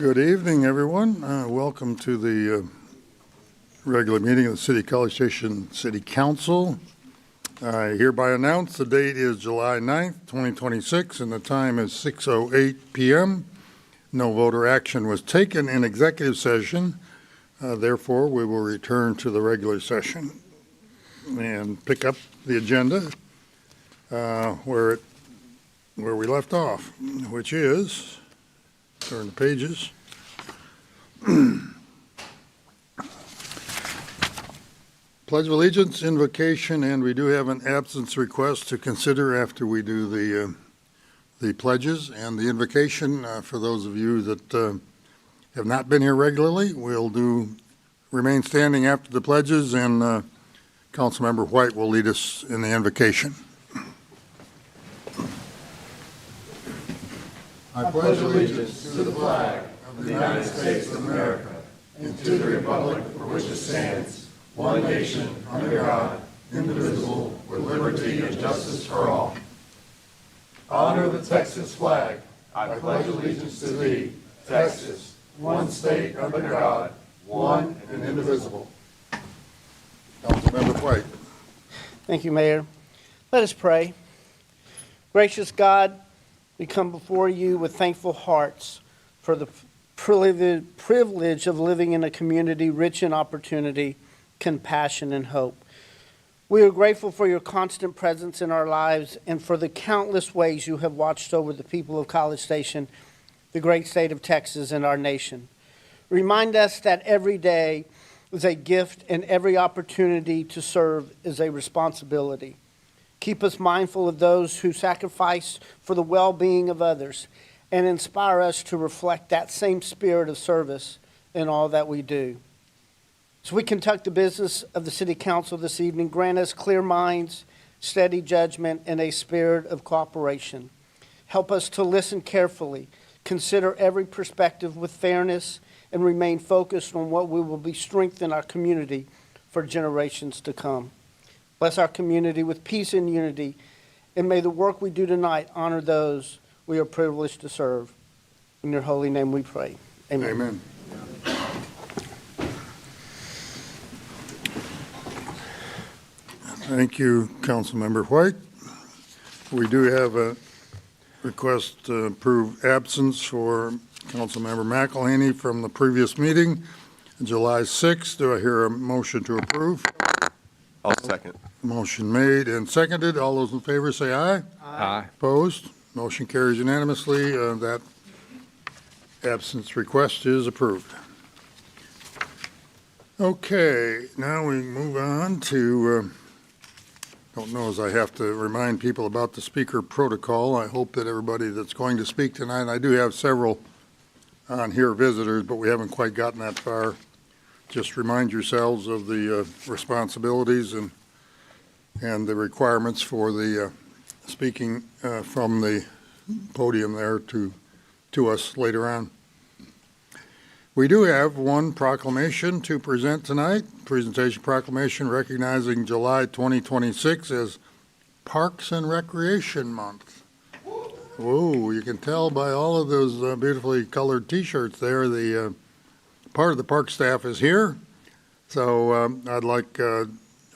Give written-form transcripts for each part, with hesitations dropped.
Good evening, everyone. Welcome to the regular meeting of the City College Station City Council. I hereby announce the date is July 9th, 2026, and the time is 6:08 p.m. No voter action was taken in executive session. Therefore, we will return to the regular session and pick up the agenda where we left off, which is, turn the pages. Pledge of Allegiance, invocation, and we do have an absence request to consider after we do the pledges and the invocation. For those of you that have not been here regularly, we'll remain standing after the pledges, and Councilmember Wright will lead us in the invocation. I pledge allegiance to the flag of the United States of America and to the republic for which it stands, one nation, under God, indivisible, with liberty and justice for all. Honor the Texas flag. I pledge allegiance to thee, Texas, one state under God, one and indivisible. Councilmember Wright. Thank you, Mayor. Let us pray. Gracious God, we come before you with thankful hearts for the privilege of living in a community rich in opportunity, compassion, and hope. We are grateful for your constant presence in our lives and for the countless ways you have watched over the people of College Station, the great state of Texas, and our nation. Remind us that every day is a gift and every opportunity to serve is a responsibility. Keep us mindful of those who sacrifice for the well-being of others and inspire us to reflect that same spirit of service in all that we do. As we conduct the business of the City Council this evening, grant us clear minds, steady judgment, and a spirit of cooperation. Help us to listen carefully, consider every perspective with fairness, and remain focused on what will be strengthen our community for generations to come. Bless our community with peace and unity, and may the work we do tonight honor those we are privileged to serve. In your holy name we pray. Amen. Amen. Thank you, Councilmember Wright. We do have a request to approve absence for Councilmember Mcllhaney from the previous meeting, July 6th. Do I hear a motion to approve? I'll second. Motion made and seconded. All those in favor say aye. Aye. Opposed? Motion carries unanimously. That absence request is approved. Okay, now we move on to, don't know as I have to remind people about the speaker protocol. I hope that everybody that's going to speak tonight, I do have several on here visitors, but we haven't quite gotten that far. Just remind yourselves of the responsibilities and the requirements for the speaking from the podium there to us later on. We do have one proclamation to present tonight. Presentation proclamation recognizing July 2026 as Parks and Recreation Month. Whoa, you can tell by all of those beautifully colored t-shirts there, the part of the park staff is here. So I'd like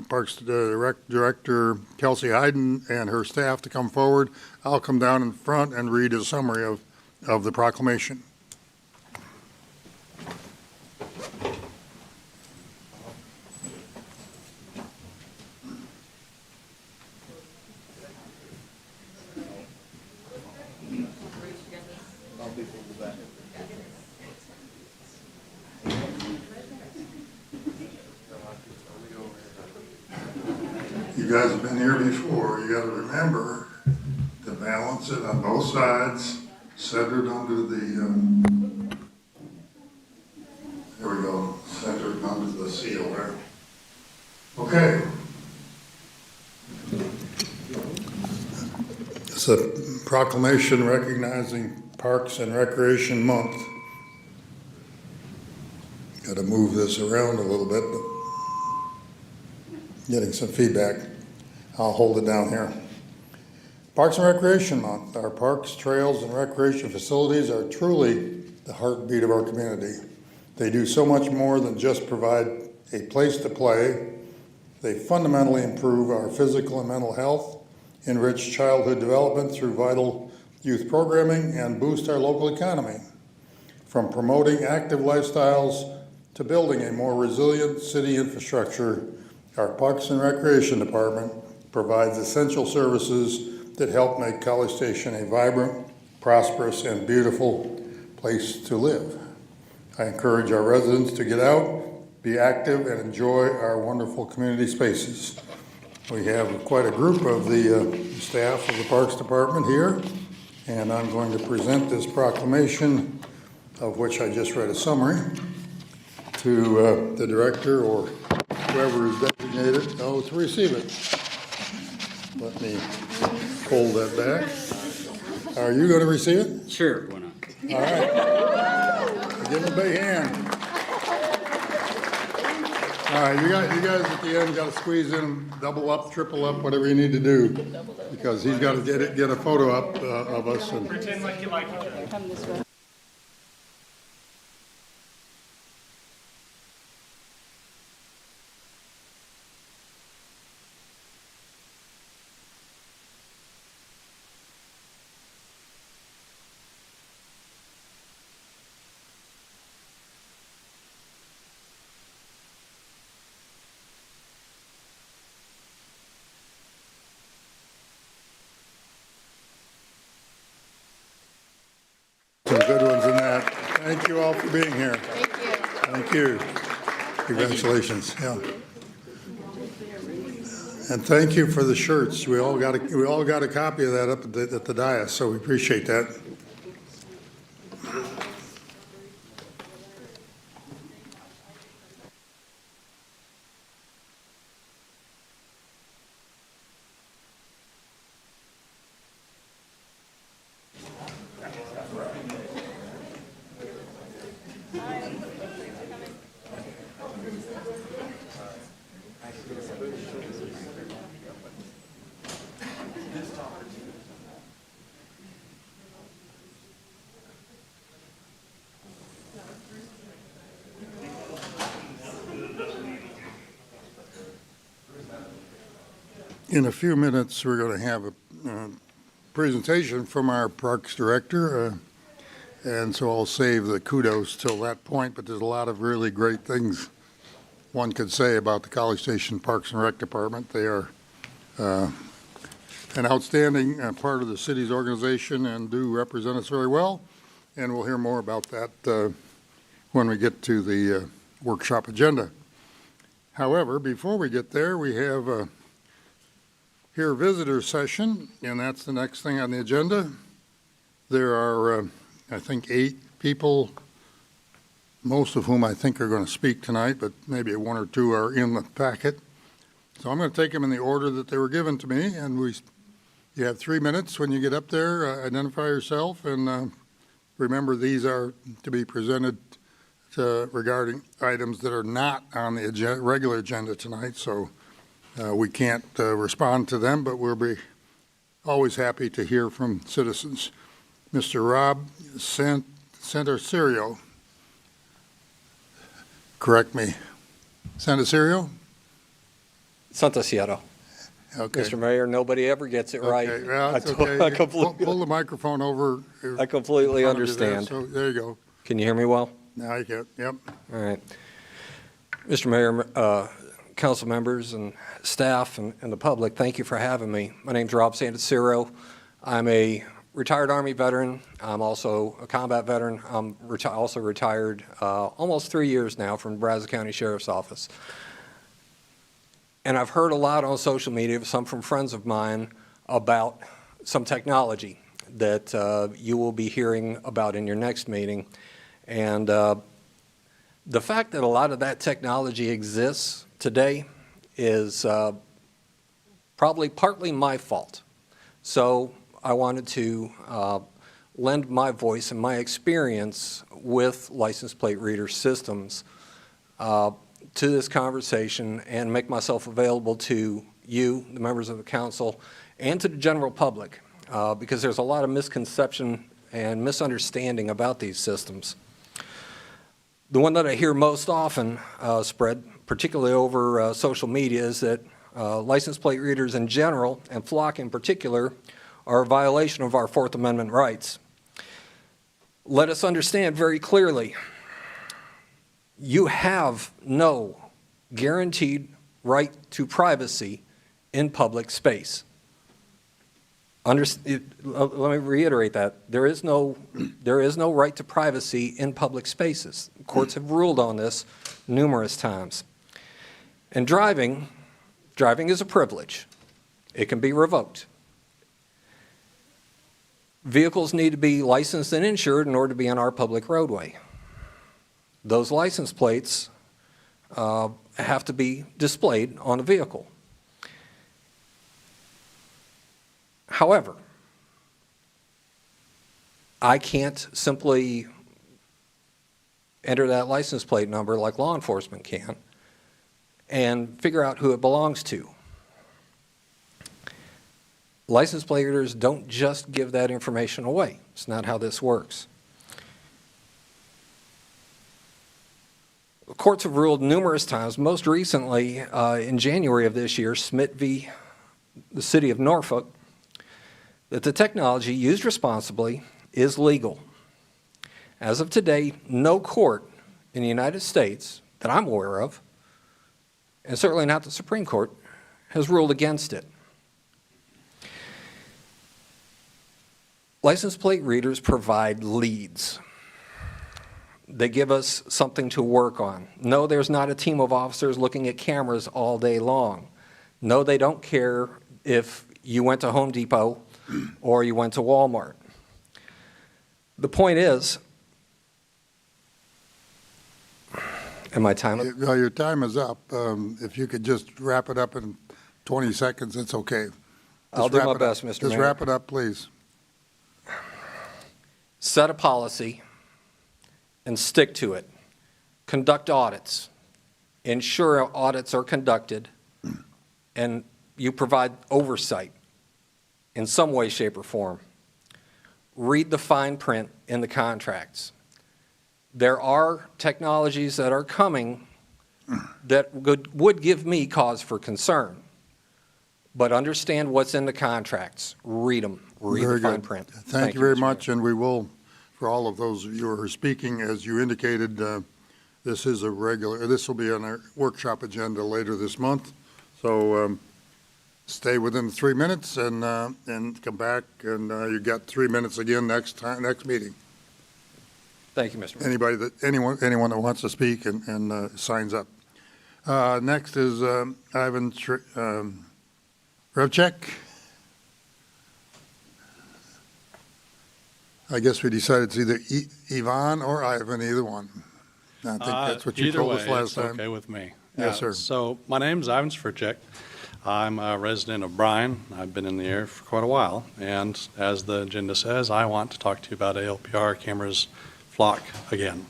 Parks Director Kelsey Hayden and her staff to come forward. I'll come down in front and read a summary of the proclamation. You guys have been here before. You got to remember to balance it on both sides, centered under the, there we go, centered under the seal there. Okay. It's a proclamation recognizing Parks and Recreation Month. Got to move this around a little bit, but getting some feedback. I'll hold it down here. Parks and Recreation Month. Our parks, trails, and recreation facilities are truly the heartbeat of our community. They do so much more than just provide a place to play. They fundamentally improve our physical and mental health, enrich childhood development through vital youth programming, and boost our local economy. From promoting active lifestyles to building a more resilient city infrastructure, our Parks and Recreation Department provides essential services that help make College Station a vibrant, prosperous, and beautiful place to live. I encourage our residents to get out, be active, and enjoy our wonderful community spaces. We have quite a group of the staff of the Parks Department here, and I'm going to present this proclamation, of which I just read a summary, to the director or whoever is designated to receive it. Let me hold that back. Are you going to receive it? Sure, why not? All right. Give him a big hand. All right, you guys at the end got to squeeze in, double up, triple up, whatever you need to do, because he's got to get a photo up of us. And Pretend like you like each other. Come this way. some good ones in that. Thank you all for being here. Thank you. Thank you. Congratulations. Yeah. And thank you for the shirts. We all got a copy of that up at the dais, so we appreciate that. In a few minutes, we're going to have a presentation from our Parks Director, and so I'll save the kudos till that point, but there's a lot of really great things one could say about the College Station Parks and Rec Department. They are an outstanding part of the city's organization and do represent us very well, and we'll hear more about that when we get to the workshop agenda. However, before we get there, we have here visitor session, and that's the next thing on the agenda. There are, I think, 8 people, most of whom I think are going to speak tonight, but maybe 1 or 2 are in the packet. So I'm going to take them in the order that they were given to me, and you have 3 minutes when you get up there. Identify yourself, and remember these are to be presented regarding items that are not on the regular agenda tonight, so we can't respond to them, but we'll be always happy to hear from citizens. Mr. Rob Santacirio. Correct me. Santacirio? Santaciero. Okay. Mr. Mayor, nobody ever gets it right. Okay, well, it's I okay. completely, Pull the microphone over. I completely in front of you there. understand. So there you go. Can you hear me well? Now you can. Yep. All right. Mr. Mayor, council members and staff and the public, thank you for having me. My name's Rob Santaciero. I'm a retired Army veteran. I'm also a combat veteran. I'm also retired almost 3 years now from Brazos County Sheriff's Office. And I've heard a lot on social media, some from friends of mine, about some technology that you will be hearing about in your next meeting. And the fact that a lot of that technology exists today is probably partly my fault. So I wanted to lend my voice and my experience with license plate reader systems to this conversation and make myself available to you, the members of the council, and to the general public, because there's a lot of misconception and misunderstanding about these systems. The one that I hear most often spread, particularly over social media, is that license plate readers in general, and flock in particular, are a violation of our Fourth Amendment rights. Let us understand very clearly, you have no guaranteed right to privacy in public space. Let me reiterate that. There is no right to privacy in public spaces. Courts have ruled on this numerous times. And driving is a privilege. It can be revoked. Vehicles need to be licensed and insured in order to be on our public roadway. Those license plates have to be displayed on a vehicle. However, I can't simply enter that license plate number like law enforcement can and figure out who it belongs to. License plate readers don't just give that information away. It's not how this works. The courts have ruled numerous times, most recently in January of this year, Smith v. the City of Norfolk, that the technology used responsibly is legal. As of today, no court in the United States that I'm aware of, and certainly not the Supreme Court, has ruled against it. License plate readers provide leads. They give us something to work on. No, there's not a team of officers looking at cameras all day long. No, they don't care if you went to Home Depot or you went to Walmart. The point is, and my time up? Well, your time is up. If you could just wrap it up in 20 seconds, it's okay. I'll do my best, Mr. Mayor. Just wrap it up, please. Set a policy and stick to it. Conduct audits. Ensure audits are conducted, and you provide oversight in some way, shape, or form. Read the fine print in the contracts. There are technologies that are coming that would give me cause for concern, but understand what's in the contracts. Read them. Read the fine print. Thank you very much, and we will, for all of those of you who are speaking, as you indicated, this will be on our workshop agenda later this month. So stay within 3 minutes and come back, and you got 3 minutes again next meeting. Thank you, Mr. Mayor. Anyone that wants to speak and signs up. Next is Ivan Revchek. I guess we decided it's either Ivan or Ivan, either one. I think that's what you told us last time. Either way, it's okay with me. Yes, sir. So my name's Ivan Svrchek. I'm a resident of Bryan. I've been in the area for quite a while. And as the agenda says, I want to talk to you about ALPR cameras flock again.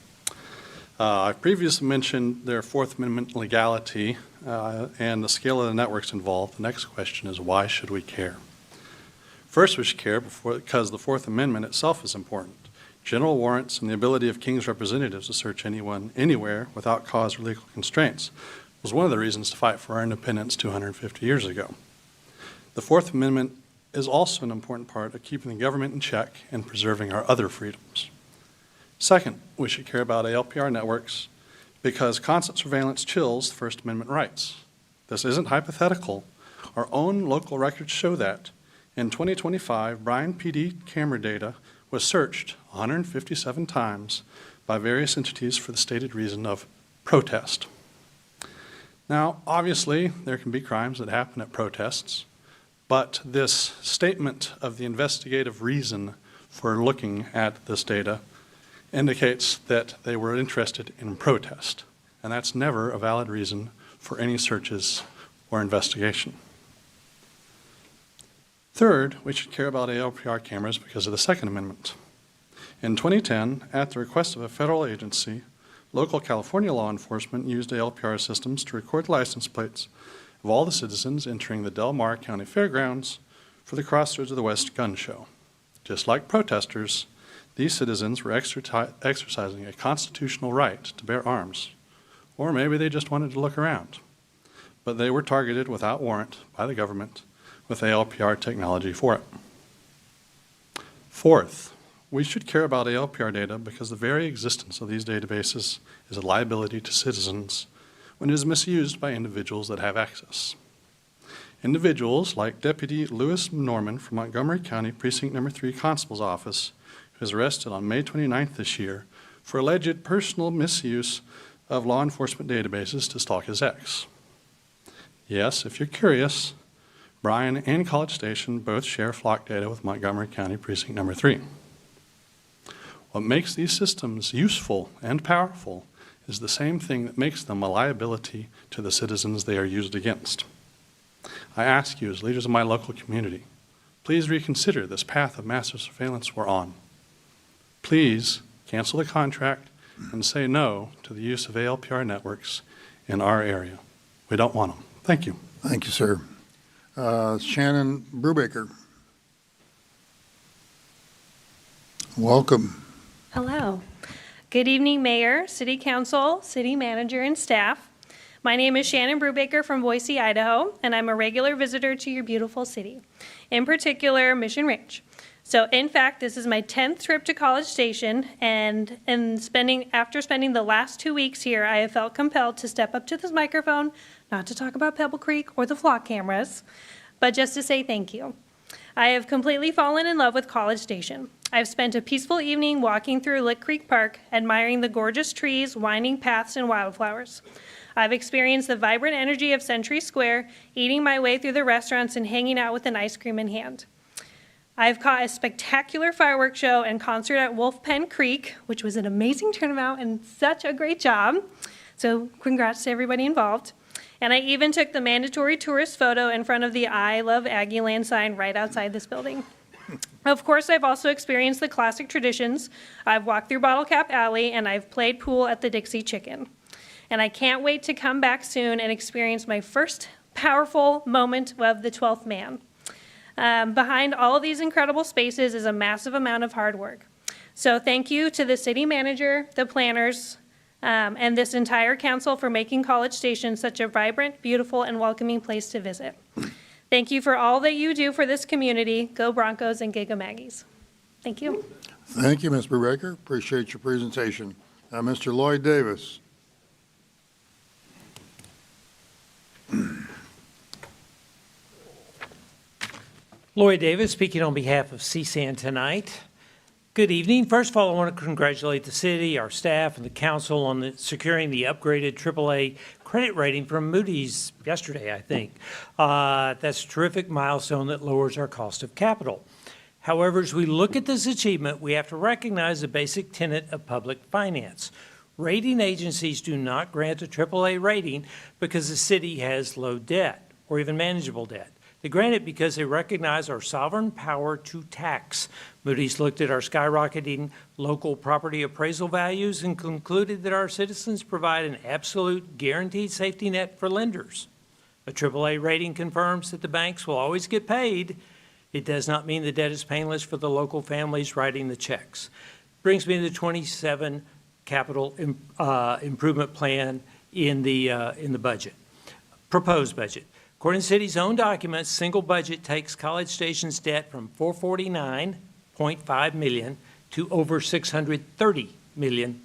I've previously mentioned their Fourth Amendment legality and the scale of the networks involved. The next question is, why should we care? First, we should care because the Fourth Amendment itself is important. General warrants and the ability of King's representatives to search anyone, anywhere, without cause or legal constraints was one of the reasons to fight for our independence 250 years ago. The Fourth Amendment is also an important part of keeping the government in check and preserving our other freedoms. Second, we should care about ALPR networks because constant surveillance chills First Amendment rights. This isn't hypothetical. Our own local records show that. In 2025, Bryan PD camera data was searched 157 times by various entities for the stated reason of protest. Now, obviously, there can be crimes that happen at protests, but this statement of the investigative reason for looking at this data indicates that they were interested in protest, and that's never a valid reason for any searches or investigation. Third, we should care about ALPR cameras because of the Second Amendment. In 2010, at the request of a federal agency, local California law enforcement used ALPR systems to record license plates of all the citizens entering the Del Mar County Fairgrounds for the Crossroads of the West gun show. Just like protesters, These citizens were exercising a constitutional right to bear arms, or maybe they just wanted to look around. But they were targeted without warrant by the government with ALPR technology for it. Fourth, we should care about ALPR data because the very existence of these databases is a liability to citizens when it is misused by individuals that have access. Individuals like Deputy Lewis Norman from Montgomery County Precinct No. 3 Constable's Office, who was arrested on May 29th this year for alleged personal misuse of law enforcement databases to stalk his ex. Yes, if you're curious, Bryan and College Station both share flock data with Montgomery County Precinct No. 3. What makes these systems useful and powerful is the same thing that makes them a liability to the citizens they are used against. I ask you, as leaders of my local community, please reconsider this path of massive surveillance we're on. Please cancel the contract and say no to the use of ALPR networks in our area. We don't want them. Thank you. Thank you, sir. Shannon Brubaker. Welcome. Hello. Good evening, Mayor, City Council, City Manager, and staff. My name is Shannon Brubaker from Boise, Idaho, and I'm a regular visitor to your beautiful city, in particular Mission Ranch. So in fact, this is my 10th trip to College Station, and after spending the last 2 weeks here, I have felt compelled to step up to this microphone, not to talk about Pebble Creek or the flock cameras, but just to say thank you. I have completely fallen in love with College Station. I've spent a peaceful evening walking through Lick Creek Park, admiring the gorgeous trees, winding paths, and wildflowers. I've experienced the vibrant energy of Century Square, eating my way through the restaurants and hanging out with an ice cream in hand. I've caught a spectacular fireworks show and concert at Wolf Pen Creek, which was an amazing turnout and such a great job. So congrats to everybody involved. And I even took the mandatory tourist photo in front of the I Love Aggieland sign right outside this building. Of course, I've also experienced the classic traditions. I've walked through Bottle Cap Alley, and I've played pool at the Dixie Chicken. And I can't wait to come back soon and experience my first powerful moment of the 12th man. Behind all of these incredible spaces is a massive amount of hard work. So thank you to the city manager, the planners, and this entire council for making College Station such a vibrant, beautiful, and welcoming place to visit. Thank you for all that you do for this community. Go Broncos and Giga Maggies. Thank you. Thank you, Ms. Brubaker. Appreciate your presentation. Mr. Lloyd Davis. Lloyd Davis speaking on behalf of CSAN tonight. Good evening. First of all, I want to congratulate the city, our staff, and the council on securing the upgraded AAA credit rating from Moody's yesterday, I think. That's a terrific milestone that lowers our cost of capital. However, as we look at this achievement, we have to recognize the basic tenet of public finance. Rating agencies do not grant a AAA rating because the city has low debt or even manageable debt. They grant it because they recognize our sovereign power to tax. Moody's looked at our skyrocketing local property appraisal values and concluded that our citizens provide an absolute guaranteed safety net for lenders. A AAA rating confirms that the banks will always get paid. It does not mean the debt is painless for the local families writing the checks. Brings me to the 27 capital improvement plan in the budget, proposed budget. According to city's own documents, single budget takes College Station's debt from $449.5 million to over $630 million,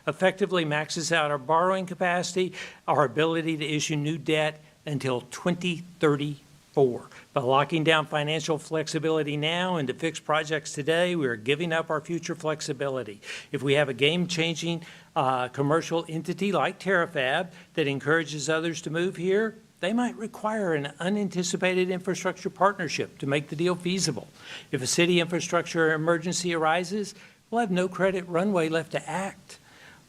effectively maxes out our borrowing capacity, our ability to issue new debt until 2034. By locking down financial flexibility now and to fix projects today, we are giving up our future flexibility. If we have a game-changing commercial entity like TerraFab that encourages others to move here, they might require an unanticipated infrastructure partnership to make the deal feasible. If a city infrastructure emergency arises, we'll have no credit runway left to act.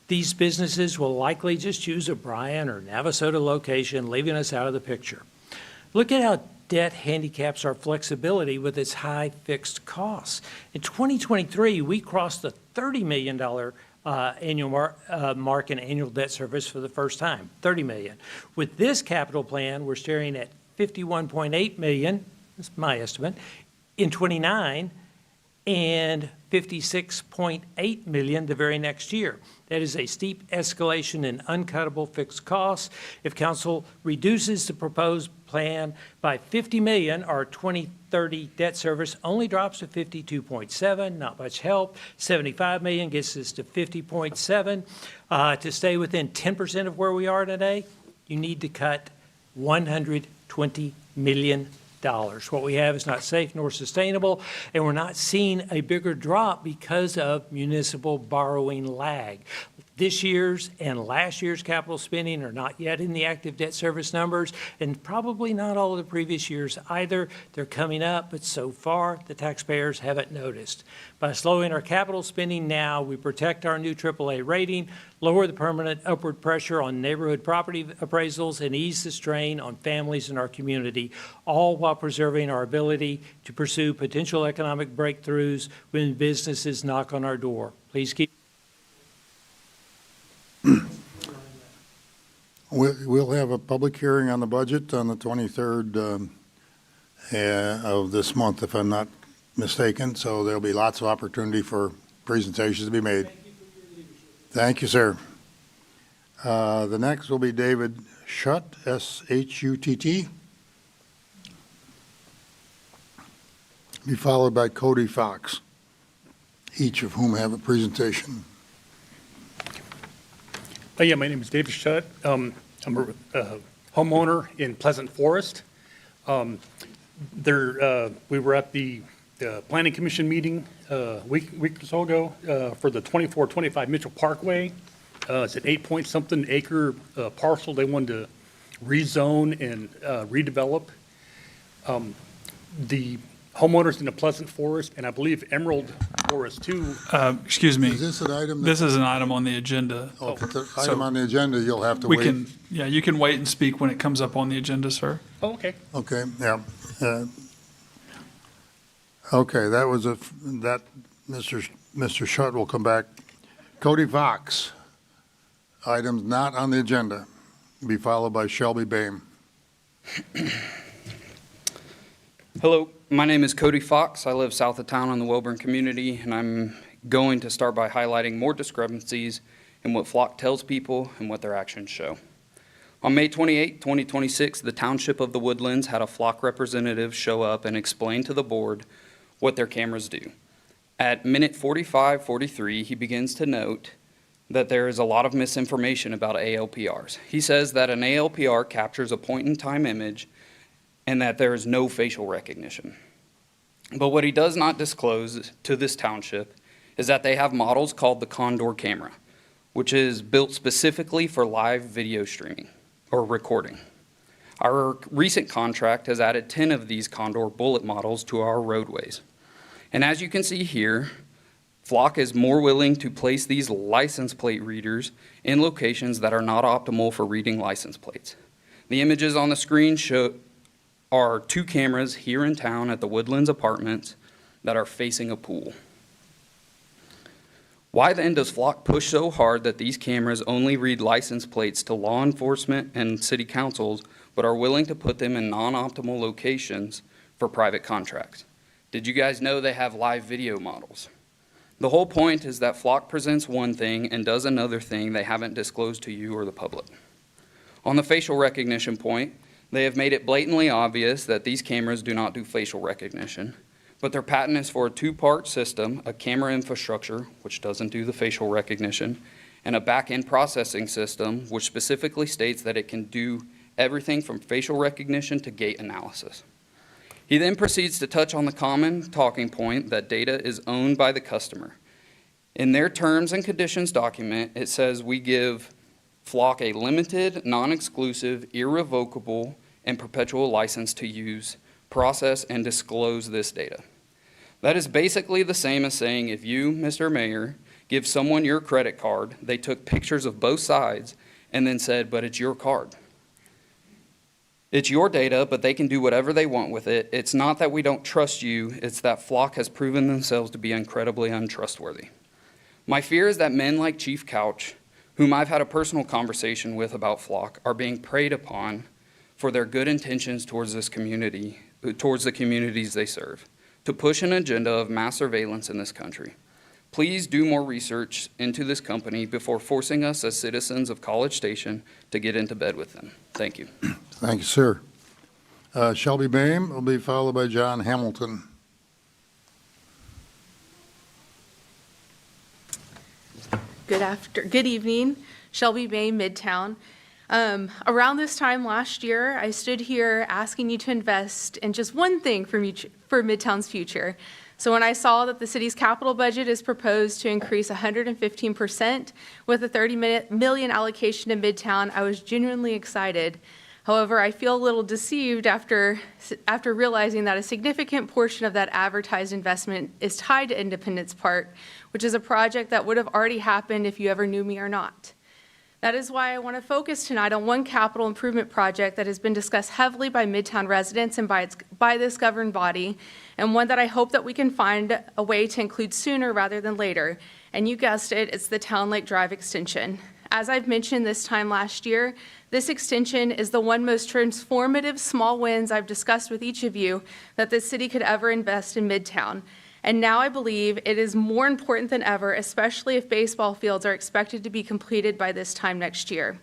These businesses will likely just choose a Bryan or Navasota location, leaving us out of the picture. Look at how debt handicaps our flexibility with its high fixed costs. In 2023, we crossed the $30 million annual mark in annual debt service for the first time, $30 million. With this capital plan, we're staring at $51.8 million, that's my estimate, in 29, and $56.8 million the very next year. That is a steep escalation in uncuttable fixed costs. If council reduces the proposed plan by $50 million, our 2030 debt service only drops to 52.7, not much help. $75 million gets us to 50.7. To stay within 10% of where we are today, you need to cut $120 million. What we have is not safe nor sustainable, and we're not seeing a bigger drop because of municipal borrowing lag. This year's and last year's capital spending are not yet in the active debt service numbers, and probably not all of the previous years either. They're coming up, but so far the taxpayers haven't noticed. By slowing our capital spending now, we protect our new AAA rating, lower the permanent upward pressure on neighborhood property appraisals, and ease the strain on families in our community, all while preserving our ability to pursue potential economic breakthroughs when businesses knock on our door. Please keep. We'll have a public hearing on the budget on the 23rd of this month, if I'm not mistaken, so there'll be lots of opportunity for presentations to be made. Thank you, sir. The next will be David Schutt, S-H-U-T-T, be followed by Cody Fox, each of whom have a presentation. Yeah, my name is David Schutt. I'm a homeowner in Pleasant Forest. We were at the Planning Commission meeting a week or so ago for the 2425 Mitchell Parkway. It's an 8-point-something acre parcel they wanted to rezone and redevelop. The homeowners in the Pleasant Forest, and I believe Emerald Forest too. Excuse me. Is this an item? This is an item on the agenda. Oh, if it's an item on the agenda, you'll have to We wait. can, yeah, you can wait and speak when it comes up on the agenda, sir. Oh, okay. Okay, yeah. Okay, that was that Mr. Schutt will come back. Cody Fox, items not on the agenda, be followed by Shelby Boehm. Hello, my name is Cody Fox. I live south of town in the Welborn community, and I'm going to start by highlighting more discrepancies in what Flock tells people and what their actions show. On May 28, 2026, the Township of the Woodlands had a Flock representative show up and explain to the board what their cameras do. At minute 45:43, he begins to note that there is a lot of misinformation about ALPRs. He says that an ALPR captures a point-in-time image and that there is no facial recognition. But what he does not disclose to this township is that they have models called the Condor camera, which is built specifically for live video streaming or recording. Our recent contract has added 10 of these Condor bullet models to our roadways. And as you can see here, Flock is more willing to place these license plate readers in locations that are not optimal for reading license plates. The images on the screen are 2 cameras here in town at the Woodlands Apartments that are facing a pool. Why then does Flock push so hard that these cameras only read license plates to law enforcement and city councils, but are willing to put them in non-optimal locations for private contracts? Did you guys know they have live video models? The whole point is that Flock presents one thing and does another thing they haven't disclosed to you or the public. On the facial recognition point, they have made it blatantly obvious that these cameras do not do facial recognition, but their patent is for a 2-part system, a camera infrastructure, which doesn't do the facial recognition, and a back-end processing system, which specifically states that it can do everything from facial recognition to gait analysis. He then proceeds to touch on the common talking point that data is owned by the customer. In their terms and conditions document, it says we give Flock a limited, non-exclusive, irrevocable, and perpetual license to use, process, and disclose this data. That is basically the same as saying if you, Mr. Mayor, give someone your credit card, they took pictures of both sides, and then said, but it's your card. It's your data, but they can do whatever they want with it. It's not that we don't trust you, it's that Flock has proven themselves to be incredibly untrustworthy. My fear is that men like Chief Couch, whom I've had a personal conversation with about Flock, are being preyed upon for their good intentions towards this community, towards the communities they serve, to push an agenda of mass surveillance in this country. Please do more research into this company before forcing us as citizens of College Station to get into bed with them. Thank you. Thank you, sir. Shelby Boehm will be followed by John Hamilton. Good evening, Shelby Boehm, Midtown. Around this time last year, I stood here asking you to invest in just one thing for Midtown's future. So when I saw that the city's capital budget is proposed to increase 115% with a $30 million allocation to Midtown, I was genuinely excited. However, I feel a little deceived after realizing that a significant portion of that advertised investment is tied to Independence Park, which is a project that would have already happened if you ever knew me or not. That is why I want to focus tonight on one capital improvement project that has been discussed heavily by Midtown residents and by this governing body, and one that I hope that we can find a way to include sooner rather than later. And you guessed it, it's the Town Lake Drive extension. As I've mentioned this time last year, this extension is the one most transformative small wins I've discussed with each of you that the city could ever invest in Midtown. And now I believe it is more important than ever, especially if baseball fields are expected to be completed by this time next year.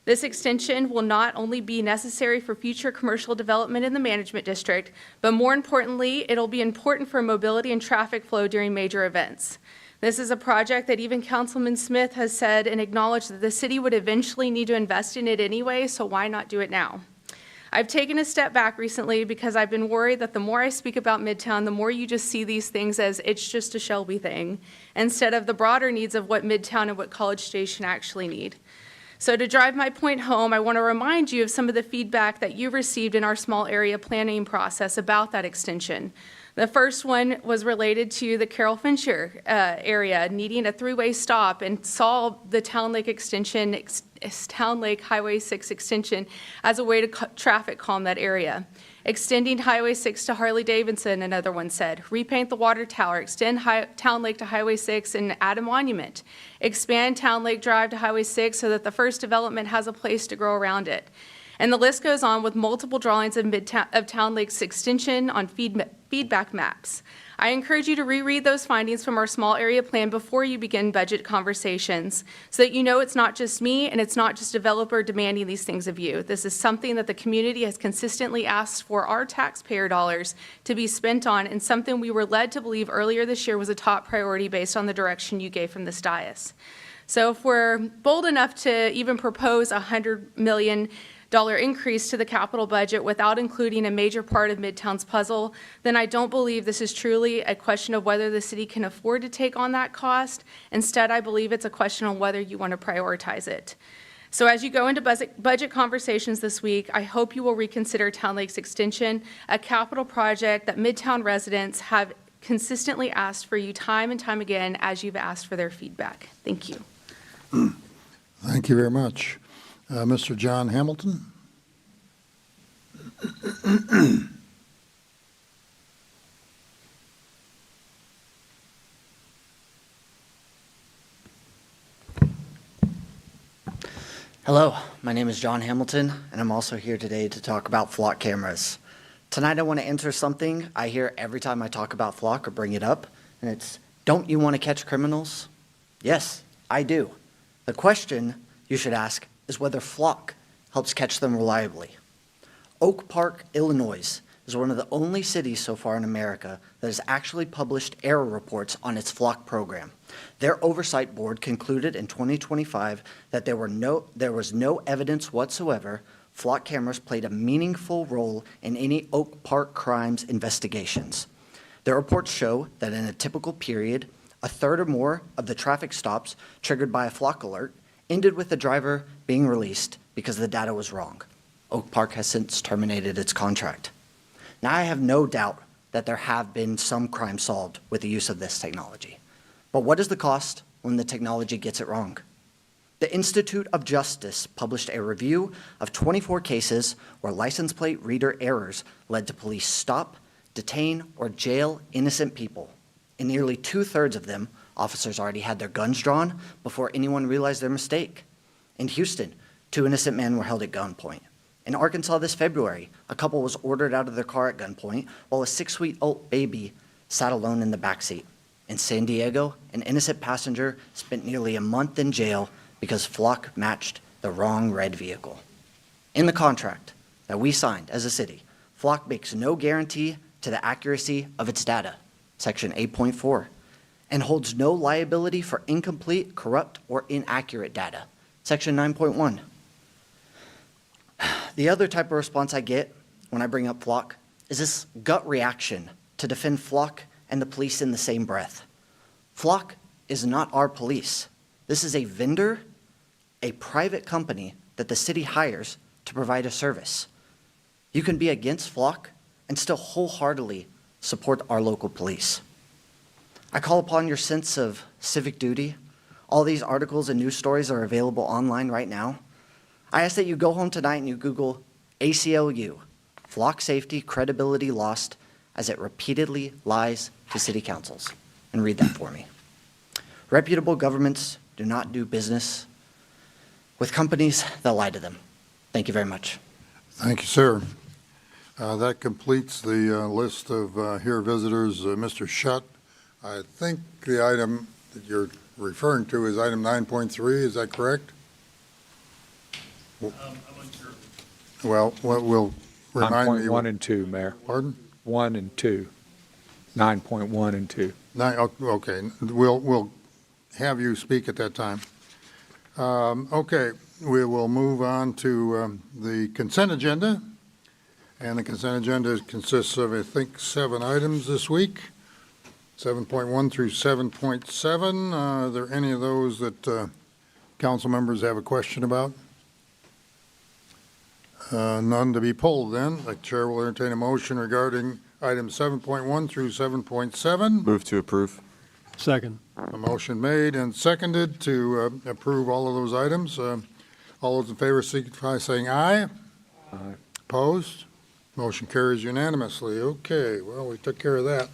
This extension will not only be necessary for future commercial development in the management district, but more importantly, it'll be important for mobility and traffic flow during major events. This is a project that even Councilman Smith has said and acknowledged that the city would eventually need to invest in it anyway, so why not do it now? I've taken a step back recently because I've been worried that the more I speak about Midtown, the more you just see these things as it's just a Shelby thing, instead of the broader needs of what Midtown and what College Station actually need. So to drive my point home, I want to remind you of some of the feedback that you received in our small area planning process about that extension. The first one was related to the Carroll Fincher area needing a three-way stop, and saw the Town Lake extension, Town Lake Highway 6 extension as a way to traffic calm that area. Extending Highway 6 to Harley-Davidson, another one said. Repaint the water tower, extend Town Lake to Highway 6 and add a monument. Expand Town Lake Drive to Highway 6 so that the first development has a place to grow around it. And the list goes on with multiple drawings of Town Lake's extension on feedback maps. I encourage you to reread those findings from our small area plan before you begin budget conversations, so that you know it's not just me and it's not just developer demanding these things of you. This is something that the community has consistently asked for our taxpayer dollars to be spent on, and something we were led to believe earlier this year was a top priority based on the direction you gave from this dais. So if we're bold enough to even propose $100 million increase to the capital budget without including a major part of Midtown's puzzle, then I don't believe this is truly a question of whether the city can afford to take on that cost. Instead, I believe it's a question on whether you want to prioritize it. So as you go into budget conversations this week, I hope you will reconsider Town Lake's extension, a capital project that Midtown residents have consistently asked for you time and time again as you've asked for their feedback. Thank you. Thank you very much. Mr. John Hamilton. Hello, my name is John Hamilton, and I'm also here today to talk about flock cameras. Tonight I want to answer something I hear every time I talk about flock or bring it up, and it's, don't you want to catch criminals? Yes, I do. The question you should ask is whether flock helps catch them reliably. Oak Park, Illinois is one of the only cities so far in America that has actually published error reports on its flock program. Their oversight board concluded in 2025 that there was no evidence whatsoever flock cameras played a meaningful role in any Oak Park crimes investigations. Their reports show that in a typical period, a third or more of the traffic stops triggered by a flock alert ended with the driver being released because the data was wrong. Oak Park has since terminated its contract. Now, I have no doubt that there have been some crimes solved with the use of this technology. But what is the cost when the technology gets it wrong? The Institute of Justice published a review of 24 cases where license plate reader errors led to police stop, detain, or jail innocent people. In nearly 2/3 of them, officers already had their guns drawn before anyone realized their mistake. In Houston, 2 innocent men were held at gunpoint. In Arkansas this February, a couple was ordered out of their car at gunpoint while a 6-week-old baby sat alone in the backseat. In San Diego, an innocent passenger spent nearly a month in jail because Flock matched the wrong red vehicle. In the contract that we signed as a city, Flock makes no guarantee to the accuracy of its data, Section 8.4, and holds no liability for incomplete, corrupt, or inaccurate data, Section 9.1. The other type of response I get when I bring up Flock is this gut reaction to defend Flock and the police in the same breath. Flock is not our police. This is a vendor, a private company that the city hires to provide a service. You can be against Flock and still wholeheartedly support our local police. I call upon your sense of civic duty. All these articles and news stories are available online right now. I ask that you go home tonight and you Google ACLU, Flock Safety Credibility Lost, as it repeatedly lies to city councils, and read that for me. Reputable governments do not do business with companies that lie to them. Thank you very much. Thank you, sir. That completes the list of here visitors. Mr. Shutt, I think the item that you're referring to is item 9.3, is that correct? I'm unsure. Well, what will remind me. 9.1 and 2, Mayor. Pardon? 1 and 2. 9.1 and 2. Okay, we'll have you speak at that time. Okay, we will move on to the consent agenda. And the consent agenda consists of, I think, 7 items this week, 7.1 through 7.7. Are there any of those that council members have a question about? None to be pulled then. The chair will entertain a motion regarding items 7.1 through 7.7. Move to approve. Second. A motion made and seconded to approve all of those items. All those in favor signify by saying aye. Aye. Opposed? Motion carries unanimously. Okay, well, we took care of that.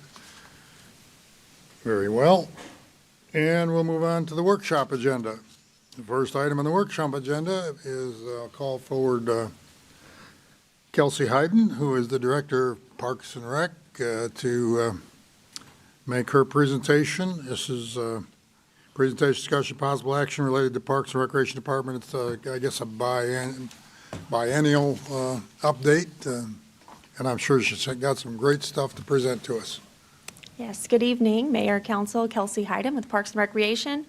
Very well. And we'll move on to the workshop agenda. The first item on the workshop agenda is I'll call forward Kelsey Hayden, who is the Director of Parks and Rec, to make her presentation. This is presentation, discussion, possible action related to Parks and Recreation Department. It's, I guess, a biennial update, and I'm sure she's got some great stuff to present to us. Yes, good evening, Mayor, Council, Kelsey Hayden with Parks and Recreation.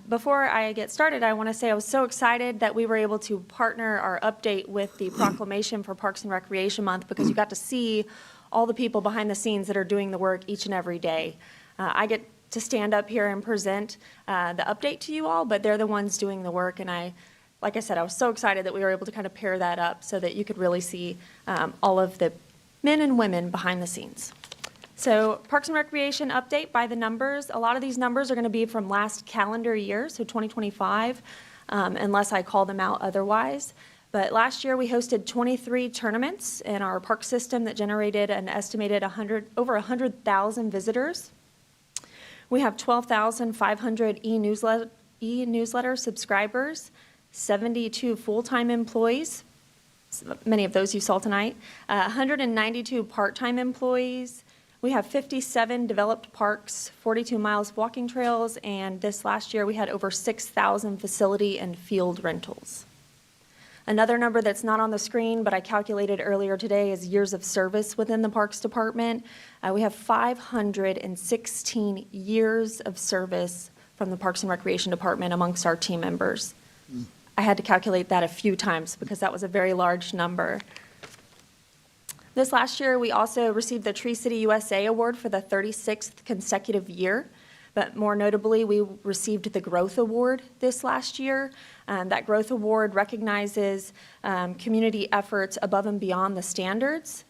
Before I get started, I want to say I was so excited that we were able to partner our update with the Proclamation for Parks and Recreation Month, because you got to see all the people behind the scenes that are doing the work each and every day. I get to stand up here and present the update to you all, but they're the ones doing the work, and like I said, I was so excited that we were able to kind of pair that up so that you could really see all of the men and women behind the scenes. So Parks and Recreation update by the numbers. A lot of these numbers are going to be from last calendar year, so 2025, unless I call them out otherwise. But last year we hosted 23 tournaments in our park system that generated an estimated over 100,000 visitors. We have 12,500 e-newsletter subscribers, 72 full-time employees, many of those you saw tonight, 192 part-time employees. We have 57 developed parks, 42 miles of walking trails, and this last year we had over 6,000 facility and field rentals. Another number that's not on the screen, but I calculated earlier today, is years of service within the Parks Department. We have 516 years of service from the Parks and Recreation Department amongst our team members. I had to calculate that a few times because that was a very large number. This last year, we also received the Tree City USA Award for the 36th consecutive year. But more notably, we received the Growth Award this last year. That Growth Award recognizes community efforts above and beyond the standards.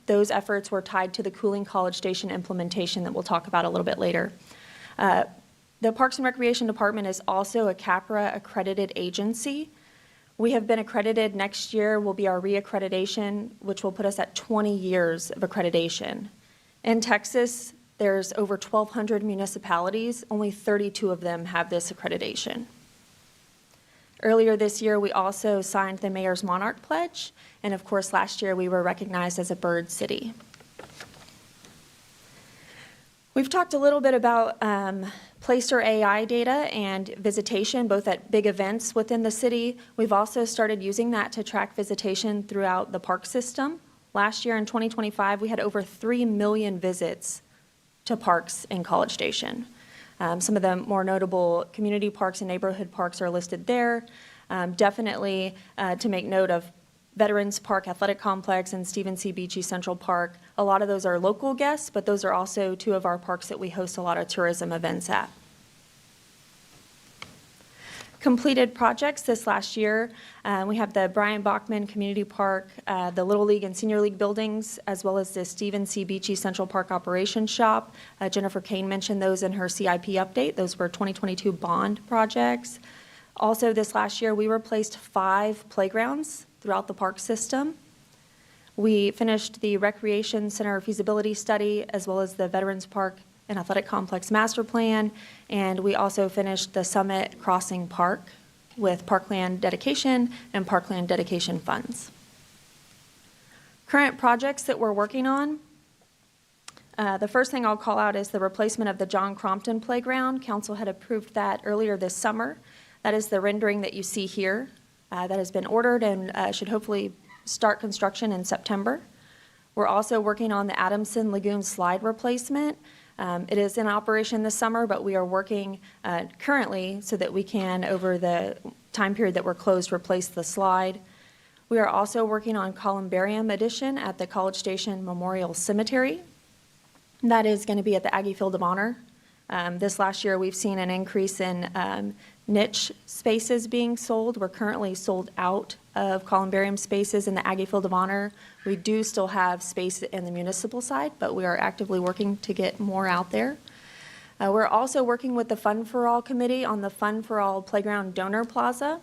Those efforts were tied to the Cooling College Station implementation that we'll talk about a little bit later. The Parks and Recreation Department is also a CAPRA accredited agency. We have been accredited. Next year will be our reaccreditation, which will put us at 20 years of accreditation. In Texas, there's over 1,200 municipalities. Only 32 of them have this accreditation. Earlier this year, we also signed the Mayor's Monarch Pledge, and of course, last year we were recognized as a bird city. We've talked a little bit about Placer AI data and visitation, both at big events within the city. We've also started using that to track visitation throughout the park system. Last year in 2025, we had over 3 million visits to parks in College Station. Some of the more notable community parks and neighborhood parks are listed there. Definitely to make note of Veterans Park Athletic Complex and Stephen C. Beachy Central Park. A lot of those are local guests, but those are also two of our parks that we host a lot of tourism events at. Completed projects this last year, we have the Brian Bachman Community Park, the Little League and Senior League buildings, as well as the Stephen C. Beachy Central Park Operations Shop. Jennifer Kane mentioned those in her CIP update. Those were 2022 bond projects. Also this last year, we replaced 5 playgrounds throughout the park system. We finished the Recreation Center feasibility study, as well as the Veterans Park and Athletic Complex Master Plan, and we also finished the Summit Crossing Park with parkland dedication and parkland dedication funds. Current projects that we're working on. The first thing I'll call out is the replacement of the John Crompton Playground. Council had approved that earlier this summer. That is the rendering that you see here. That has been ordered and should hopefully start construction in September. We're also working on the Adamson Lagoon slide replacement. It is in operation this summer, but we are working currently so that we can, over the time period that we're closed, replace the slide. We are also working on columbarium addition at the College Station Memorial Cemetery. That is going to be at the Aggie Field of Honor. This last year, we've seen an increase in niche spaces being sold. We're currently sold out of columbarium spaces in the Aggie Field of Honor. We do still have space in the municipal side, but we are actively working to get more out there. We're also working with the Fund for All Committee on the Fund for All Playground Donor Plaza,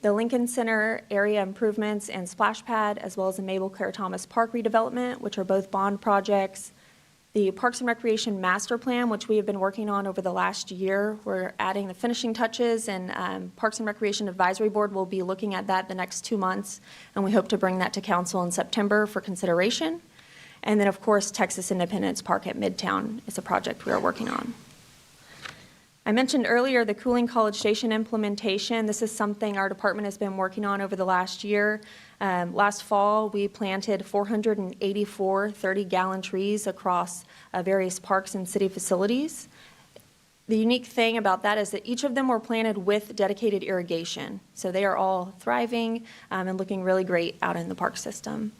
the Lincoln Center area improvements and splash pad, as well as the Mabel Claire Thomas Park redevelopment, which are both bond projects. The Parks and Recreation Master Plan, which we have been working on over the last year. We're adding the finishing touches, and Parks and Recreation Advisory Board will be looking at that the next 2 months, and we hope to bring that to council in September for consideration. And then, of course, Texas Independence Park at Midtown is a project we are working on. I mentioned earlier the Cooling College Station implementation. This is something our department has been working on over the last year. Last fall, we planted 484 30-gallon trees across various parks and city facilities. The unique thing about that is that each of them were planted with dedicated irrigation. So they are all thriving and looking really great out in the park system.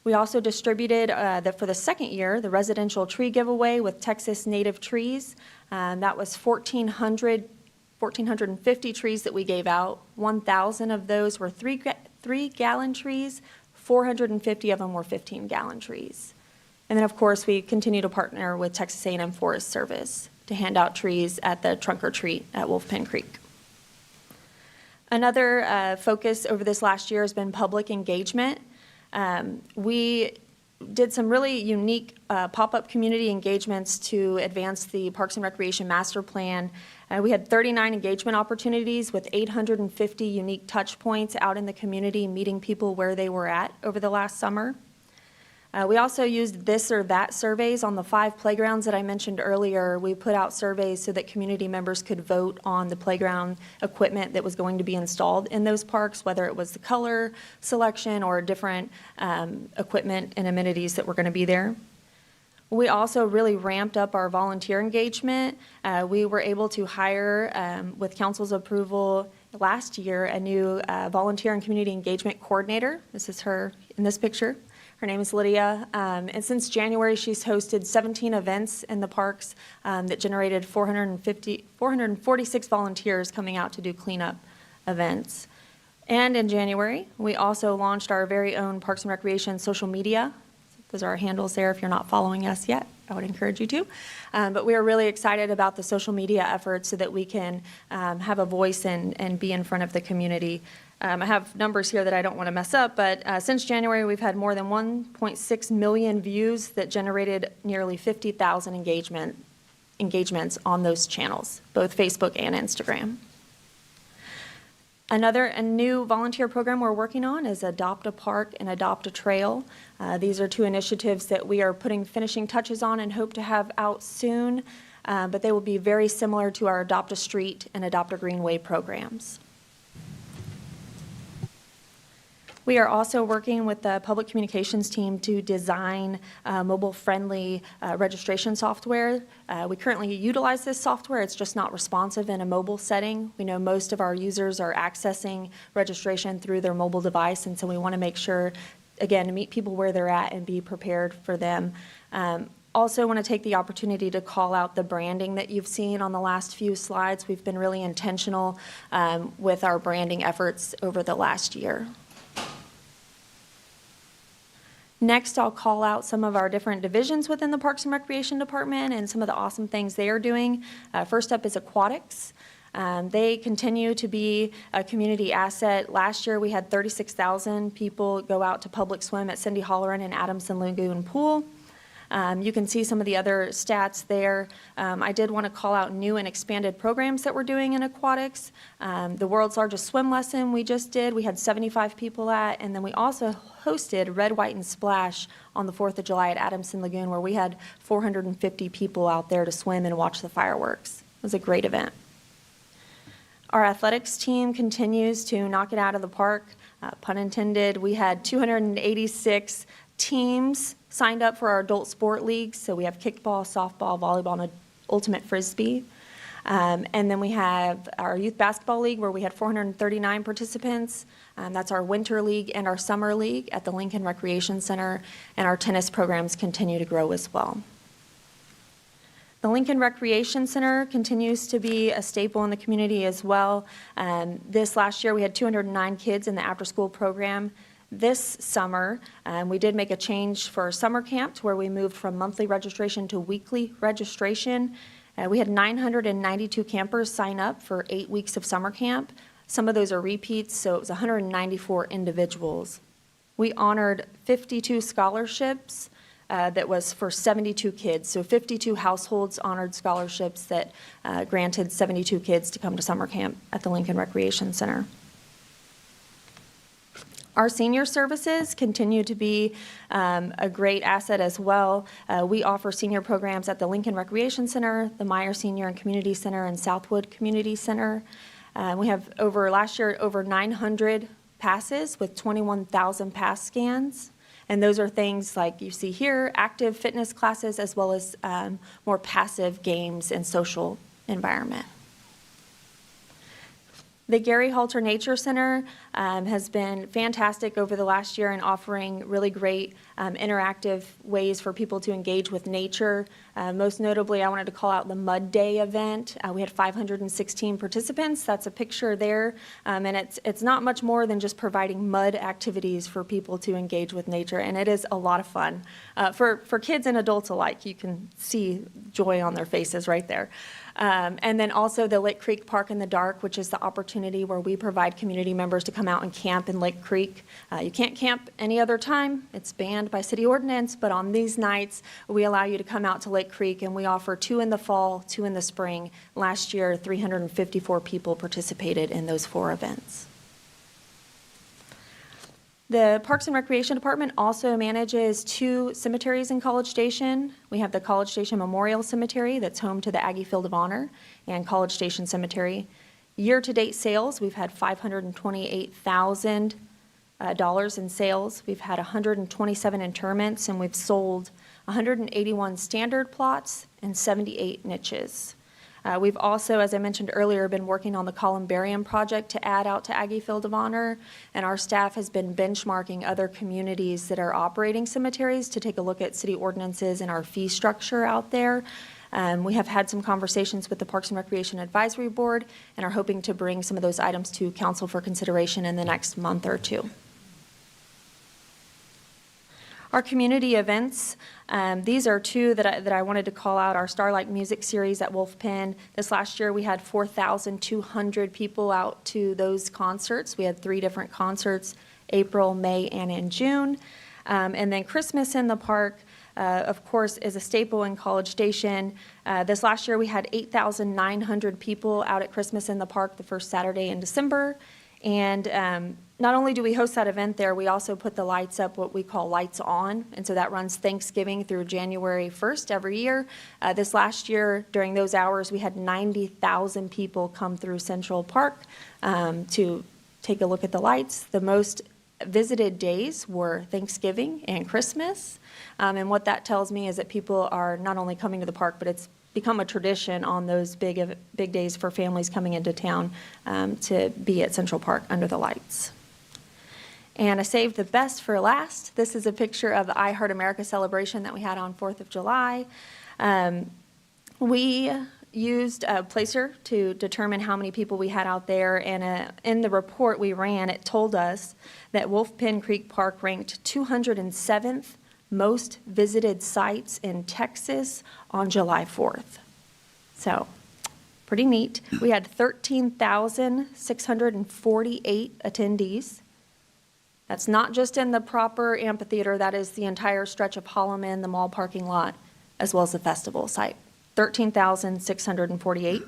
We also distributed, for the second year, the residential tree giveaway with Texas native trees. That was 1,450 trees that we gave out. 1,000 of those were 3-gallon trees. 450 of them were 15-gallon trees. And then, of course, we continue to partner with Texas A&M Forest Service to hand out trees at the trunk or treat at Wolf Pen Creek. Another focus over this last year has been public engagement. We did some really unique pop-up community engagements to advance the Parks and Recreation Master Plan. We had 39 engagement opportunities with 850 unique touch points out in the community, meeting people where they were at over the last summer. We also used this or that surveys on the 5 playgrounds that I mentioned earlier. We put out surveys so that community members could vote on the playground equipment that was going to be installed in those parks, whether it was the color selection or different equipment and amenities that were going to be there. We also really ramped up our volunteer engagement. We were able to hire, with council's approval last year, a new volunteer and community engagement coordinator. This is her in this picture. Her name is Lydia, and since January, she's hosted 17 events in the parks that generated 446 volunteers coming out to do cleanup events. And in January, we also launched our very own Parks and Recreation social media. Those are our handles there. If you're not following us yet, I would encourage you to. But we are really excited about the social media efforts so that we can have a voice and be in front of the community. I have numbers here that I don't want to mess up, but since January, we've had more than 1.6 million views that generated nearly 50,000 engagements on those channels, both Facebook and Instagram. A new volunteer program we're working on is Adopt a Park and Adopt a Trail. These are two initiatives that we are putting finishing touches on and hope to have out soon, but they will be very similar to our Adopt a Street and Adopt a Greenway programs. We are also working with the public communications team to design mobile-friendly registration software. We currently utilize this software. It's just not responsive in a mobile setting. We know most of our users are accessing registration through their mobile device, and so we want to make sure, again, to meet people where they're at and be prepared for them. Also want to take the opportunity to call out the branding that you've seen on the last few slides. We've been really intentional with our branding efforts over the last year. Next, I'll call out some of our different divisions within the Parks and Recreation Department and some of the awesome things they are doing. First up is aquatics. They continue to be a community asset. Last year, we had 36,000 people go out to public swim at Cindy Halloran and Adamson Lagoon Pool. You can see some of the other stats there. I did want to call out new and expanded programs that we're doing in aquatics. The world's largest swim lesson we just did, we had 75 people at, and then we also hosted Red, White, and Splash on the 4th of July at Adamson Lagoon, where we had 450 people out there to swim and watch the fireworks. It was a great event. Our athletics team continues to knock it out of the park, pun intended. We had 286 teams signed up for our adult sport leagues. So we have kickball, softball, volleyball, and ultimate frisbee. And then we have our youth basketball league where we had 439 participants. That's our winter league and our summer league at the Lincoln Recreation Center. And our tennis programs continue to grow as well. The Lincoln Recreation Center continues to be a staple in the community as well. This last year we had 209 kids in the after-school program. This summer, we did make a change for summer camp to where we moved from monthly registration to weekly registration. We had 992 campers sign up for 8 weeks of summer camp. Some of those are repeats, so it was 194 individuals. We honored 52 scholarships that was for 72 kids. So 52 households honored scholarships that granted 72 kids to come to summer camp at the Lincoln Recreation Center. Our senior services continue to be a great asset as well. We offer senior programs at the Lincoln Recreation Center, the Meyer Senior and Community Center, and Southwood Community Center. We have last year over 900 passes with 21,000 pass scans. And those are things like you see here, active fitness classes, as well as more passive games and social environment. The Gary Halter Nature Center has been fantastic over the last year in offering really great interactive ways for people to engage with nature. Most notably, I wanted to call out the Mud Day event. We had 516 participants. That's a picture there. And it's not much more than just providing mud activities for people to engage with nature. And it is a lot of fun. For kids and adults alike, you can see joy on their faces right there. And then also the Lick Creek Park in the Dark, which is the opportunity where we provide community members to come out and camp in Lick Creek. You can't camp any other time. It's banned by city ordinance, but on these nights, we allow you to come out to Lick Creek, and we offer 2 in the fall, 2 in the spring. Last year, 354 people participated in those 4 events. The Parks and Recreation Department also manages 2 cemeteries in College Station. We have the College Station Memorial Cemetery that's home to the Aggie Field of Honor and College Station Cemetery. Year-to-date sales, we've had $528,000 in sales. We've had 127 interments, and we've sold 181 standard plots and 78 niches. We've also, as I mentioned earlier, been working on the columbarium project to add out to Aggie Field of Honor, and our staff has been benchmarking other communities that are operating cemeteries to take a look at city ordinances and our fee structure out there. We have had some conversations with the Parks and Recreation Advisory Board and are hoping to bring some of those items to council for consideration in the next month or 2. Our community events, these are 2 that I wanted to call out. Our Starlight Music Series at Wolf Pen. This last year we had 4,200 people out to those concerts. We had 3 different concerts, April, May, and in June. And then Christmas in the Park, of course, is a staple in College Station. This last year we had 8,900 people out at Christmas in the Park the first Saturday in December. And not only do we host that event there, we also put the lights up, what we call Lights On. And so that runs Thanksgiving through January 1st every year. This last year, during those hours, we had 90,000 people come through Central Park to take a look at the lights. The most visited days were Thanksgiving and Christmas. And what that tells me is that people are not only coming to the park, but it's become a tradition on those big days for families coming into town to be at Central Park under the lights. And I saved the best for last. This is a picture of the I Heart America celebration that we had on 4th of July. We used a placer to determine how many people we had out there, and in the report we ran, it told us that Wolf Pen Creek Park ranked 207th most visited sites in Texas on July 4th. So, pretty neat. We had 13,648 attendees. That's not just in the proper amphitheater, that is the entire stretch of Holloman, the mall parking lot, as well as the festival site. 13,648.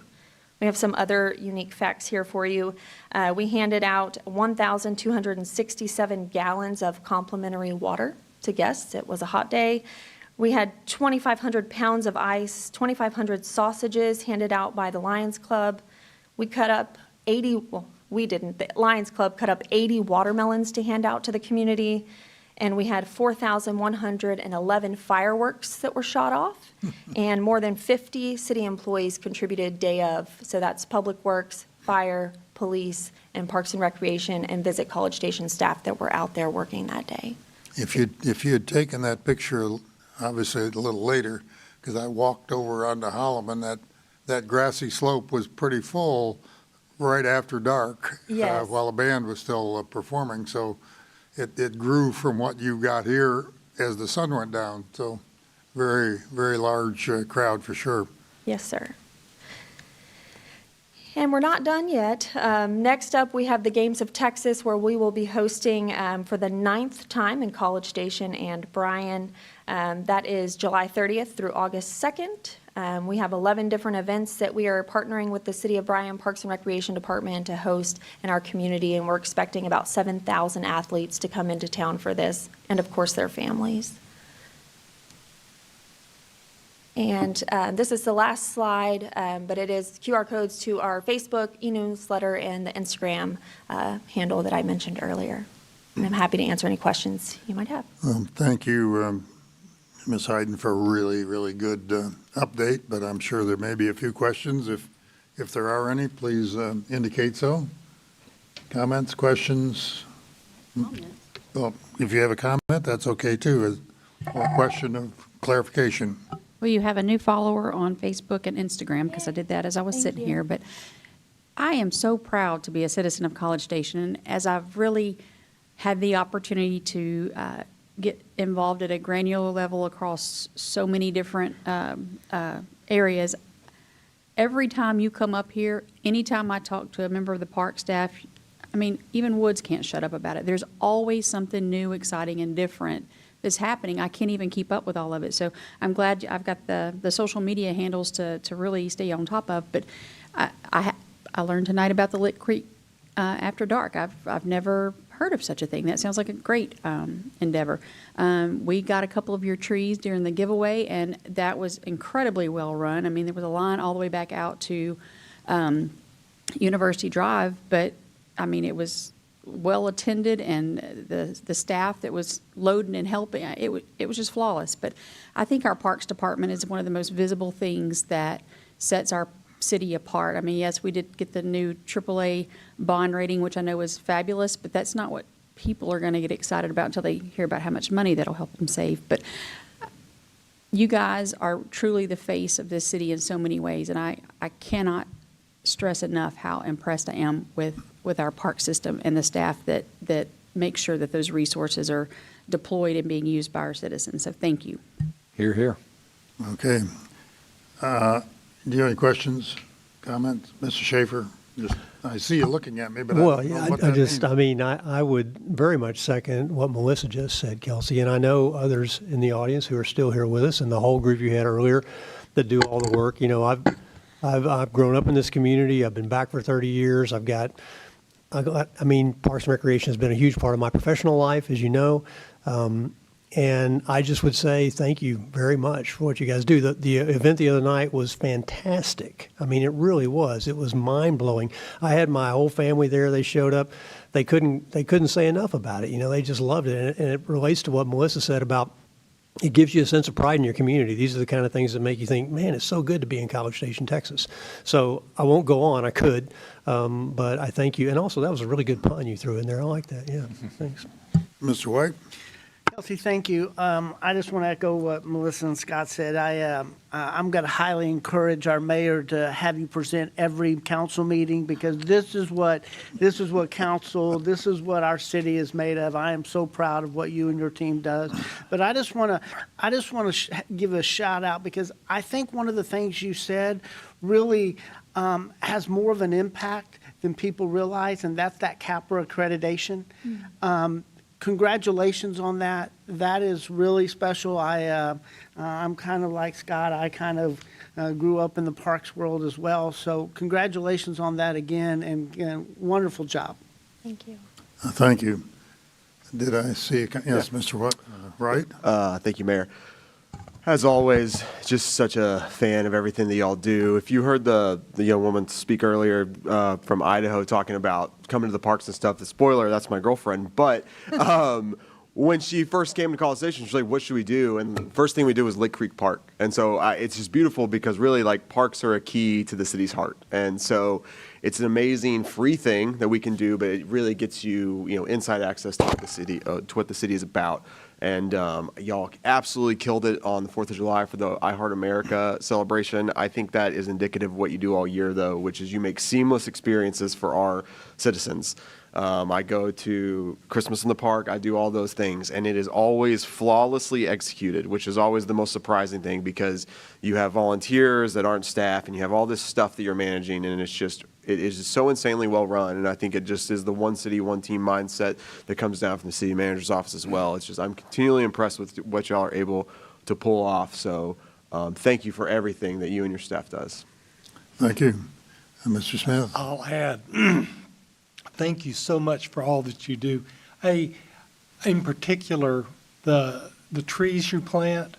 We have some other unique facts here for you. We handed out 1,267 gallons of complimentary water to guests. It was a hot day. We had 2,500 pounds of ice, 2,500 sausages handed out by the Lions Club. We cut up 80, well, we didn't, the Lions Club cut up 80 watermelons to hand out to the community. And we had 4,111 fireworks that were shot off. And more than 50 city employees contributed day of. So that's Public Works, Fire, Police, and Parks and Recreation, and Visit College Station staff that were out there working that day. If you had taken that picture, obviously a little later, because I walked over onto Holloman, that grassy slope was pretty full right after dark. Yes. While the band was still performing. So it grew from what you got here as the sun went down. So very, very large crowd for sure. Yes, sir. And we're not done yet. Next up, we have the Games of Texas, where we will be hosting for the 9th time in College Station and Bryan. That is July 30th through August 2nd. We have 11 different events that we are partnering with the City of Bryan Parks and Recreation Department to host in our community, and we're expecting about 7,000 athletes to come into town for this, and of course their families. And this is the last slide, but it is QR codes to our Facebook, e-newsletter, and the Instagram handle that I mentioned earlier. And I'm happy to answer any questions you might have. Thank you, Ms. Hayden, for a really, really good update, but I'm sure there may be a few questions. If there are any, please indicate so. Comments, questions? Well, if you have a comment, that's okay too, or a question of clarification. Well, you have a new follower on Facebook and Instagram, because I did that as I was sitting here. But I am so proud to be a citizen of College Station. And as I've really had the opportunity to get involved at a granular level across so many different areas, every time you come up here, anytime I talk to a member of the park staff, I mean, even Woods can't shut up about it. There's always something new, exciting, and different that's happening. I can't even keep up with all of it. So I'm glad I've got the social media handles to really stay on top of. But I learned tonight about the Lick Creek After Dark. I've never heard of such a thing. That sounds like a great endeavor. We got a couple of your trees during the giveaway, and that was incredibly well run. I mean, there was a line all the way back out to University Drive, but I mean, it was well attended, and the staff that was loading and helping, it was just flawless. But I think our Parks Department is one of the most visible things that sets our city apart. I mean, yes, we did get the new AAA bond rating, which I know is fabulous, but that's not what people are going to get excited about until they hear about how much money that'll help them save. But you guys are truly the face of this city in so many ways, and I cannot stress enough how impressed I am with our park system and the staff that makes sure that those resources are deployed and being used by our citizens. So thank you. Hear, hear. Okay. Do you have any questions, comments? Mr. Shafer? I see you looking at me, but well, I don't know yeah, what that means. I mean, I would very much second what Melissa just said, Kelsey, and I know others in the audience who are still here with us, and the whole group you had earlier that do all the work. You know, I've grown up in this community. I've been back for 30 years. I've got I mean, Parks and Recreation has been a huge part of my professional life, as you know. And I just would say thank you very much for what you guys do. The event the other night was fantastic. I mean, it really was. It was mind-blowing. I had my whole family there. They showed up. They couldn't say enough about it. You know, they just loved it. And it relates to what Melissa said about it gives you a sense of pride in your community. These are the kind of things that make you think, man, it's so good to be in College Station, Texas. So I won't go on. I could, but I thank you. And also, that was a really good pun you threw in there. I like that. Yeah, thanks. Mr. White? Kelsey, thank you. I just want to echo what Melissa and Scott said. I'm going to highly encourage our mayor to have you present every council meeting, because this is what council, this is what our city is made of. I am so proud of what you and your team does. But I just want to give a shout out, because I think one of the things you said really has more of an impact than people realize, and that's that CAPRA accreditation. Congratulations on that. That is really special. I'm kind of like Scott. I kind of grew up in the parks world as well. So congratulations on that again, and wonderful job. Thank you. Thank you. Did I see? Yes, Mr. What? Wright? Thank you, Mayor. As always, just such a fan of everything that y'all do. If you heard the young woman speak earlier from Idaho talking about coming to the parks and stuff, the spoiler, that's my girlfriend. But when she first came to College Station, she's like, what should we do? And the first thing we did was Lake Creek Park. And so it's just beautiful, because really, like, parks are a key to the city's heart. And so it's an amazing free thing that we can do, but it really gets you, inside access to what the city is about. And y'all absolutely killed it on the 4th of July for the I Heart America celebration. I think that is indicative of what you do all year, though, which is you make seamless experiences for our citizens. I go to Christmas in the park. I do all those things, and it is always flawlessly executed, which is always the most surprising thing, because you have volunteers that aren't staff, and you have all this stuff that you're managing, and it is just so insanely well run. And I think it just is the one city, one team mindset that comes down from the city manager's office as well. It's just, I'm continually impressed with what y'all are able to pull off. So thank you for everything that you and your staff does. Thank you. Mr. Smith? I'll add, thank you so much for all that you do. In particular, the trees you plant,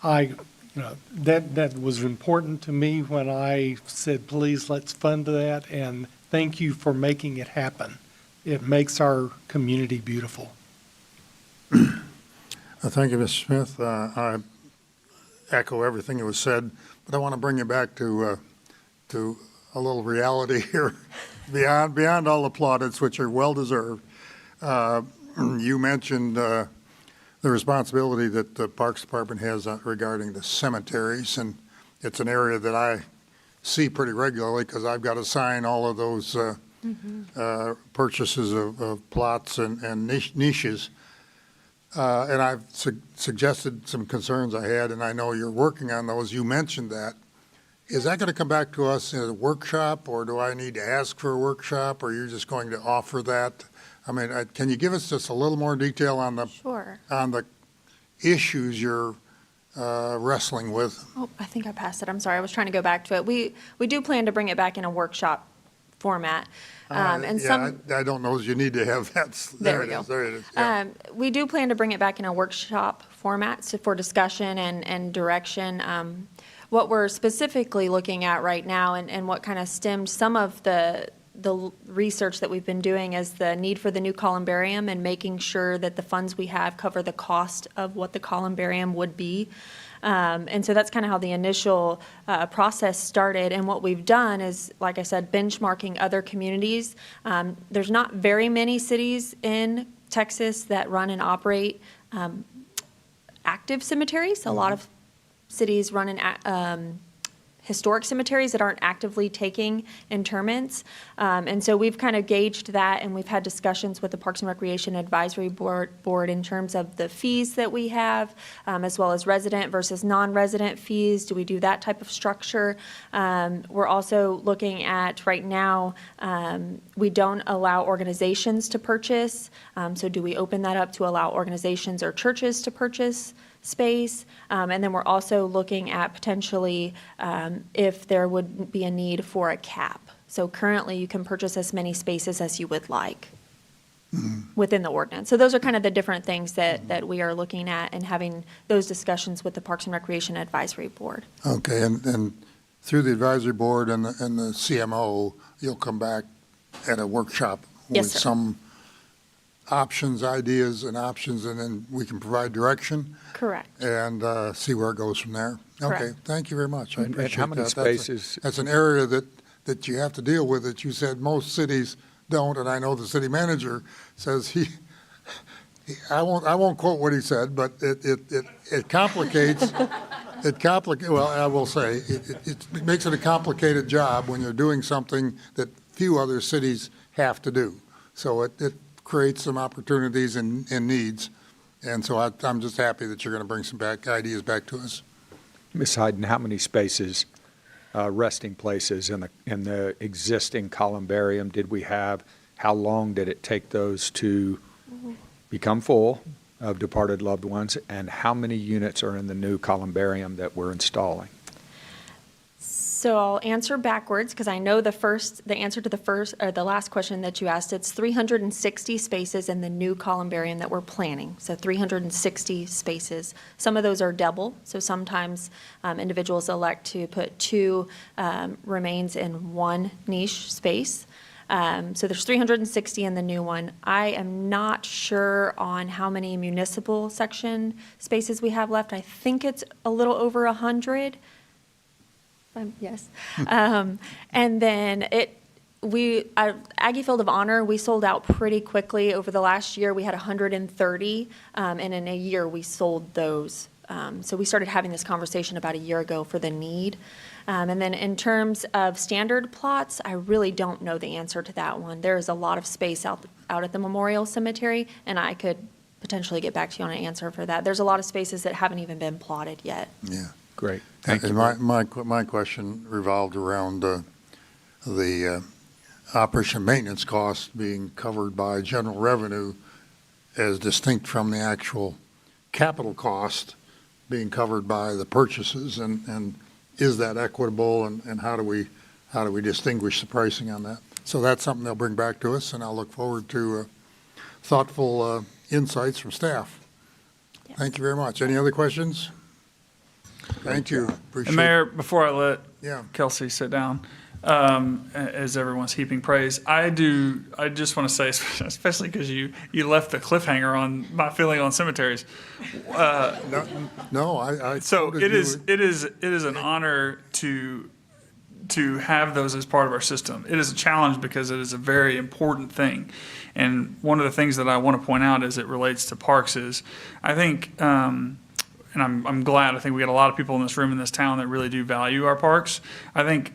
that was important to me when I said, please, let's fund that, and thank you for making it happen. It makes our community beautiful. Thank you, Mr. Smith. I echo everything that was said, but I want to bring you back to a little reality here, beyond all the plaudits, which are well-deserved. You mentioned the responsibility that the Parks Department has regarding the cemeteries, and it's an area that I see pretty regularly, because I've got to sign all of those purchases of plots and niches. And I've suggested some concerns I had, and I know you're working on those. You mentioned that. Is that going to come back to us in a workshop, or do I need to ask for a workshop, or you're just going to offer that? I mean, can you give us just a little more detail on the Sure. on the issues you're wrestling with? Oh, I think I passed it. I'm sorry. I was trying to go back to it. We do plan to bring it back in a workshop format. I don't know if you need to have that. There it is. There it is. Yeah. We do plan to bring it back in a workshop format for discussion and direction. What we're specifically looking at right now, and what kind of stemmed some of the research that we've been doing, is the need for the new columbarium, and making sure that the funds we have cover the cost of what the columbarium would be. And so that's kind of how the initial process started. And what we've done is, like I said, benchmarking other communities. There's not very many cities in Texas that run and operate active cemeteries. A lot of cities run in historic cemeteries that aren't actively taking interments. And so we've kind of gauged that, and we've had discussions with the Parks and Recreation Advisory Board in terms of the fees that we have, as well as resident versus non-resident fees. Do we do that type of structure? We're also looking at, right now, we don't allow organizations to purchase. So do we open that up to allow organizations or churches to purchase space? And then we're also looking at potentially if there would be a need for a cap. So currently, you can purchase as many spaces as you would like within the ordinance. So those are kind of the different things that we are looking at and having those discussions with the Parks and Recreation Advisory Board. Okay, and through the advisory board and the CMO, you'll come back at a workshop Yes, with sir. some options, ideas and options, and then we can provide direction Correct. and see where it goes from there. Okay, Correct. thank you very much. I And appreciate how many that. spaces- That's an area that you have to deal with that you said most cities don't, and I know the city manager says I won't quote what he said, but it complicates, well, I will say, it makes it a complicated job when you're doing something that few other cities have to do. So it creates some opportunities and needs. And so I'm just happy that you're going to bring some ideas back to us. Ms. Hayden, how many spaces, resting places in the existing columbarium did we have? How long did it take those to become full of departed loved ones? And how many units are in the new columbarium that we're installing? So I'll answer backwards because I know the answer to the last question that you asked. It's 360 spaces in the new columbarium that we're planning. So 360 spaces. Some of those are double. So sometimes individuals elect to put two remains in one niche space. So there's 360 in the new one. I am not sure on how many municipal section spaces we have left. I think it's a little over 100. Yes. And then Aggie Field of Honor, we sold out pretty quickly. Over the last year, we had 130, and in a year, we sold those. So we started having this conversation about a year ago for the need. And then in terms of standard plots, I really don't know the answer to that one. There is a lot of space out at the Memorial Cemetery, and I could potentially get back to you on an answer for that. There's a lot of spaces that haven't even been plotted yet. Yeah. Great. Thank And you. my question revolved around the operation and maintenance costs being covered by general revenue as distinct from the actual capital cost being covered by the purchases, and is that equitable, and how do we distinguish the pricing on that? So that's something they'll bring back to us, and I'll look forward to thoughtful insights from staff. Yes. Thank you very much. Any other questions? Thank you. Appreciate And Mayor, before I let Yeah. Kelsey sit down, as everyone's heaping praise, I just want to say, especially because you left the cliffhanger on my feeling on cemeteries. No, I So quoted it you. is an honor to have those as part of our system. It is a challenge because it is a very important thing. And one of the things that I want to point out as it relates to parks is, I think, and I'm glad, I think we got a lot of people in this room in this town that really do value our parks. I think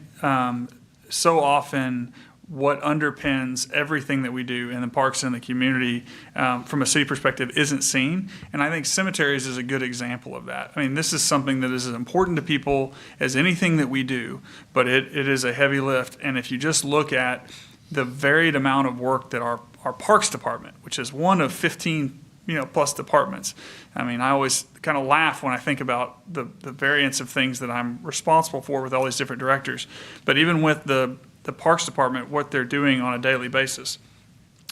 so often what underpins everything that we do in the parks and the community from a city perspective isn't seen. And I think cemeteries is a good example of that. I mean, this is something that is as important to people as anything that we do, but it is a heavy lift. And if you just look at the varied amount of work that our Parks Department, which is one of 15 plus departments. I mean, I always kind of laugh when I think about the variance of things that I'm responsible for with all these different directors. But even with the Parks Department, what they're doing on a daily basis.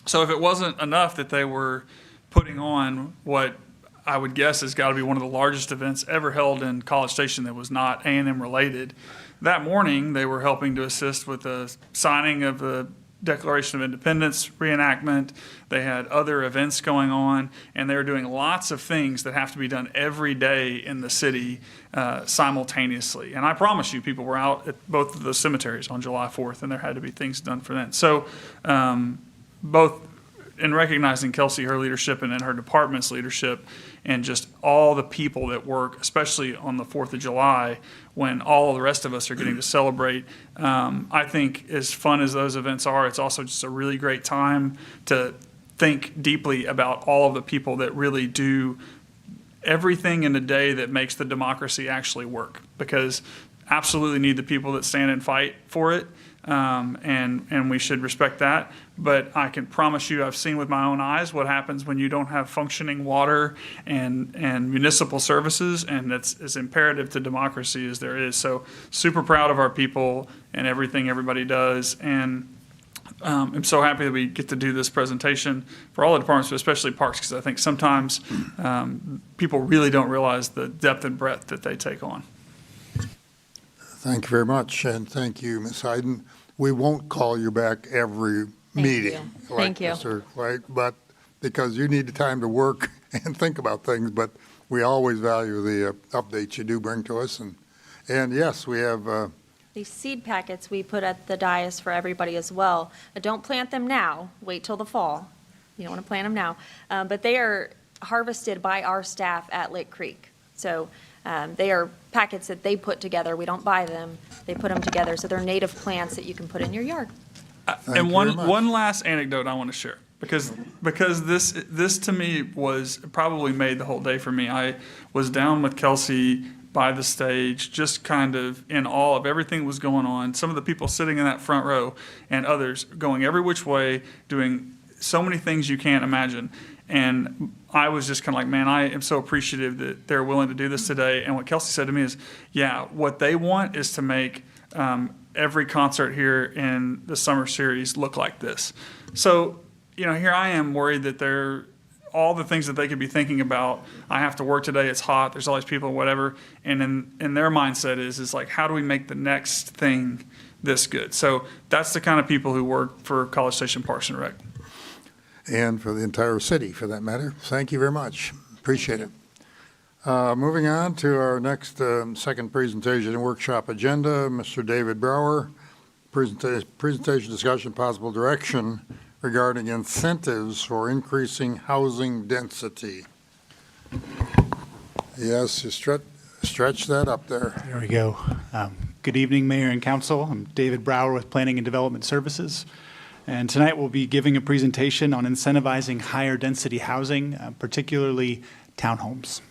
So if it wasn't enough that they were putting on what I would guess has got to be one of the largest events ever held in College Station that was not A&M related, that morning they were helping to assist with the signing of the Declaration of Independence reenactment. They had other events going on, and they were doing lots of things that have to be done every day in the city simultaneously. And I promise you, people were out at both of those cemeteries on July 4th, and there had to be things done for them. So both in recognizing Kelsey, her leadership, and then her department's leadership, and just all the people that work, especially on the 4th of July, when all the rest of us are getting to celebrate. I think as fun as those events are, it's also just a really great time to think deeply about all of the people that really do everything in the day that makes the democracy actually work. Because absolutely need the people that stand and fight for it. and we should respect that. But I can promise you, I've seen with my own eyes what happens when you don't have functioning water and municipal services, and that's as imperative to democracy as there is. So super proud of our people and everything everybody does, and I'm so happy that we get to do this presentation for all the departments, but especially Parks, because I think sometimes people really don't realize the depth and breadth that they take on. Thank you very much, and thank you, Ms. Hayden. We won't call you back every meeting. Thank you. Mr. Wright, but because you need the time to work and think about things, but we always value the updates you do bring to us. And yes, we have These seed packets we put at the dais for everybody as well. Don't plant them now, wait till the fall. You don't want to plant them now. But they are harvested by our staff at Lick Creek. So they are packets that they put together. We don't buy them. They put them together. So they're native plants that you can put in your yard. And one last anecdote I want to share, because this to me was probably made the whole day for me. I was down with Kelsey by the stage, just kind of in awe of everything that was going on. Some of the people sitting in that front row and others going every which way, doing so many things you can't imagine. And I was just kind of like, man, I am so appreciative that they're willing to do this today. And what Kelsey said to me is, yeah, what they want is to make every concert here in the summer series look like this. So, here I am worried that they're all the things that they could be thinking about. I have to work today. It's hot. There's all these people, whatever. And in their mindset is like, how do we make the next thing this good? So that's the kind of people who work for College Station Parks and Rec. and for the entire city, for that matter. Thank you very much. Appreciate it. Moving on to our next second presentation and workshop agenda, Mr. David Brower, presentation, discussion, possible direction regarding incentives for increasing housing density. Yes, you stretch that up there. There we go. Good evening, Mayor and Council. I'm David Brower with Planning and Development Services. And tonight we'll be giving a presentation on incentivizing higher density housing, particularly townhomes.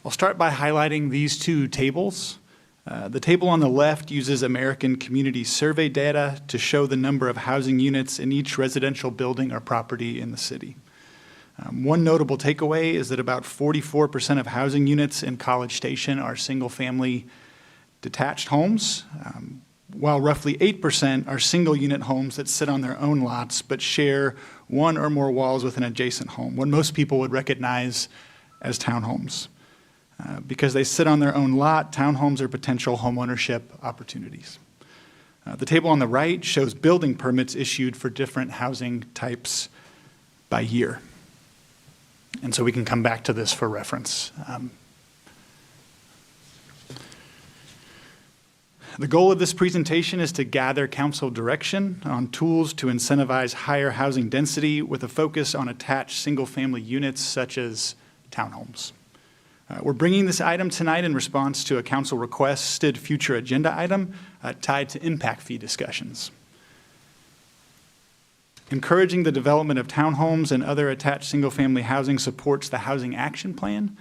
I'll start by highlighting these two tables. The table on the left uses American Community Survey data to show the number of housing units in each residential building or property in the city. One notable takeaway is that about 44% of housing units in College Station are single-family detached homes, while roughly 8% are single-unit homes that sit on their own lots but share one or more walls with an adjacent home, what most people would recognize as townhomes. Because they sit on their own lot, townhomes are potential homeownership opportunities. The table on the right shows building permits issued for different housing types by year. And so we can come back to this for reference. The goal of this presentation is to gather council direction on tools to incentivize higher housing density with a focus on attached single-family units such as townhomes. We're bringing this item tonight in response to a council requested future agenda item tied to impact fee discussions. Encouraging the development of townhomes and other attached single-family housing supports the Housing Action Plan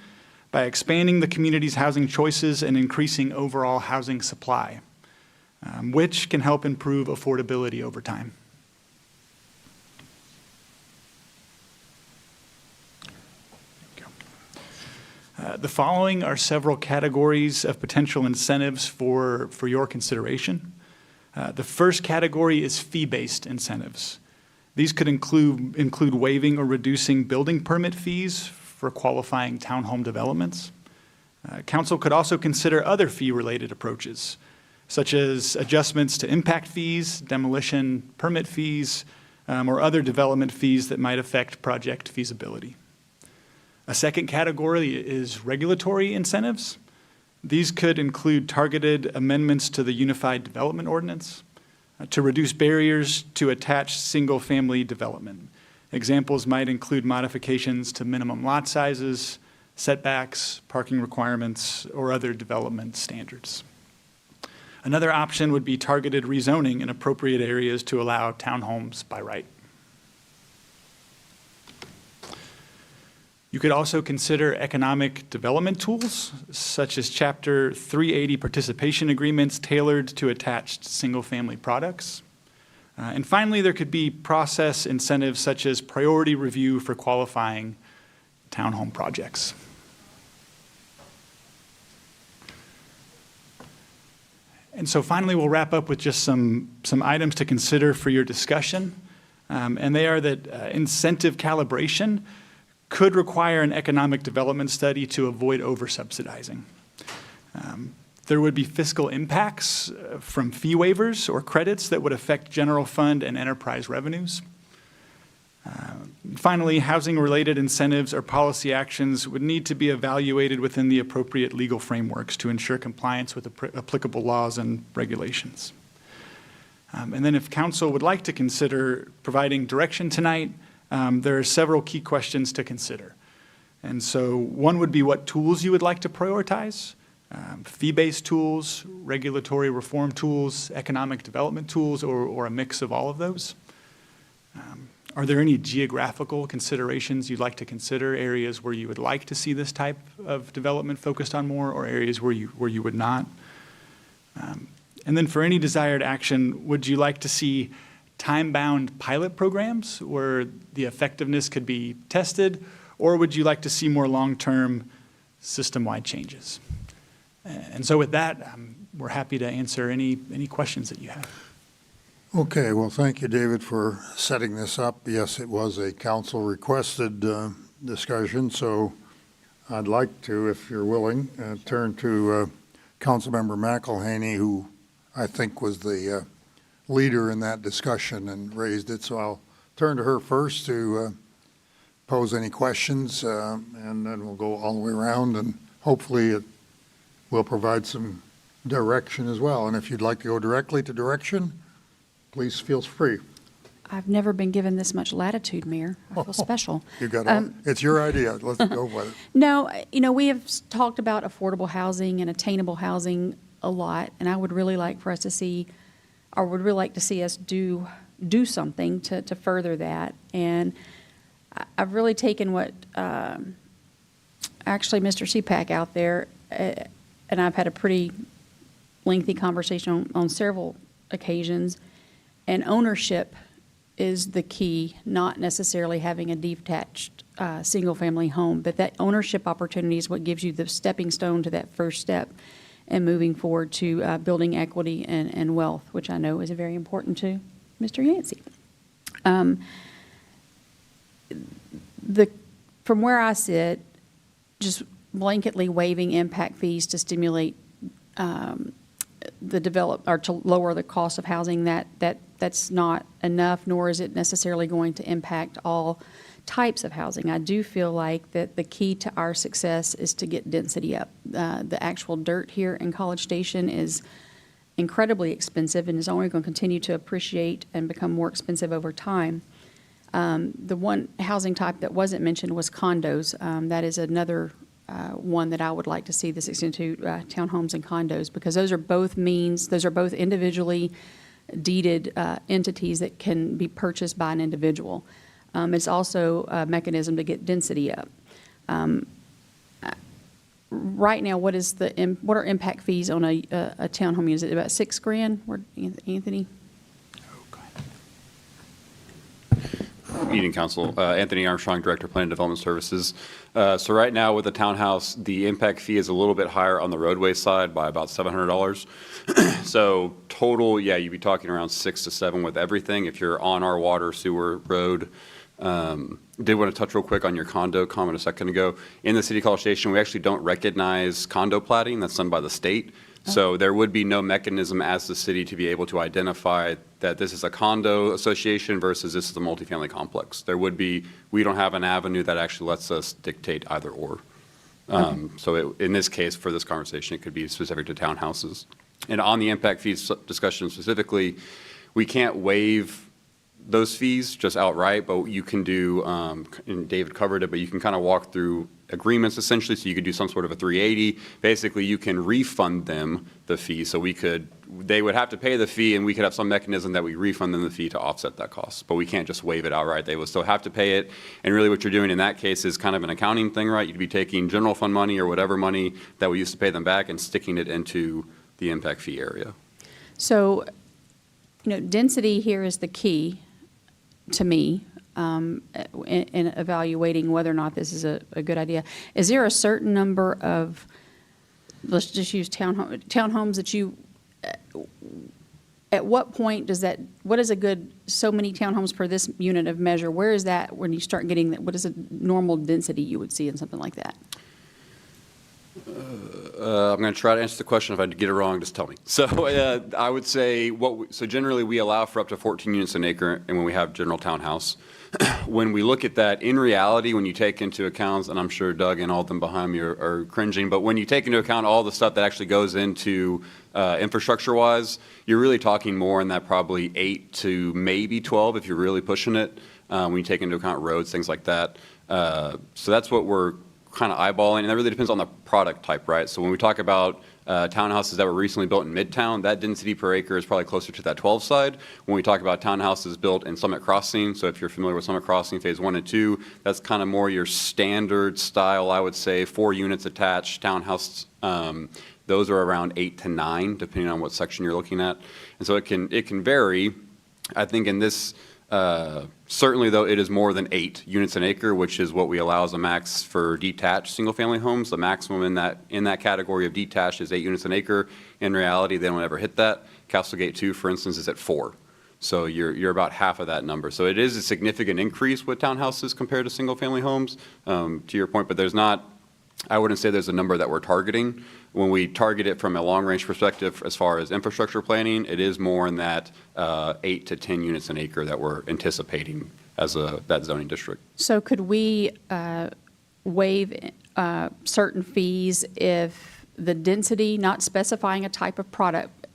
by expanding the community's housing choices and increasing overall housing supply, which can help improve affordability over time. The following are several categories of potential incentives for your consideration. The first category is fee-based incentives. These could include waiving or reducing building permit fees for qualifying townhome developments. Council could also consider other fee-related approaches, such as adjustments to impact fees, demolition permit fees, or other development fees that might affect project feasibility. A second category is regulatory incentives. These could include targeted amendments to the Unified Development Ordinance to reduce barriers to attached single-family development. Examples might include modifications to minimum lot sizes, setbacks, parking requirements, or other development standards. Another option would be targeted rezoning in appropriate areas to allow townhomes by right. You could also consider economic development tools, such as Chapter 380 participation agreements tailored to attached single-family products. And finally, there could be process incentives such as priority review for qualifying townhome projects. And so finally, we'll wrap up with just some items to consider for your discussion. And they are that incentive calibration could require an economic development study to avoid over-subsidizing. There would be fiscal impacts from fee waivers or credits that would affect general fund and enterprise revenues. Finally, housing-related incentives or policy actions would need to be evaluated within the appropriate legal frameworks to ensure compliance with applicable laws and regulations. And then if council would like to consider providing direction tonight, there are several key questions to consider. And so one would be what tools you would like to prioritize. Fee-based tools, regulatory reform tools, economic development tools, or a mix of all of those? Are there any geographical considerations you'd like to consider, areas where you would like to see this type of development focused on more, or areas where you would not? And then for any desired action, would you like to see time-bound pilot programs where the effectiveness could be tested, or would you like to see more long-term system-wide changes? And so with that, we're happy to answer any questions that you have. Okay, well, thank you, David, for setting this up. Yes, it was a council-requested discussion, so I'd like to, if you're willing, turn to Councilmember Mcllhaney, who I think was the leader in that discussion and raised it. So I'll turn to her first to pose any questions, and then we'll go all the way around, and hopefully it will provide some direction as well. And if you'd like to go directly to direction, please feel free. I've never been given this much latitude, Mayor. I feel special. You got it's your idea. Let's go with it. No, we have talked about affordable housing and attainable housing a lot, and I would really like for us to see, or would really like to see us do something to further that. And I've really taken what actually Mr. CPAC out there, and I've had a pretty lengthy conversation on several occasions, and ownership is the key, not necessarily having a detached single-family home, but that ownership opportunity is what gives you the stepping stone to that first step and moving forward to building equity and wealth, which I know is very important to Mr. Yancy. From where I sit, just blanketly waiving impact fees to stimulate or to lower the cost of housing, that's not enough, nor is it necessarily going to impact all types of housing. I do feel like that the key to our success is to get density up. The actual dirt here in College Station is incredibly expensive and is only going to continue to appreciate and become more expensive over time. The one housing type that wasn't mentioned was condos. That is another one that I would like to see this extend to townhomes and condos, because those are both individually deeded entities that can be purchased by an individual. It's also a mechanism to get density up. Right now, what are impact fees on a townhome unit? Is it about $6,000? Anthony? Meeting Council. Anthony Armstrong, Director of Planning and Development Services. So right now with the townhouse, the impact fee is a little bit higher on the roadway side by about $700. So total, yeah, you'd be talking around 6 to 7 with everything if you're on our water, sewer, road. Did want to touch real quick on your condo comment a second ago. In the City College Station, we actually don't recognize condo platting. That's done by the state. So there would be no mechanism as the city to be able to identify that this is a condo association versus this is a multifamily complex. We don't have an avenue that actually lets us dictate either or. So in this case, for this conversation, it could be specific to townhouses. And on the impact fees discussion specifically, we can't waive those fees just outright, but you can do, and David covered it, but you can kind of walk through agreements essentially, so you could do some sort of a 380. Basically, you can refund them the fee, so they would have to pay the fee, and we could have some mechanism that we refund them the fee to offset that cost. But we can't just waive it outright. They will still have to pay it. And really what you're doing in that case is kind of an accounting thing, right? You'd be taking general fund money or whatever money that we used to pay them back and sticking it into the impact fee area. So, density here is the key to me in evaluating whether or not this is a good idea. Is there a certain number of, let's just use townhomes that you, at what point does that, what is a good, so many townhomes per this unit of measure, where is that when you start getting that, what is a normal density you would see in something like that? I'm going to try to answer the question. If I get it wrong, just tell me. So I would say, so generally we allow for up to 14 units an acre, and when we have general townhouse. When we look at that, in reality, when you take into account, and I'm sure Doug and all of them behind me are cringing, but when you take into account all the stuff that actually goes into infrastructure-wise, you're really talking more in that probably 8 to maybe 12 if you're really pushing it, when you take into account roads, things like that. So that's what we're kind of eyeballing, and that really depends on the product type, right? So when we talk about townhouses that were recently built in Midtown, that density per acre is probably closer to that 12 side. When we talk about townhouses built in Summit Crossing, so if you're familiar with Summit Crossing Phase 1 and 2, that's kind of more your standard style, I would say, 4 units attached townhouse. Those are around 8 to 9, depending on what section you're looking at. And so it can vary. I think in this, certainly though, it is more than 8 units an acre, which is what we allow as a max for detached single-family homes. The maximum in that category of detached is 8 units an acre. In reality, they don't ever hit that. Castlegate 2, for instance, is at 4. So you're about half of that number. So it is a significant increase with townhouses compared to single-family homes, to your point, but there's not, I wouldn't say there's a number that we're targeting. When we target it from a long-range perspective as far as infrastructure planning, it is more in that 8 to 10 units an acre that we're anticipating as that zoning district. So could we waive certain fees if the density, not specifying a type of product?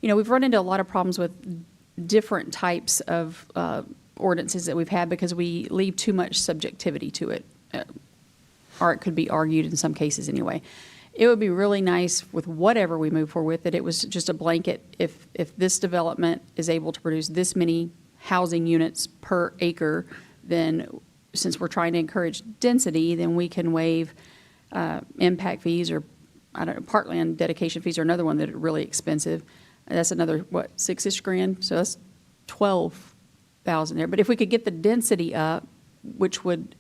We've run into a lot of problems with different types of ordinances that we've had because we leave too much subjectivity to it, or it could be argued in some cases anyway. It would be really nice with whatever we move forward with that it was just a blanket. If this development is able to produce this many housing units per acre, then since we're trying to encourage density, then we can waive impact fees or parkland dedication fees are another one that are really expensive. That's another, what, $6-ish grand? So that's $12,000 there. But if we could get the density up, which would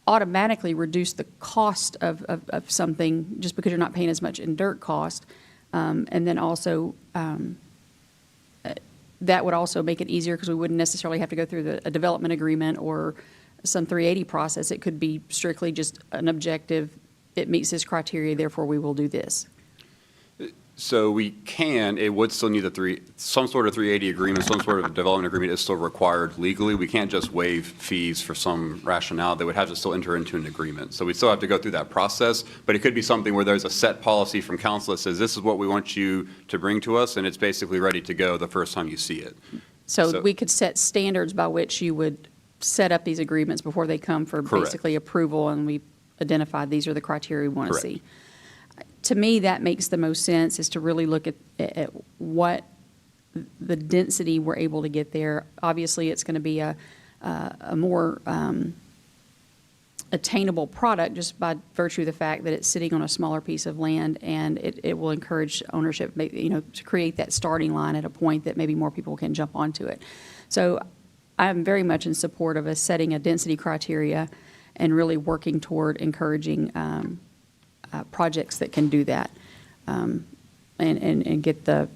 automatically reduce the cost of something just because you're not paying as much in dirt cost. And then also, that would also make it easier because we wouldn't necessarily have to go through a development agreement or some 380 process. It could be strictly just an objective, it meets this criteria, therefore we will do this. So we can, it would still need some sort of 380 agreement, some sort of development agreement is still required legally. We can't just waive fees for some rationale. They would have to still enter into an agreement. So we still have to go through that process, but it could be something where there's a set policy from council that says this is what we want you to bring to us, and it's basically ready to go the first time you see it. So we could set standards by which you would set up these agreements before they come for Correct. Basically approval, and we identify these are the criteria we want to Correct. see. To me, that makes the most sense, is to really look at what the density we're able to get there. Obviously, it's going to be a more attainable product just by virtue of the fact that it's sitting on a smaller piece of land, and it will encourage ownership, to create that starting line at a point that maybe more people can jump onto it. So I'm very much in support of us setting a density criteria and really working toward encouraging projects that can do that, and get the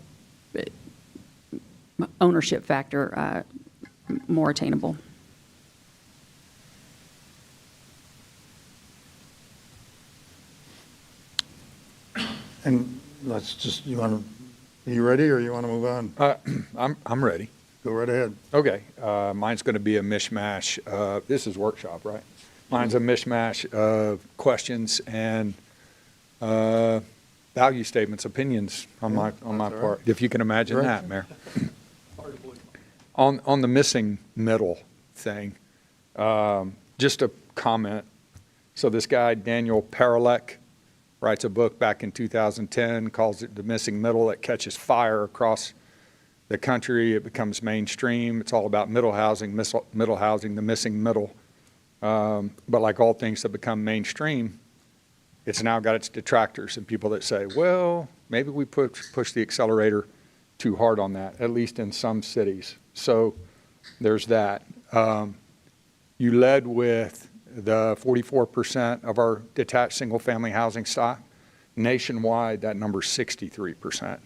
ownership factor more attainable. And let's just, are you ready or you want to move on? I'm ready. Go right ahead. Okay, mine's going to be a mishmash. This is workshop, right? Mine's a mishmash of questions and value statements, opinions on my part, if you can imagine that, Mayor. On the missing middle thing, just a comment. So this guy, Daniel Paralek, writes a book back in 2010, calls it The Missing Middle. It catches fire across the country. It becomes mainstream. It's all about middle housing, the missing middle. But like all things that become mainstream, it's now got its detractors and people that say, well, maybe we push the accelerator too hard on that, at least in some cities. So there's that. You led with the 44% of our detached single-family housing stock. Nationwide, that number's 63%.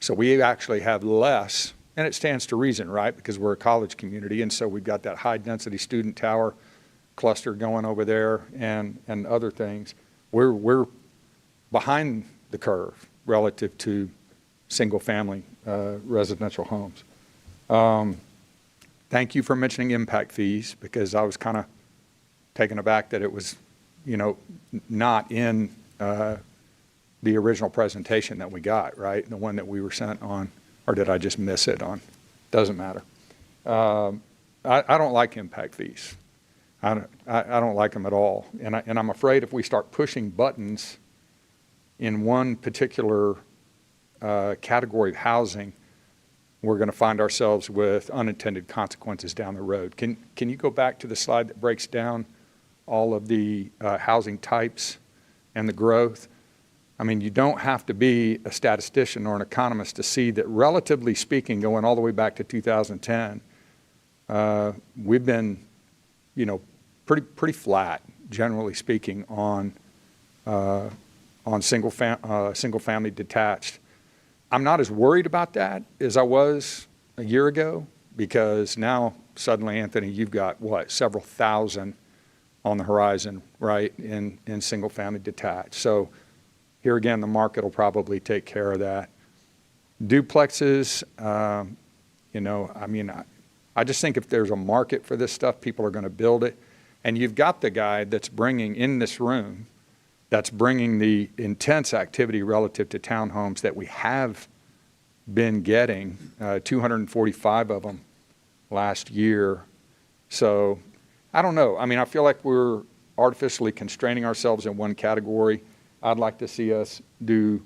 So we actually have less, and it stands to reason, right? Because we're a college community, and so we've got that high-density student tower cluster going over there and other things. We're behind the curve relative to single-family residential homes. Thank you for mentioning impact fees, because I was kind of taken aback that it was, not in the original presentation that we got, right? The one that we were sent on, or did I just miss it on? Doesn't matter. I don't like impact fees. I don't like them at all. And I'm afraid if we start pushing buttons in one particular category of housing, we're going to find ourselves with unintended consequences down the road. Can you go back to the slide that breaks down all of the housing types and the growth? I mean, you don't have to be a statistician or an economist to see that, relatively speaking, going all the way back to 2010, we've been, pretty flat, generally speaking, on single family detached. I'm not as worried about that as I was a year ago, because now suddenly, Anthony, you've got what, several thousand on the horizon, right, in single family detached. So here again, the market will probably take care of that. Duplexes, I just think if there's a market for this stuff, people are going to build it. And you've got the guy that's bringing in this room, that's bringing the intense activity relative to townhomes that we have been getting, 245 of them last year. So I don't know. I mean, I feel like we're artificially constraining ourselves in one category. I'd like to see us do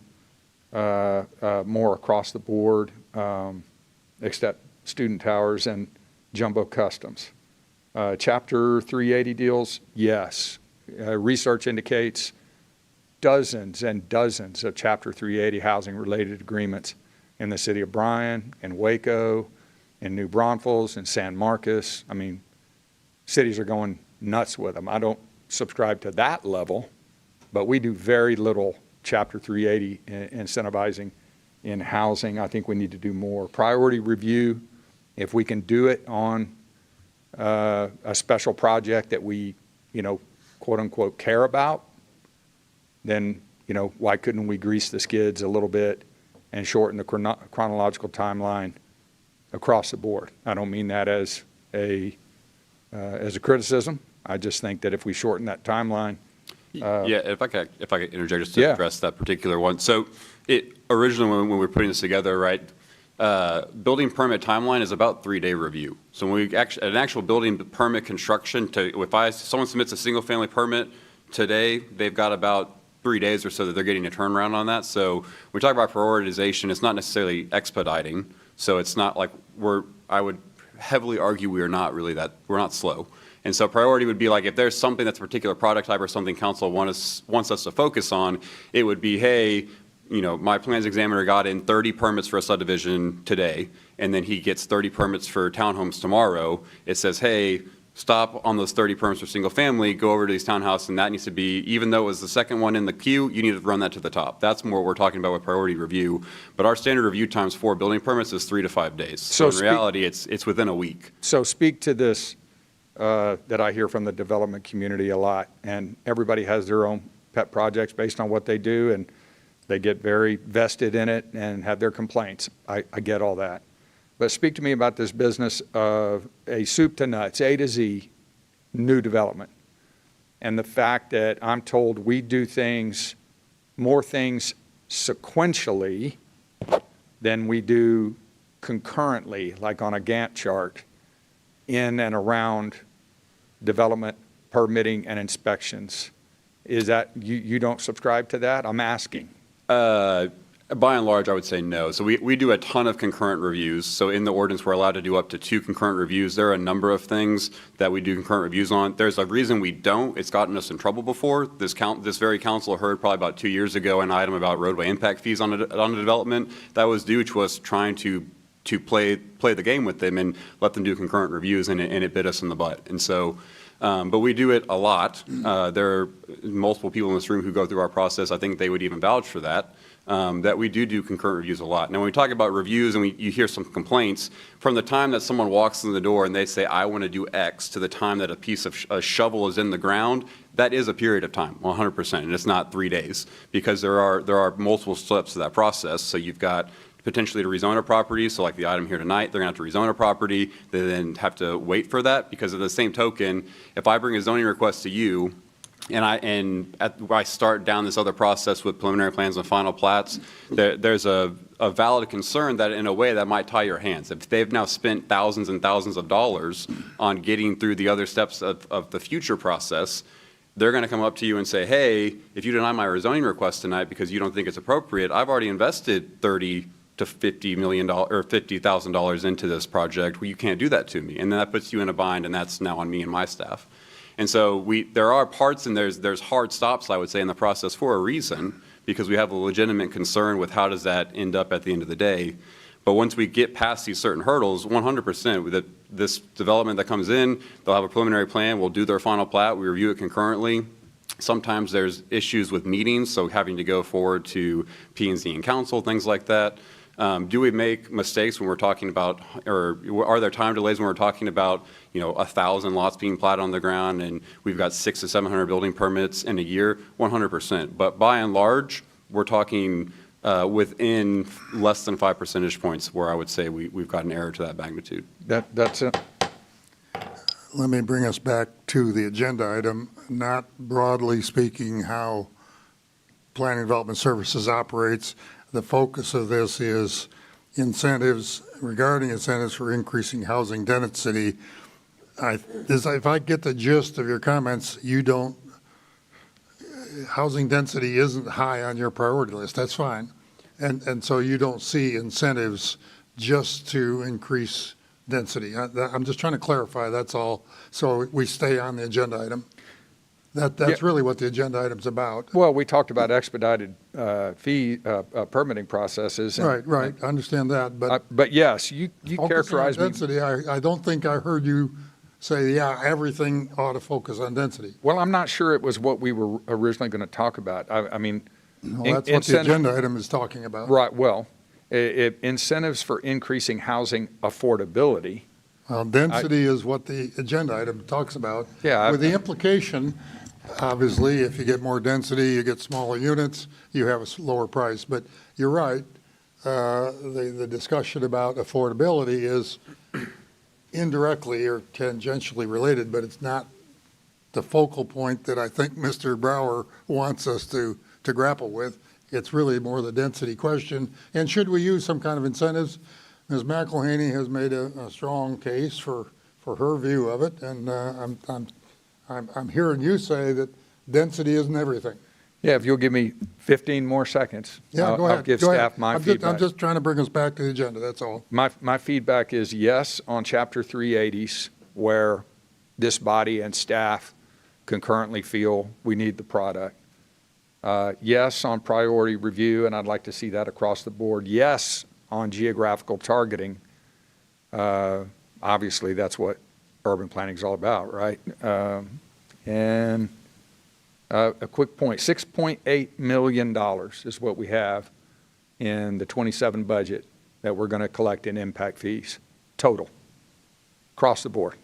more across the board, except student towers and jumbo customs. Chapter 380 deals, yes. Research indicates dozens and dozens of Chapter 380 housing-related agreements in the city of Bryan, in Waco, in New Braunfels, in San Marcos. I mean, cities are going nuts with them. I don't subscribe to that level, but we do very little Chapter 380 incentivizing in housing. I think we need to do more. Priority review, if we can do it on a special project that we, quote unquote, care about, then, why couldn't we grease the skids a little bit and shorten the chronological timeline across the board? I don't mean that as a criticism. I just think that if we shorten that timeline. If I could interject just to address that particular one. So originally when we were putting this together, right, building permit timeline is about 3-day review. So when we an actual building permit construction, if someone submits a single family permit today, they've got about 3 days or so that they're getting a turnaround on that. So when we talk about prioritization, it's not necessarily expediting. So it's not like I would heavily argue we're not slow. And so priority would be like, if there's something that's a particular product type or something council wants us to focus on, it would be, hey, my plans examiner got in 30 permits for a subdivision today, and then he gets 30 permits for townhomes tomorrow. It says, hey, stop on those 30 permits for single family, go over to these townhouses, and that needs to be, even though it was the second one in the queue, you need to run that to the top. That's more what we're talking about with priority review. But our standard review times for building permits is 3 to 5 days. So in reality, it's within a week. So speak to this that I hear from the development community a lot, and everybody has their own pet projects based on what they do, and they get very vested in it and have their complaints. I get all that. But speak to me about this business of a soup to nuts, A to Z, new development. And the fact that I'm told we do more things sequentially than we do concurrently, like on a Gantt chart, in and around development, permitting, and inspections. Is that, you don't subscribe to that? I'm asking. By and large, I would say no. So we do a ton of concurrent reviews. So in the ordinance, we're allowed to do up to 2 concurrent reviews. There are a number of things that we do concurrent reviews on. There's a reason we don't. It's gotten us in trouble before. This very council heard probably about 2 years ago an item about roadway impact fees on a development. That was due to us trying to play the game with them and let them do concurrent reviews, and it bit us in the butt. And so, but we do it a lot. There are multiple people in this room who go through our process. I think they would even vouch for that. That we do concurrent reviews a lot. Now, when we talk about reviews and you hear some complaints, from the time that someone walks in the door and they say, I want to do X, to the time that a piece of a shovel is in the ground, that is a period of time, 100%, and it's not 3 days, because there are multiple steps to that process. So you've got potentially to rezone a property, so like the item here tonight, they're going to have to rezone a property, they then have to wait for that, because of the same token, if I bring a zoning request to you, and I start down this other process with preliminary plans and final plats, there's a valid concern that in a way that might tie your hands. If they've now spent thousands and thousands of dollars on getting through the other steps of the future process, they're going to come up to you and say, hey, if you deny my rezoning request tonight because you don't think it's appropriate, I've already invested $30 to $50 million or $50,000 into this project. Well, you can't do that to me. And then that puts you in a bind, and that's now on me and my staff. And so there are parts and there's hard stops, I would say, in the process for a reason, because we have a legitimate concern with how does that end up at the end of the day. But once we get past these certain hurdles, 100%, with this development that comes in, they'll have a preliminary plan, we'll do their final plat, we review it concurrently. Sometimes there's issues with meetings, so having to go forward to P&Z and council, things like that. Do we make mistakes when we're talking about, or are there time delays when we're talking about, 1,000 lots being platted on the ground and we've got 600 to 700 building permits in a year? 100%. But by and large, we're talking within less than 5 percentage points where I would say we've got an error to that magnitude. That's it. Let me bring us back to the agenda item, not broadly speaking how Planning Development Services operates. The focus of this is incentives, regarding incentives for increasing housing density. If I get the gist of your comments, housing density isn't high on your priority list. That's fine. And so you don't see incentives just to increase density. I'm just trying to clarify, that's all, so we stay on the agenda item. That's really what the agenda item's about. Well, we talked about expedited permitting processes. Right. I understand that, but yes, you characterize me. Density. I don't think I heard you say, everything ought to focus on density. Well, I'm not sure it was what we were originally going to talk about. I mean, that's what the agenda item is talking about. Right. Well, incentives for increasing housing affordability. Well, density is what the agenda item talks about. Yeah. With the implication, obviously, if you get more density, you get smaller units, you have a lower price. But you're right. The discussion about affordability is indirectly or tangentially related, but it's not the focal point that I think Mr. Brower wants us to grapple with. It's really more the density question. And should we use some kind of incentives? Ms. Mcllhaney has made a strong case for her view of it, and I'm hearing you say that density isn't everything. Yeah, if you'll give me 15 more seconds, go ahead. I'll give staff my feedback. I'm just trying to bring us back to the agenda, that's all. My feedback is yes on Chapter 380s, where this body and staff concurrently feel we need the product. Yes on priority review, and I'd like to see that across the board. Yes on geographical targeting. Obviously, that's what urban planning is all about, right? And a quick point, $6.8 million is what we have in the 27 budget that we're going to collect in impact fees, total, across the board,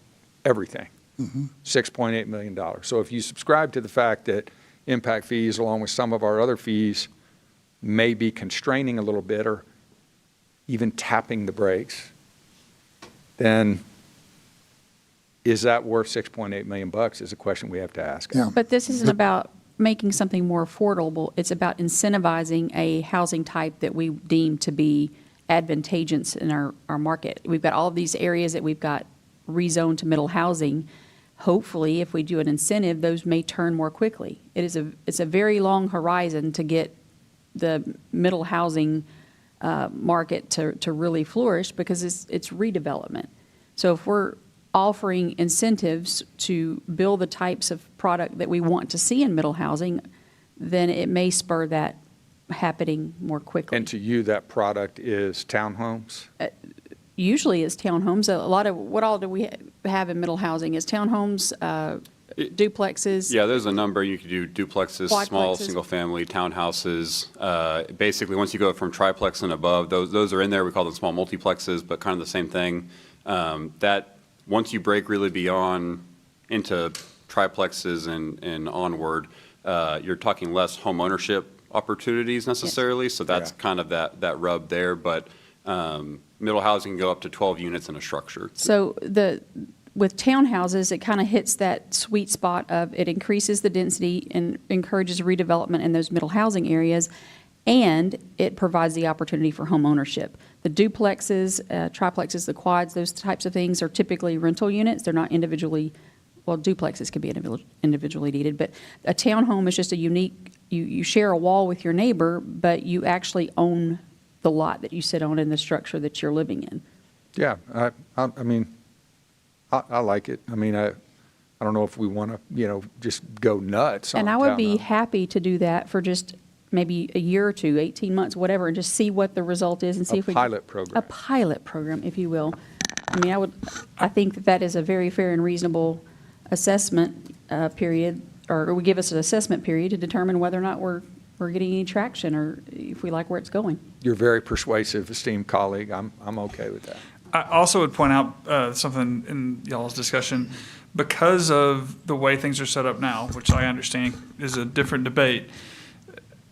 everything, $6.8 million. So if you subscribe to the fact that impact fees, along with some of our other fees, may be constraining a little bit or even tapping the brakes, then is that worth $6.8 million is a question we have to ask. Yeah. But this isn't about making something more affordable. It's about incentivizing a housing type that we deem to be advantageous in our market. We've got all of these areas that we've got rezoned to middle housing. Hopefully, if we do an incentive, those may turn more quickly. It's a very long horizon to get the middle housing market to really flourish because it's redevelopment. So if we're offering incentives to build the types of product that we want to see in middle housing, then it may spur that happening more quickly. And to you, that product is townhomes? Usually it's townhomes. A lot of, what all do we have in middle housing is townhomes, duplexes. Yeah, there's a number. You could do duplexes, small, Quadplexes. single-family, townhouses. Basically, once you go from triplex and above, those are in there. We call them small multiplexes, but kind of the same thing. That, once you break really beyond into triplexes and onward, you're talking less home ownership opportunities necessarily. Yes. So that's kind of that rub there. But middle housing can go up to 12 units in a structure. So with townhouses, it kind of hits that sweet spot of it increases the density and encourages redevelopment in those middle housing areas, and it provides the opportunity for home ownership. The duplexes, triplexes, the quads, those types of things are typically rental units. They're not individually, well, duplexes can be individually needed, but a townhome is just a unique, you share a wall with your neighbor, but you actually own the lot that you sit on in the structure that you're living in. Yeah, I mean, I like it. I mean, I don't know if we want to, just go nuts on And I would be townhome. happy to do that for just maybe a year or two, 18 months, whatever, and just see what the result is and see if we pilot program. A pilot program, if you will. I mean, I think that is a very fair and reasonable assessment period, or it would give us an assessment period to determine whether or not we're getting any traction or if we like where it's going. You're very persuasive, esteemed colleague. I'm okay with that. I also would point out something in y'all's discussion. Because of the way things are set up now, which I understand is a different debate,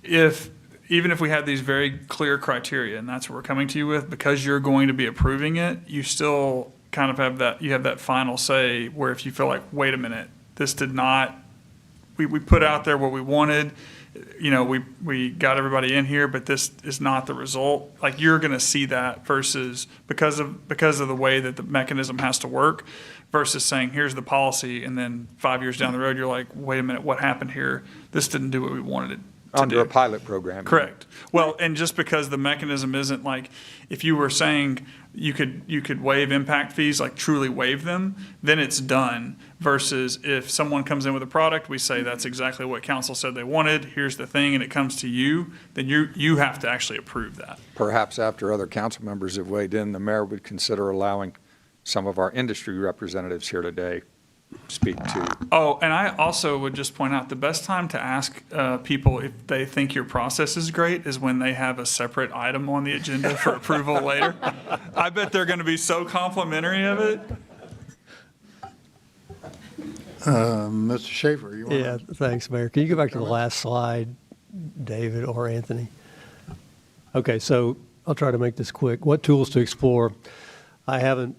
even if we had these very clear criteria, and that's what we're coming to you with, because you're going to be approving it, you still kind of have that final say where if you feel like, wait a minute, this did not, we put out there what we wanted, we got everybody in here, but this is not the result. Like, you're going to see that versus because of the way that the mechanism has to work, versus saying, here's the policy, and then 5 years down the road, you're like, wait a minute, what happened here? This didn't do what we wanted it to Under do. a pilot program. Correct. Well, and just because the mechanism isn't like, if you were saying you could waive impact fees, like truly waive them, then it's done. Versus if someone comes in with a product, we say that's exactly what council said they wanted, here's the thing, and it comes to you, then you have to actually approve that. Perhaps after other council members have weighed in, the mayor would consider allowing some of our industry representatives here today speak to. Oh, and I also would just point out, the best time to ask people if they think your process is great is when they have a separate item on the agenda for approval later. I bet they're going to be so complimentary of it. Mr. Shafer, you want Yeah, thanks, Mayor. Can you go back to the last slide, David or Anthony? Okay, so I'll try to make this quick. What tools to explore? I haven't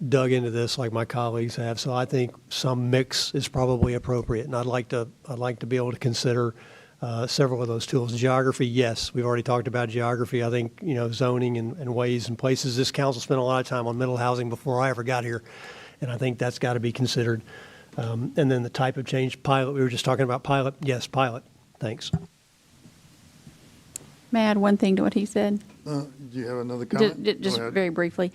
dug into this like my colleagues have, so I think some mix is probably appropriate, and I'd like to be able to consider several of those tools. Geography, yes, we've already talked about geography. I think zoning and ways and places. This council spent a lot of time on middle housing before I ever got here, and I think that's got to be considered. And then the type of change, pilot. We were just talking about pilot. Yes, pilot. Thanks. May I add one thing to what he said? do you have another comment? Just Go ahead. very briefly.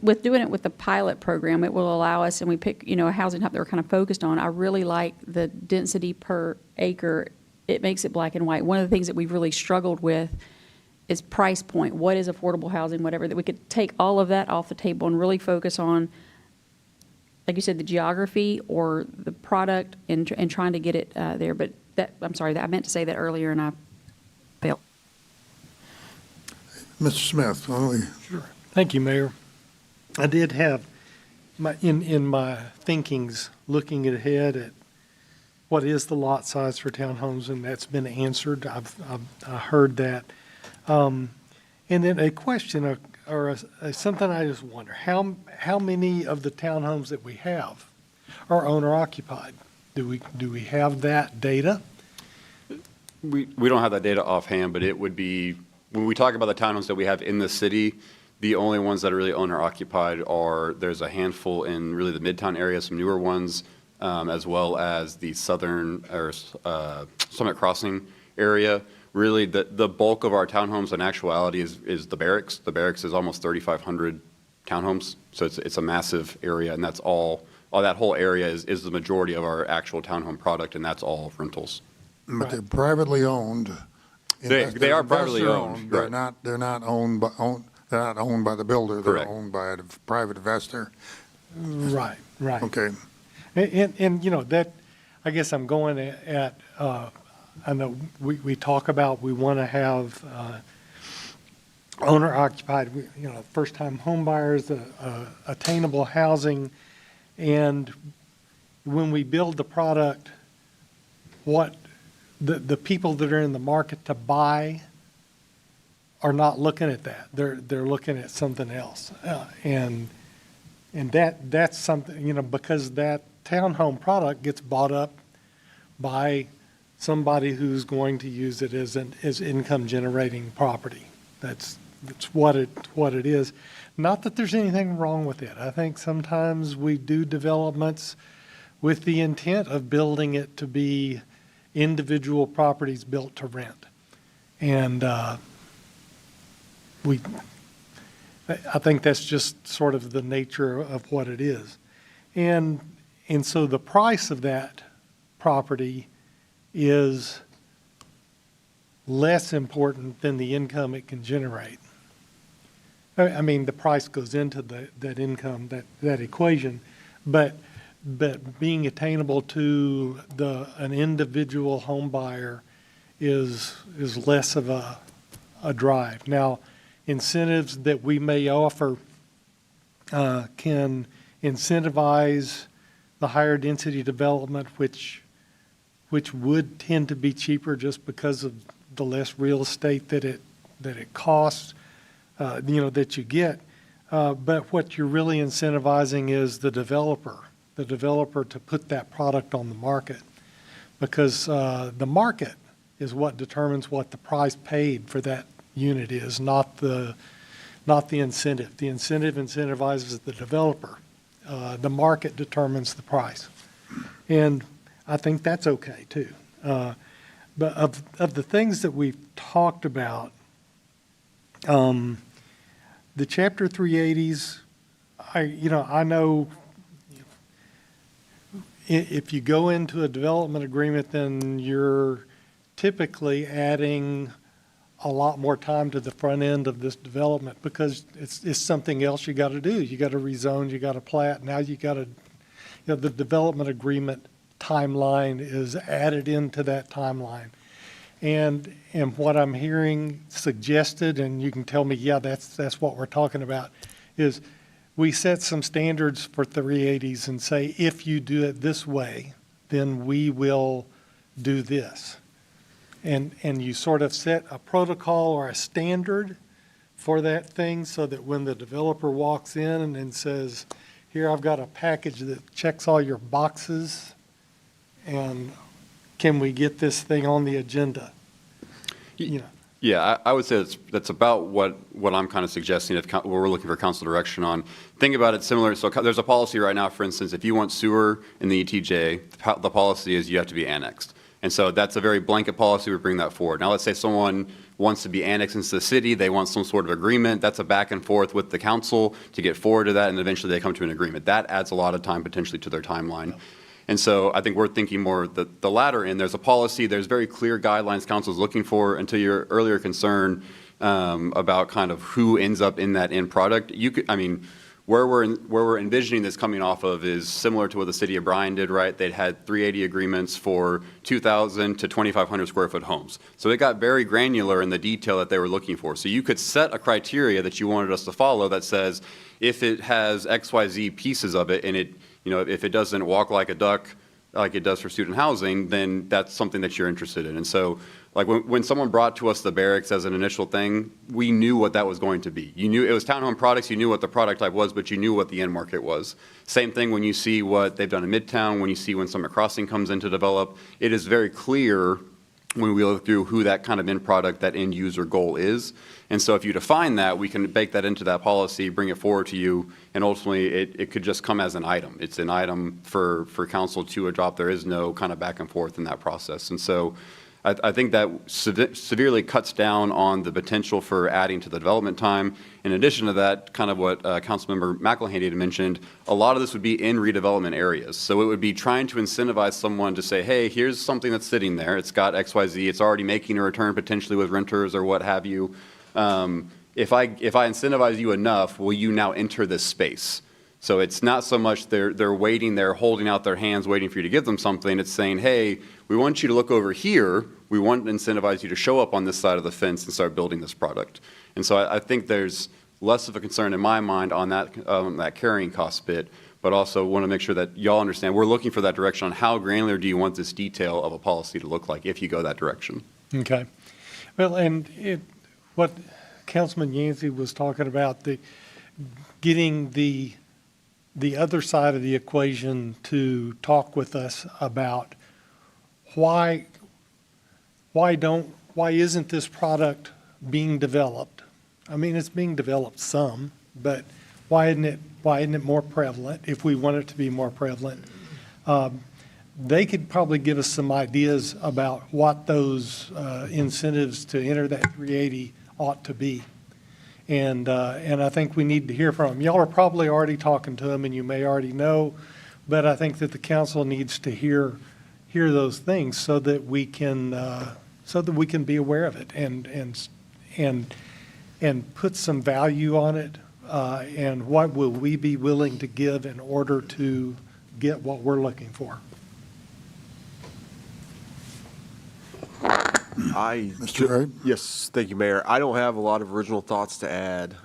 With doing it with the pilot program, it will allow us, and we pick, a housing type that we're kind of focused on. I really like the density per acre. It makes it black and white. One of the things that we've really struggled with is price point. What is affordable housing, whatever, that we could take all of that off the table and really focus on, like you said, the geography or the product and trying to get it there. But I'm sorry, I meant to say that earlier and I failed. Mr. Smith, why don't we? Sure. Thank you, Mayor. I did have in my thinkings looking ahead at what is the lot size for townhomes, and that's been answered. I've heard that, and then a question or something I just wonder: how many of the townhomes that we have are owner occupied? Do we have that data? We don't have that data offhand, but it would be when we talk about the townhomes that we have in the city, the only ones that are really owner occupied there's a handful in really the Midtown area, some newer ones, as well as the southern or Summit Crossing area. Really, the bulk of our townhomes in actuality is the barracks. The barracks is almost 3,500 townhomes, so it's a massive area, and that's all that whole area is the majority of our actual townhome product, and that's all rentals. But they're privately owned. They are privately owned. They're Right. not owned by the builder. Correct. They're owned by a private investor. Right, right. Okay. And that, I guess I'm going at, I know we talk about, we want to have owner occupied, first-time home buyers, attainable housing. And when we build the product, what the people that are in the market to buy are not looking at that. They're looking at something else. And that's something, because that townhome product gets bought up by somebody who's going to use it as income generating property. That's what it is. Not that there's anything wrong with it. I think sometimes we do developments with the intent of building it to be individual properties built to rent. And I think that's just sort of the nature of what it is. And so the price of that property is less important than the income it can generate. I mean, the price goes into that income, that equation, but being attainable to an individual home buyer is less of a drive. Now, incentives that we may offer can incentivize the higher density development, which would tend to be cheaper just because of the less real estate that it costs, that you get. But what you're really incentivizing is the developer to put that product on the market, because the market is what determines what the price paid for that unit is, not the incentive. The incentive incentivizes the developer. The market determines the price. And I think that's okay too. But of the things that we've talked about, the Chapter 380s, I know if you go into a development agreement, then you're typically adding a lot more time to the front end of this development, because it's something else you got to do. You got to rezone, you got to plat. Now you got to, the development agreement timeline is added into that timeline. And what I'm hearing suggested, and you can tell me, yeah, that's what we're talking about, is we set some standards for 380s and say, if you do it this way, then we will do this. And you sort of set a protocol or a standard for that thing, so that when the developer walks in and says, here, I've got a package that checks all your boxes, and can we get this thing on the agenda? Yeah, I would say that's about what I'm kind of suggesting if we're looking for council direction on. Think about it similar. So there's a policy right now, for instance, if you want sewer in the ETJ, the policy is you have to be annexed. And so that's a very blanket policy. We bring that forward. Now, let's say someone wants to be annexed into the city. They want some sort of agreement. That's a back and forth with the council to get forward to that, and eventually they come to an agreement. That adds a lot of time potentially to their timeline. And so I think we're thinking more the latter end. There's a policy. There's very clear guidelines council is looking for. And to your earlier concern about kind of who ends up in that end product, where we're envisioning this coming off of is similar to what the city of Bryan did, right? They'd had 380 agreements for 2,000 to 2,500 square foot homes. So it got very granular in the detail that they were looking for. So you could set a criteria that you wanted us to follow that says, if it has XYZ pieces of it, and it, if it doesn't walk like a duck like it does for student housing, then that's something that you're interested in. And so, like when someone brought to us the barracks as an initial thing, we knew what that was going to be. You knew it was townhome products, you knew what the product type was, but you knew what the end market was. Same thing when you see what they've done in Midtown, when you see when Summit Crossing comes in to develop, it is very clear when we look through who that kind of end product, that end user goal is. And so if you define that, we can bake that into that policy, bring it forward to you, and ultimately it could just come as an item. It's an item for council to adopt. There is no kind of back and forth in that process. And so I think that severely cuts down on the potential for adding to the development time. In addition to that, kind of what Councilmember Mcllhaney had mentioned, a lot of this would be in redevelopment areas. So it would be trying to incentivize someone to say, hey, here's something that's sitting there. It's got XYZ. It's already making a return potentially with renters or what have you. If I incentivize you enough, will you now enter this space? So it's not so much they're waiting, they're holding out their hands waiting for you to give them something. It's saying, hey, we want you to look over here. We want to incentivize you to show up on this side of the fence and start building this product. And so I think there's less of a concern in my mind on that carrying cost bit, but also want to make sure that y'all understand we're looking for that direction on how granular do you want this detail of a policy to look like if you go that direction. Okay. Well, and what Councilman Yancy was talking about, getting the other side of the equation to talk with us about why isn't this product being developed? I mean, it's being developed some, but why isn't it more prevalent if we want it to be more prevalent? They could probably give us some ideas about what those incentives to enter that 380 ought to be. And I think we need to hear from them. Y'all are probably already talking to them, and you may already know, but I think that the council needs to hear those things so that we can be aware of it and put some value on it. And what will we be willing to give in order to get what we're looking for? Mr. Wright? Yes, thank you, Mayor. I don't have a lot of original thoughts to add.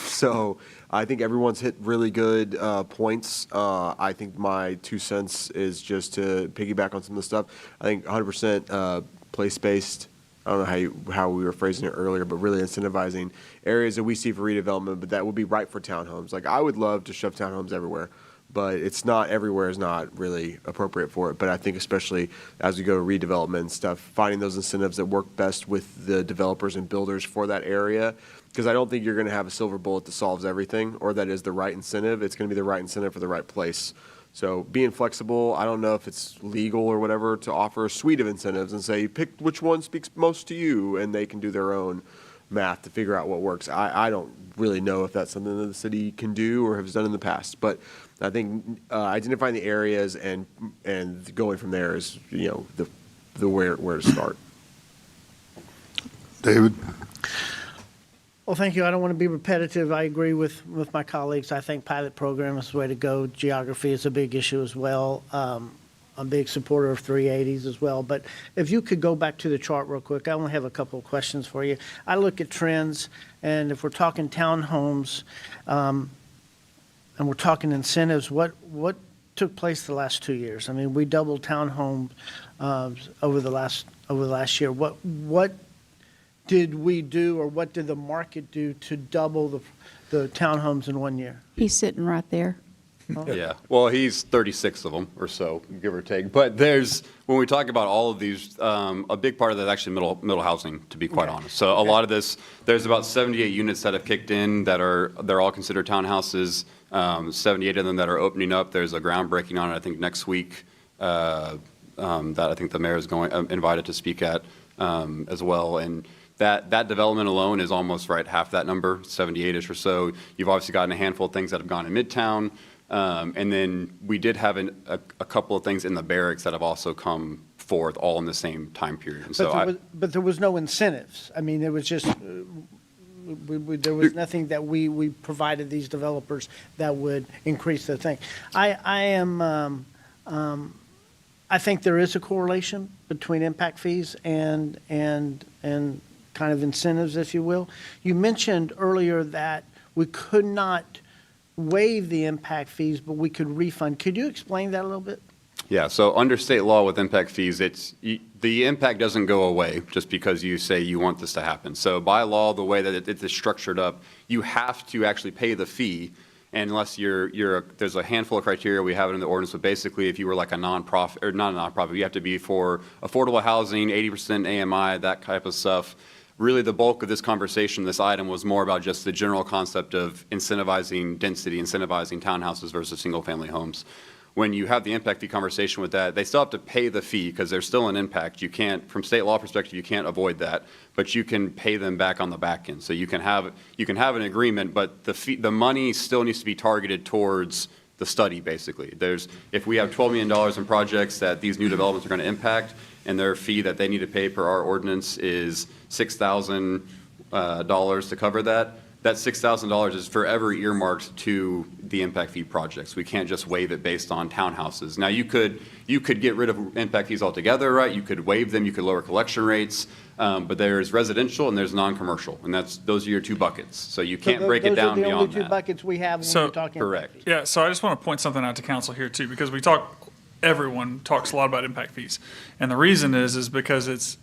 So I think everyone's hit really good points. I think my 2 cents is just to piggyback on some of the stuff. I think 100% place-based. I don't know how we were phrasing it earlier, but really incentivizing areas that we see for redevelopment, but that would be right for townhomes. Like, I would love to shove townhomes everywhere, but it's not, everywhere is not really appropriate for it. But I think especially as we go to redevelopment and stuff, finding those incentives that work best with the developers and builders for that area, because I don't think you're going to have a silver bullet that solves everything or that is the right incentive. It's going to be the right incentive for the right place. So being flexible, I don't know if it's legal or whatever to offer a suite of incentives and say, pick which one speaks most to you, and they can do their own math to figure out what works. I don't really know if that's something that the city can do or has done in the past, but I think identifying the areas and going from there is, the where to start. David? Well, thank you. I don't want to be repetitive. I agree with my colleagues. I think pilot program is the way to go. Geography is a big issue as well. I'm a big supporter of 380s as well. But if you could go back to the chart real quick, I only have a couple of questions for you. I look at trends, and if we're talking townhomes and we're talking incentives, what took place the last 2 years? I mean, we doubled townhomes over the last year. What did we do, or what did the market do to double the townhomes in 1 year? He's sitting right there. Yeah, well, he's 36 of them or so, give or take. But when we talk about all of these, a big part of that is actually middle housing, to be quite honest. So a lot of this, there's about 78 units that have kicked in they're all considered townhouses. 78 of them that are opening up. There's a groundbreaking on it, I think, next week that I think the mayor is invited to speak at as well. And that development alone is almost half that number, 78-ish or so. You've obviously gotten a handful of things that have gone in Midtown. And then we did have a couple of things in the barracks that have also come forth all in the same time period. And but there was no incentives. I mean, it was just, there was nothing that we provided these developers that would increase the thing. I think there is a correlation between impact fees and kind of incentives, if you will. You mentioned earlier that we could not waive the impact fees, but we could refund. Could you explain that a little bit? Yeah, so under state law with impact fees, the impact doesn't go away just because you say you want this to happen. So by law, the way that it is structured up, you have to actually pay the fee, And unless there's a handful of criteria, we have it in the ordinance, but basically if you were like a nonprofit, or not a nonprofit, you have to be for affordable housing, 80% AMI, that type of stuff. Really the bulk of this conversation, this item, was more about just the general concept of incentivizing density, incentivizing townhouses versus single-family homes. When you have the impact fee conversation with that, they still have to pay the fee because there's still an impact. You can't, from state law perspective, you can't avoid that, but you can pay them back on the back end. So you can have an agreement, but the money still needs to be targeted towards the study, basically. If we have $12 million in projects that these new developments are going to impact, and their fee that they need to pay per our ordinance is $6,000 to cover that, that $6,000 is forever earmarked to the impact fee projects. We can't just waive it based on townhouses. Now, you could get rid of impact fees altogether, right? You could waive them, you could lower collection rates, but there's residential and there's non-commercial, and those are your two buckets. So you can't break it down beyond that. Those are the only two buckets we have when we're talking correct. impact fees. Yeah, so I just want to point something out to council here too, because everyone talks a lot about impact fees. And the reason is because it's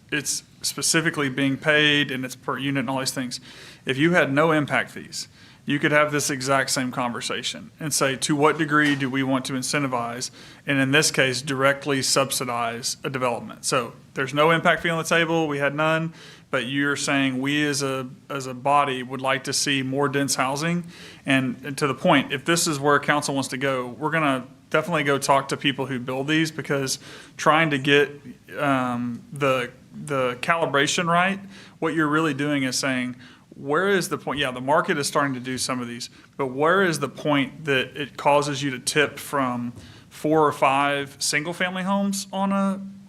specifically being paid and it's per unit and all these things. If you had no impact fees, you could have this exact same conversation and say, to what degree do we want to incentivize, and in this case, directly subsidize a development? So there's no impact fee on the table, we had none, but you're saying we as a body would like to see more dense housing. And to the point, if this is where council wants to go, we're gonna definitely go talk to people who build these, because trying to get the calibration right, what you're really doing is saying, where is the point? Yeah, the market is starting to do some of these, but where is the point that it causes you to tip from 4 or 5 single-family homes on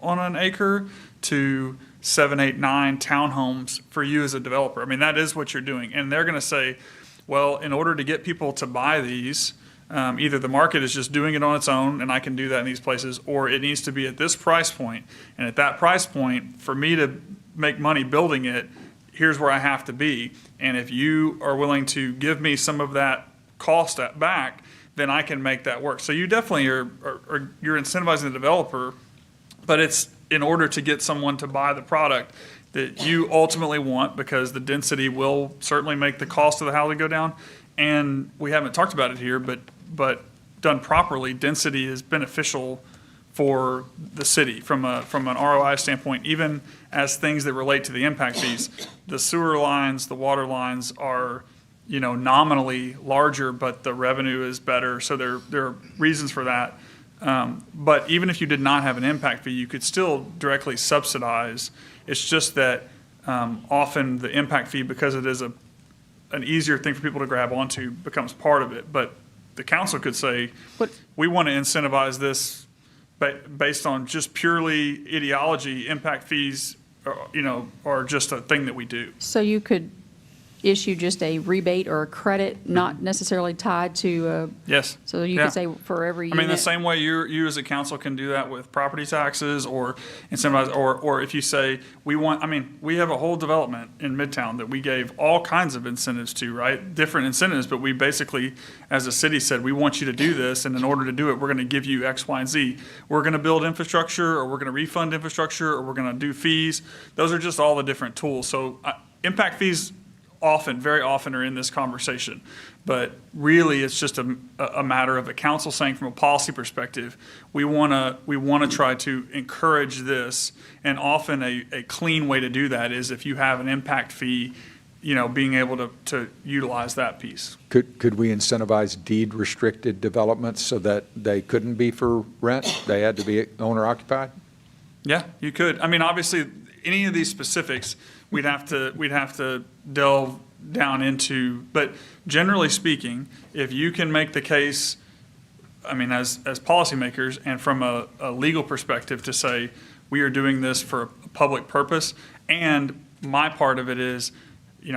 an acre to 7, 8, 9 townhomes for you as a developer? I mean, that is what you're doing. And they're going to say, well, in order to get people to buy these, either the market is just doing it on its own, and I can do that in these places, or it needs to be at this price point. And at that price point, for me to make money building it, here's where I have to be. And if you are willing to give me some of that cost back, then I can make that work. So you definitely you're incentivizing the developer, but it's in order to get someone to buy the product that you ultimately want, because the density will certainly make the cost of the housing go down. And we haven't talked about it here, but done properly, density is beneficial for the city from an ROI standpoint, even as things that relate to the impact fees. The sewer lines, the water lines are, nominally larger, but the revenue is better. So there are reasons for that. But even if you did not have an impact fee, you could still directly subsidize. It's just that often the impact fee, because it is an easier thing for people to grab onto, becomes part of it. But the council could say, we want to incentivize this based on just purely ideology. Impact fees, are just a thing that we do. So you could issue just a rebate or a credit, not necessarily tied to yes. So you could say for every unit. I mean, the same way you as a council can do that with property taxes or incentivize, or if you say we have a whole development in Midtown that we gave all kinds of incentives to, right? Different incentives, but we basically, as a city, said we want you to do this, and in order to do it, we're going to give you X, Y, and Z. We're going to build infrastructure, or we're going to refund infrastructure, or we're going to do fees. Those are just all the different tools. So impact fees very often are in this conversation, but really it's just a matter of a council saying, from a policy perspective, we want to try to encourage this, and often a clean way to do that is if you have an impact fee, being able to utilize that piece. Could we incentivize deed restricted developments so that they couldn't be for rent? They had to be owner occupied? Yeah, you could. I mean, obviously, any of these specifics, we'd have to delve down into, but generally speaking, if you can make the case, I mean, as policymakers and from a legal perspective, to say we are doing this for a public purpose, and my part of it is,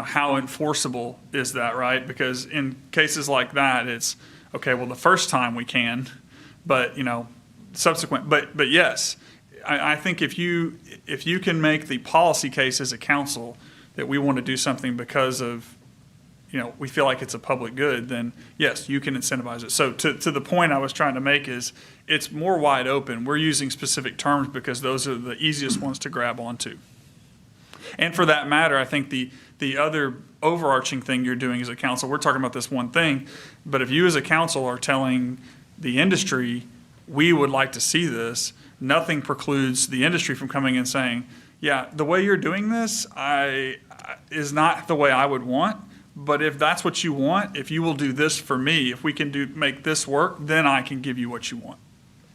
how enforceable is that, right? Because in cases like that, it's okay, well, the first time we can, but subsequent, but yes, I think if you can make the policy case as a council that we want to do something because of, we feel like it's a public good, then yes, you can incentivize it. So to the point I was trying to make is, it's more wide open. We're using specific terms because those are the easiest ones to grab onto. And for that matter, I think the other overarching thing you're doing as a council, we're talking about this one thing, but if you as a council are telling the industry, we would like to see this, nothing precludes the industry from coming and saying, yeah, the way you're doing this is not the way I would want, but if that's what you want, if you will do this for me, if we can make this work, then I can give you what you want.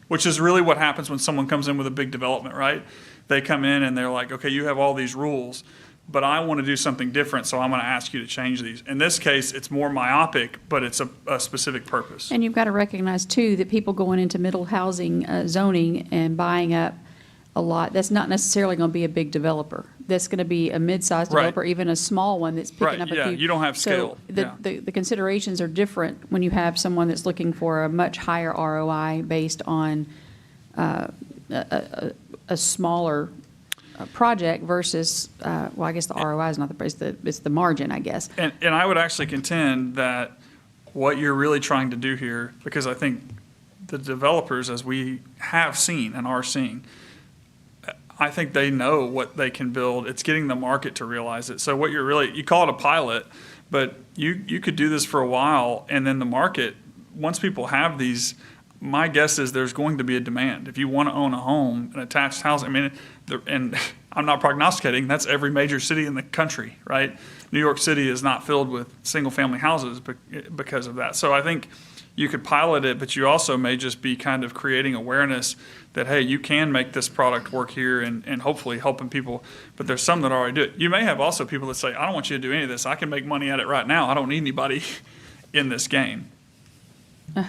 Which is really what happens when someone comes in with a big development, right? They come in and they're like, okay, you have all these rules, but I want to do something different, so I'm going to ask you to change these. In this case, it's more myopic, but it's a specific purpose. And you've got to recognize, too, that people going into middle housing zoning and buying up a lot, that's not necessarily going to be a big developer. That's going to be a mid-sized developer, even a small one that's picking up a few. Yeah, you don't have scale. So the considerations are different when you have someone that's looking for a much higher ROI based on a smaller project versus, well, I guess the ROI is not the price, it's the margin, I guess. And I would actually contend that what you're really trying to do here, because I think the developers, as we have seen and are seeing, I think they know what they can build. It's getting the market to realize it. So what you call it a pilot, but you could do this for a while, and then the market, once people have these, my guess is there's going to be a demand. If you want to own a home, an attached house, I mean, and I'm not prognosticating, that's every major city in the country, right? New York City is not filled with single-family houses because of that. So I think you could pilot it, but you also may just be kind of creating awareness that, hey, you can make this product work here and hopefully helping people. But there's some that already do it. You may have also people that say, I don't want you to do any of this. I can make money at it right now. I don't need anybody in this game.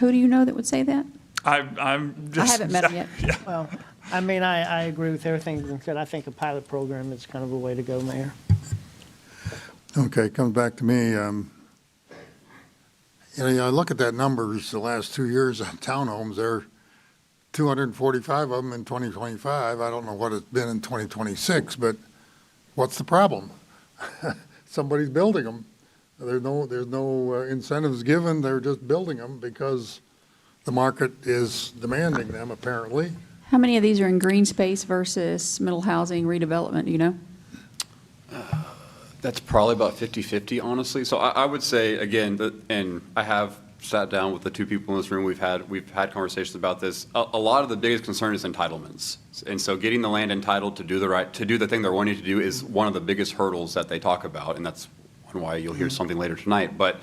Who do you know that would say that? I haven't met them yet. Yeah. Well, I mean, I agree with everything that's been said. I think a pilot program is kind of a way to go, Mayor. Okay, comes back to me. I look at that numbers the last 2 years on townhomes. There are 245 of them in 2025. I don't know what it's been in 2026, but what's the problem? Somebody's building them. There's no incentives given. They're just building them because the market is demanding them, apparently. How many of these are in green space versus middle housing redevelopment, do you know? That's probably about 50-50, honestly. So I would say, again, and I have sat down with the two people in this room, we've had conversations about this. A lot of the biggest concern is entitlements. And so getting the land entitled to do the thing they're wanting to do is one of the biggest hurdles that they talk about, and that's why you'll hear something later tonight. But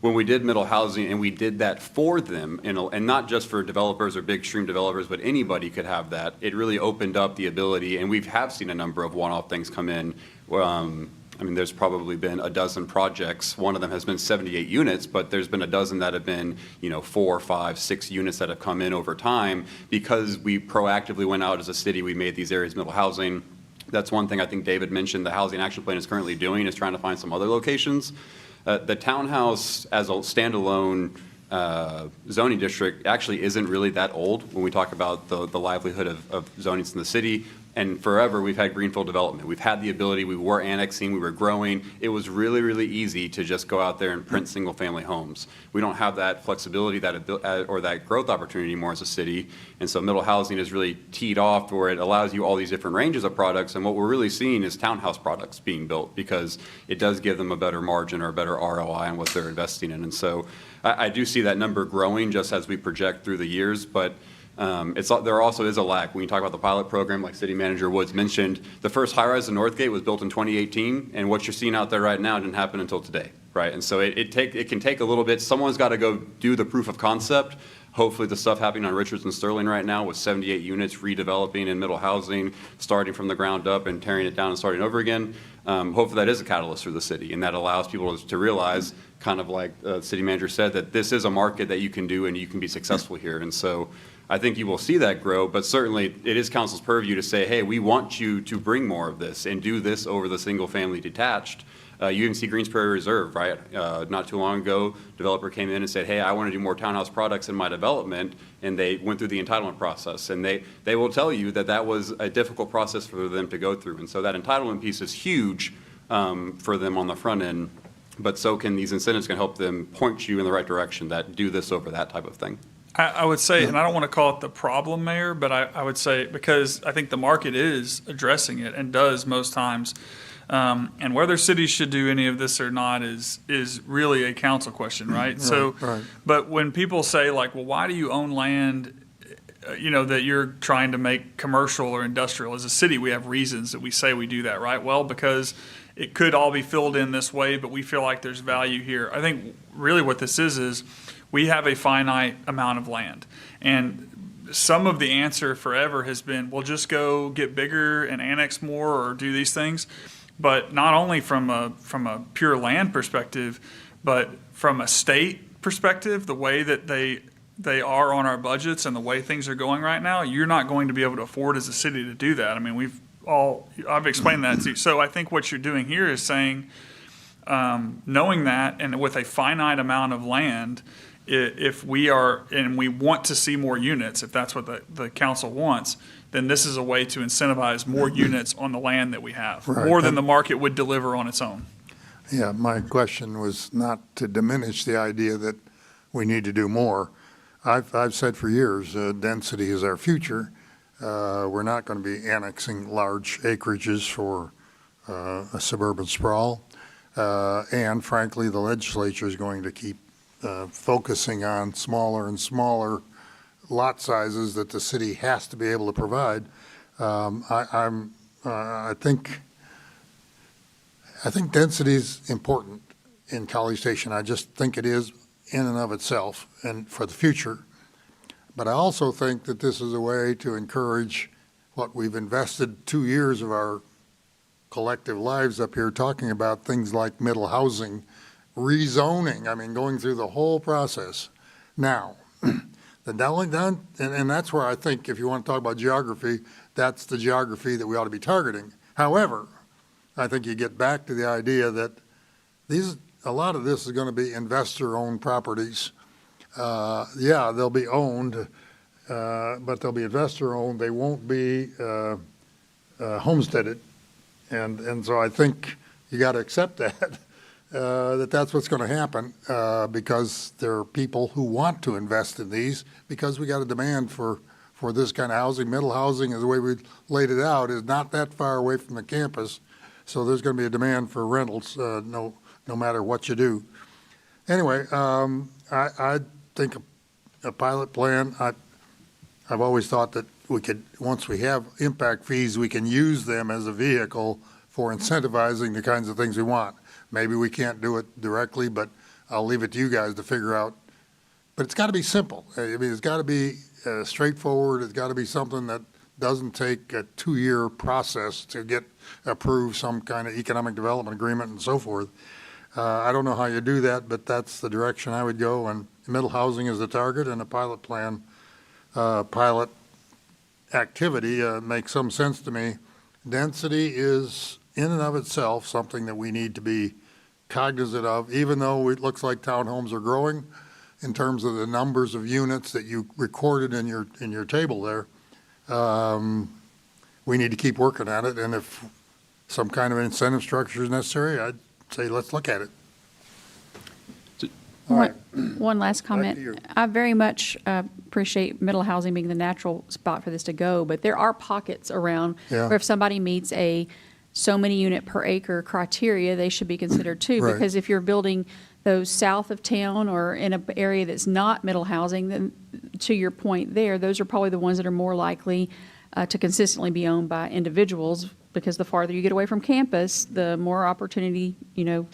when we did middle housing, and we did that for them, and not just for developers or big stream developers, but anybody could have that, it really opened up the ability, and we have seen a number of one-off things come in. I mean, there's probably been a dozen projects. One of them has been 78 units, but there's been a dozen that have been, 4, 5, 6 units that have come in over time because we proactively went out as a city. We made these areas middle housing. That's one thing I think David mentioned the Housing Action Plan is currently doing, is trying to find some other locations. The townhouse as a standalone zoning district actually isn't really that old when we talk about the livelihood of zonings in the city. And forever, we've had greenfield development. We've had the ability, we were annexing, we were growing. It was really, really easy to just go out there and print single-family homes. We don't have that flexibility or that growth opportunity anymore as a city. And so middle housing is really teed off where it allows you all these different ranges of products. And what we're really seeing is townhouse products being built because it does give them a better margin or a better ROI on what they're investing in. And so I do see that number growing just as we project through the years. But there also is a lag. When you talk about the pilot program, like City Manager Woods mentioned, the first high-rise in Northgate was built in 2018, and what you're seeing out there right now didn't happen until today, right? And so it can take a little bit. Someone's got to go do the proof of concept. Hopefully the stuff happening on Richards and Sterling right now with 78 units redeveloping in middle housing, starting from the ground up and tearing it down and starting over again. Hopefully that is a catalyst for the city, and that allows people to realize, kind of like the City Manager said, that this is a market that you can do and you can be successful here. And so I think you will see that grow, but certainly it is council's purview to say, hey, we want you to bring more of this and do this over the single-family detached. You even see Greens Prairie Reserve, right? Not too long ago, developer came in and said, hey, I want to do more townhouse products in my development, and they went through the entitlement process. And they will tell you that that was a difficult process for them to go through. And so that entitlement piece is huge for them on the front end, but so can these incentives can help them point you in the right direction that do this over that type of thing. I would say, and I don't want to call it the problem, Mayor, but I would say, because I think the market is addressing it and does most times. And whether cities should do any of this or not is really a council question, right? Right. But when people say like, well, why do you own land, that you're trying to make commercial or industrial? As a city, we have reasons that we say we do that, right? Well, because it could all be filled in this way, but we feel like there's value here. I think really what this is we have a finite amount of land. And some of the answer forever has been, well, just go get bigger and annex more or do these things. But not only from a pure land perspective, but from a state perspective, the way that they are on our budgets and the way things are going right now, you're not going to be able to afford as a city to do that. I mean, I've explained that to you. So I think what you're doing here is saying, knowing that, and with a finite amount of land, if we are, and we want to see more units, if that's what the council wants, then this is a way to incentivize more units on the land that we have, Right. more than the market would deliver on its own. Yeah, my question was not to diminish the idea that we need to do more. I've said for years, density is our future. We're not going to be annexing large acreages for a suburban sprawl. And frankly, the legislature is going to keep focusing on smaller and smaller lot sizes that the city has to be able to provide. I think density is important in College Station. I just think it is in and of itself and for the future. But I also think that this is a way to encourage what we've invested 2 years of our collective lives up here talking about, things like middle housing, rezoning, I mean, going through the whole process. Now, and that's where I think if you want to talk about geography, that's the geography that we ought to be targeting. However, I think you get back to the idea that a lot of this is going to be investor-owned properties. Yeah, they'll be owned, but they'll be investor-owned. They won't be homesteaded. And so I think you got to accept that, that's what's going to happen, because there are people who want to invest in these, because we got a demand for this kind of housing. Middle housing, the way we laid it out, is not that far away from the campus. So there's going to be a demand for rentals, no matter what you do. Anyway, I think a pilot plan, I've always thought that we could, once we have impact fees, we can use them as a vehicle for incentivizing the kinds of things we want. Maybe we can't do it directly, but I'll leave it to you guys to figure out. But it's got to be simple. I mean, it's got to be straightforward. It's got to be something that doesn't take a 2-year process to get approved, some kind of economic development agreement and so forth. I don't know how you do that, but that's the direction I would go. And middle housing is the target, and a pilot plan, pilot activity makes some sense to me. Density is in and of itself something that we need to be cognizant of, even though it looks like townhomes are growing in terms of the numbers of units that you recorded in your table there. We need to keep working at it, and if some kind of incentive structure is necessary, I'd say let's look at it. All right. One last comment. I very much appreciate middle housing being the natural spot for this to go, but there are pockets around where if somebody meets a so many unit per acre criteria, they should be considered too. Right. Because if you're building those south of town or in an area that's not middle housing, then to your point there, those are probably the ones that are more likely to consistently be owned by individuals, because the farther you get away from campus, the more opportunity, you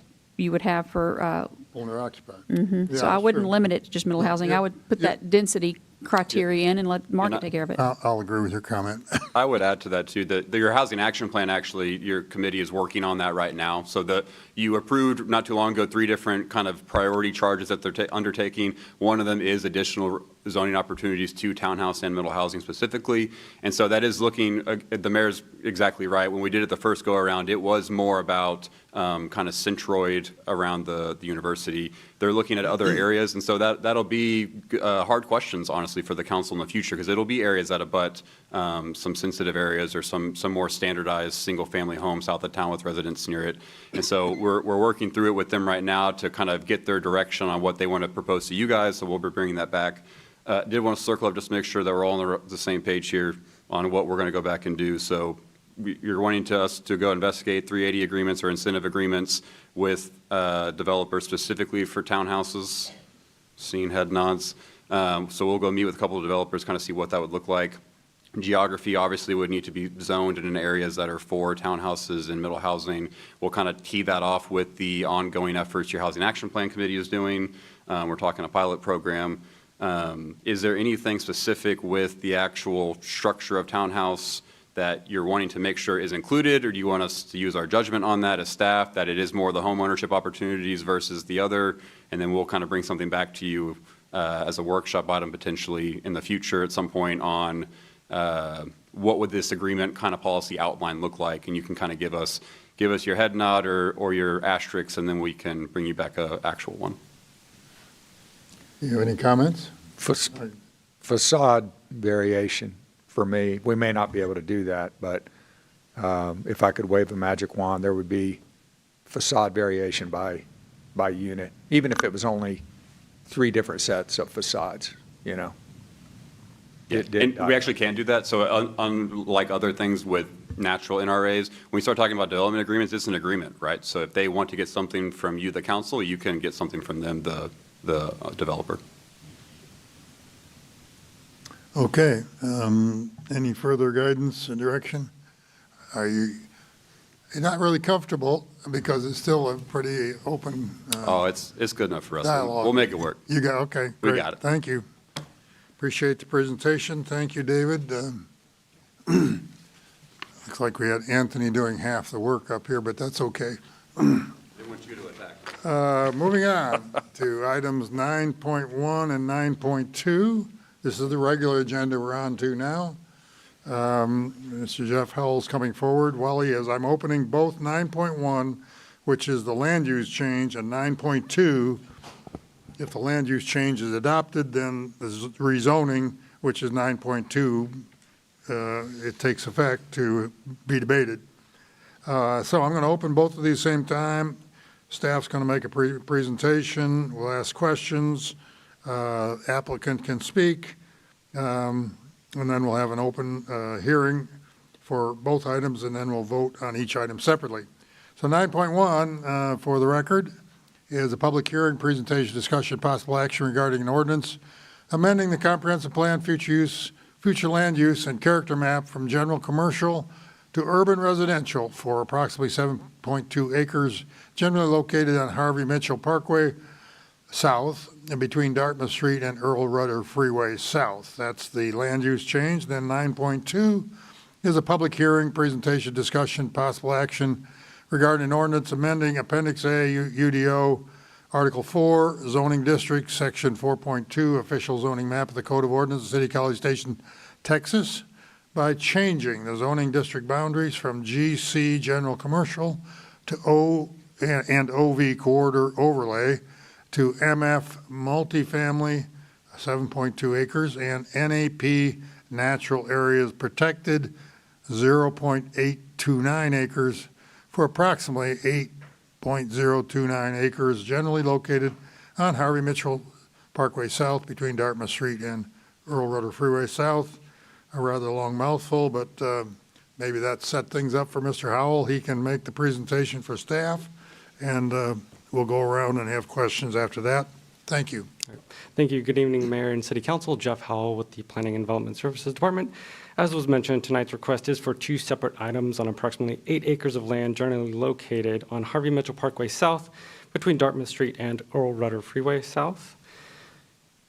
would have for owner occupied. Mm-hmm. So I wouldn't limit it to just middle housing. I would put that density criteria in and let market take care of it. I'll agree with your comment. I would add to that too, that your housing action plan, actually, your committee is working on that right now. So you approved not too long ago 3 different kind of priority charges that they're undertaking. One of them is additional zoning opportunities to townhouse and middle housing specifically. And so that is looking, the mayor's exactly right. When we did it the first go around, it was more about kind of centroid around the university. They're looking at other areas, and so that'll be hard questions, honestly, for the council in the future, because it'll be areas that abut some sensitive areas or some more standardized single-family homes south of town with residents near it. And so we're working through it with them right now to kind of get their direction on what they want to propose to you guys, so we'll be bringing that back. Did want to circle up just to make sure that we're all on the same page here on what we're going to go back and do. So you're wanting us to go investigate 380 agreements or incentive agreements with developers specifically for townhouses. Seeing head nods. So we'll go meet with a couple of developers, kind of see what that would look like. Geography obviously would need to be zoned in areas that are for townhouses and middle housing. We'll kind of tee that off with the ongoing efforts your Housing Action Plan Committee is doing. We're talking a pilot program. Is there anything specific with the actual structure of townhouse that you're wanting to make sure is included, or do you want us to use our judgment on that as staff, that it is more the home ownership opportunities versus the other, and then we'll kind of bring something back to you as a workshop item potentially in the future at some point on what would this agreement kind of policy outline look like, and you can kind of give us your head nod or your asterisks, and then we can bring you back a actual one. You have any comments? Facade variation for me, we may not be able to do that, but if I could wave a magic wand, there would be facade variation by unit, even if it was only 3 different sets of facades, you know. And we actually can do that. So unlike other things with natural NRAs, when we start talking about development agreements, it's an agreement, right? So if they want to get something from you, the council, you can get something from them, the developer. Okay. Any further guidance and direction? You're not really comfortable because it's still a pretty open It's good enough for us. dialogue. We'll make it work. You got, okay. We Great. got it. Thank you. Appreciate the presentation. Thank you, David. Looks like we had Anthony doing half the work up here, but that's okay. They want you to attack. Moving on to items 9.1 and 9.2. This is the regular agenda we're on to now. Mr. Jeff Howell's coming forward. Wally, as I'm opening both 9.1, which is the land use change, and 9.2, if the land use change is adopted, then the rezoning, which is 9.2, it takes effect to be debated. So I'm going to open both of these same time. Staff's going to make a presentation. We'll ask questions. Applicant can speak. And then we'll have an open hearing for both items, and then we'll vote on each item separately. So 9.1, for the record, is a public hearing, presentation, discussion, possible action regarding an ordinance amending the comprehensive plan, future land use, and character map from general commercial to urban residential for approximately 7.2 acres, generally located on Harvey Mitchell Parkway South and between Dartmouth Street and Earl Rudder Freeway South. That's the land use change. Then 9.2 is a public hearing, presentation, discussion, possible action regarding an ordinance amending Appendix A, UDO, Article 4, zoning district, Section 4.2, official zoning map of the Code of Ordinances, City College Station, Texas, by changing the zoning district boundaries from GC general commercial to O and OV corridor overlay to MF multifamily, 7.2 acres, and NAP natural areas protected, 0.829 acres, for approximately 8.029 acres, generally located on Harvey Mitchell Parkway South between Dartmouth Street and Earl Rudder Freeway South. A rather long mouthful, but maybe that set things up for Mr. Howell. He can make the presentation for staff, and we'll go around and have questions after that. Thank you. Thank you. Good evening, Mayor and City Council. Jeff Howell with the Planning and Development Services Department. As was mentioned, tonight's request is for 2 separate items on approximately 8 acres of land generally located on Harvey Mitchell Parkway South between Dartmouth Street and Earl Rudder Freeway South.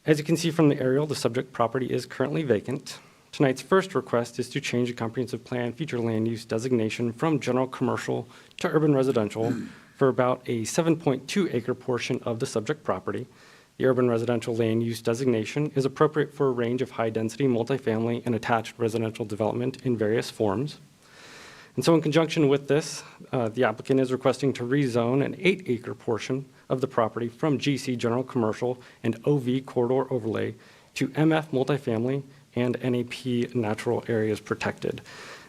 As you can see from the aerial, the subject property is currently vacant. Tonight's first request is to change the comprehensive plan future land use designation from general commercial to urban residential for about a 7.2 acre portion of the subject property. The urban residential land use designation is appropriate for a range of high-density multifamily and attached residential development in various forms. And so in conjunction with this, the applicant is requesting to rezone an 8 acre portion of the property from GC general commercial and OV corridor overlay to MF multifamily and NAP natural areas protected.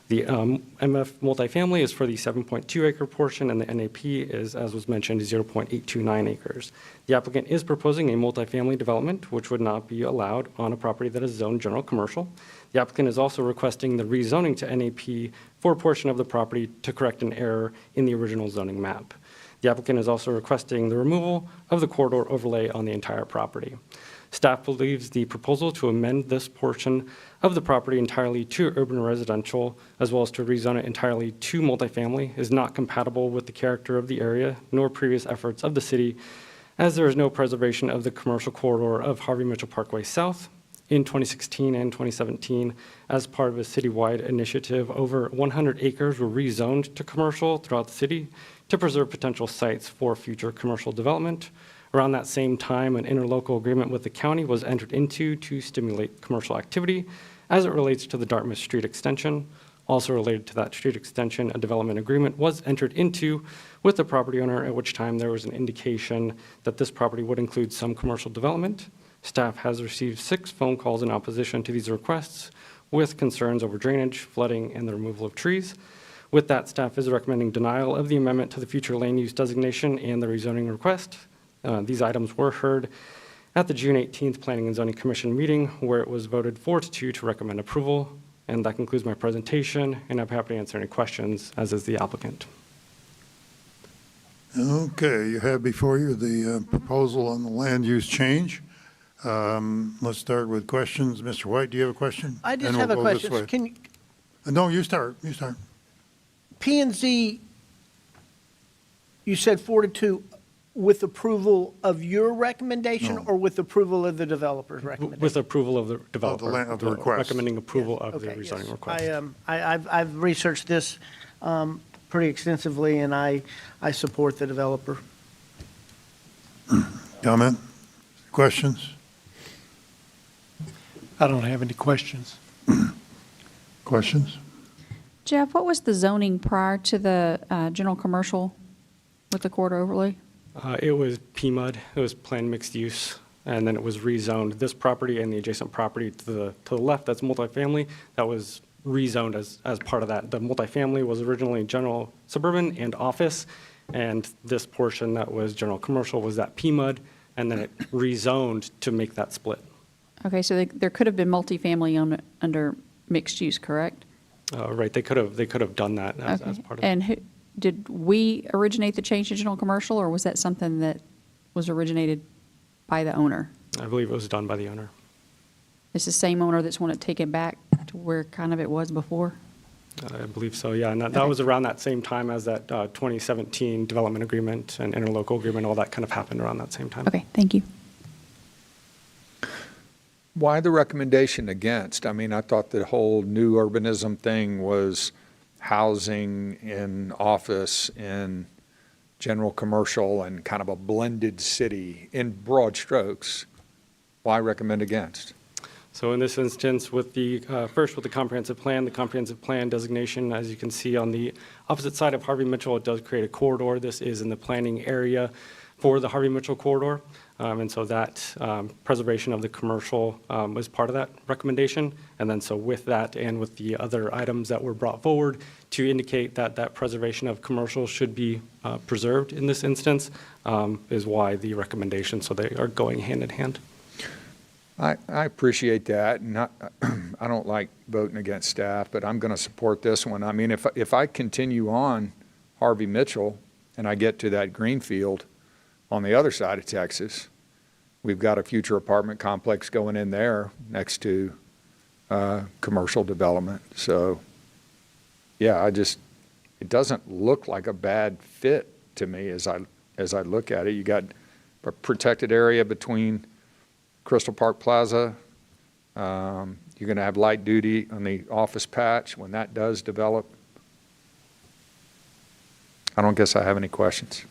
The MF multifamily is for the 7.2 acre portion, and the NAP is, as was mentioned, 0.829 acres. The applicant is proposing a multifamily development, which would not be allowed on a property that is zoned general commercial. The applicant is also requesting the rezoning to NAP for a portion of the property to correct an error in the original zoning map. The applicant is also requesting the removal of the corridor overlay on the entire property. Staff believes the proposal to amend this portion of the property entirely to urban residential, as well as to rezone it entirely to multifamily, is not compatible with the character of the area nor previous efforts of the city, as there is no preservation of the commercial corridor of Harvey Mitchell Parkway South. In 2016 and 2017, as part of a citywide initiative, over 100 acres were rezoned to commercial throughout the city to preserve potential sites for future commercial development. Around that same time, an interlocal agreement with the county was entered into to stimulate commercial activity as it relates to the Dartmouth Street extension. Also related to that street extension, a development agreement was entered into with the property owner, at which time there was an indication that this property would include some commercial development. Staff has received 6 phone calls in opposition to these requests with concerns over drainage, flooding, and the removal of trees. With that, staff is recommending denial of the amendment to the future land use designation and the rezoning request. These items were heard at the June 18th Planning and Zoning Commission meeting, where it was voted 4-2 to recommend approval. And that concludes my presentation, and I'm happy to answer any questions, as is the applicant. Okay, you have before you the proposal on the land use change. Let's start with questions. Mr. White, do you have a question? I just And have a we'll go this question. way. Can No, you start. You start. P&Z, you said 4-2 with approval of your recommendation No. or with approval of the developer's recommendation? With approval of the developer. of the request. Recommending approval of the Okay, yes. rezoning request. I've researched this pretty extensively, and I support the developer. Comment? Questions? I don't have any questions. Questions? Jeff, what was the zoning prior to the general commercial with the corridor overlay? It was PMUD, it was planned mixed use, and then it was rezoned. This property and the adjacent property to the left, that's multifamily, that was rezoned as part of that. The multifamily was originally general suburban and office, and this portion that was general commercial was that PMUD, and then it rezoned to make that split. Okay, so there could have been multifamily under mixed use, correct? Right, they could have done that as Okay. part of it. And did we originate the change to general commercial, or was that something that was originated by the owner? I believe it was done by the owner. It's the same owner that's want to take it back to where kind of it was before? I believe so, yeah, and that was around that same time as that 2017 development agreement and interlocal agreement, all that kind of happened around that same time. Okay, thank you. Why the recommendation against? I mean, I thought the whole new urbanism thing was housing in office in general commercial and kind of a blended city in broad strokes. Why recommend against? So in this instance, with the, first with the comprehensive plan designation, as you can see on the opposite side of Harvey Mitchell, it does create a corridor. This is in the planning area for the Harvey Mitchell corridor. And so that preservation of the commercial was part of that recommendation. And then so with that and with the other items that were brought forward to indicate that that preservation of commercial should be preserved in this instance is why the recommendation, so they are going hand in hand. I appreciate that, and I don't like voting against staff, but I'm going to support this one. I mean, if I continue on Harvey Mitchell and I get to that greenfield on the other side of Texas, we've got a future apartment complex going in there next to commercial development. So, yeah, it doesn't look like a bad fit to me as I look at it. You got a protected area between Crystal Park Plaza. You're going to have light duty on the office patch when that does develop. I don't guess I have any questions.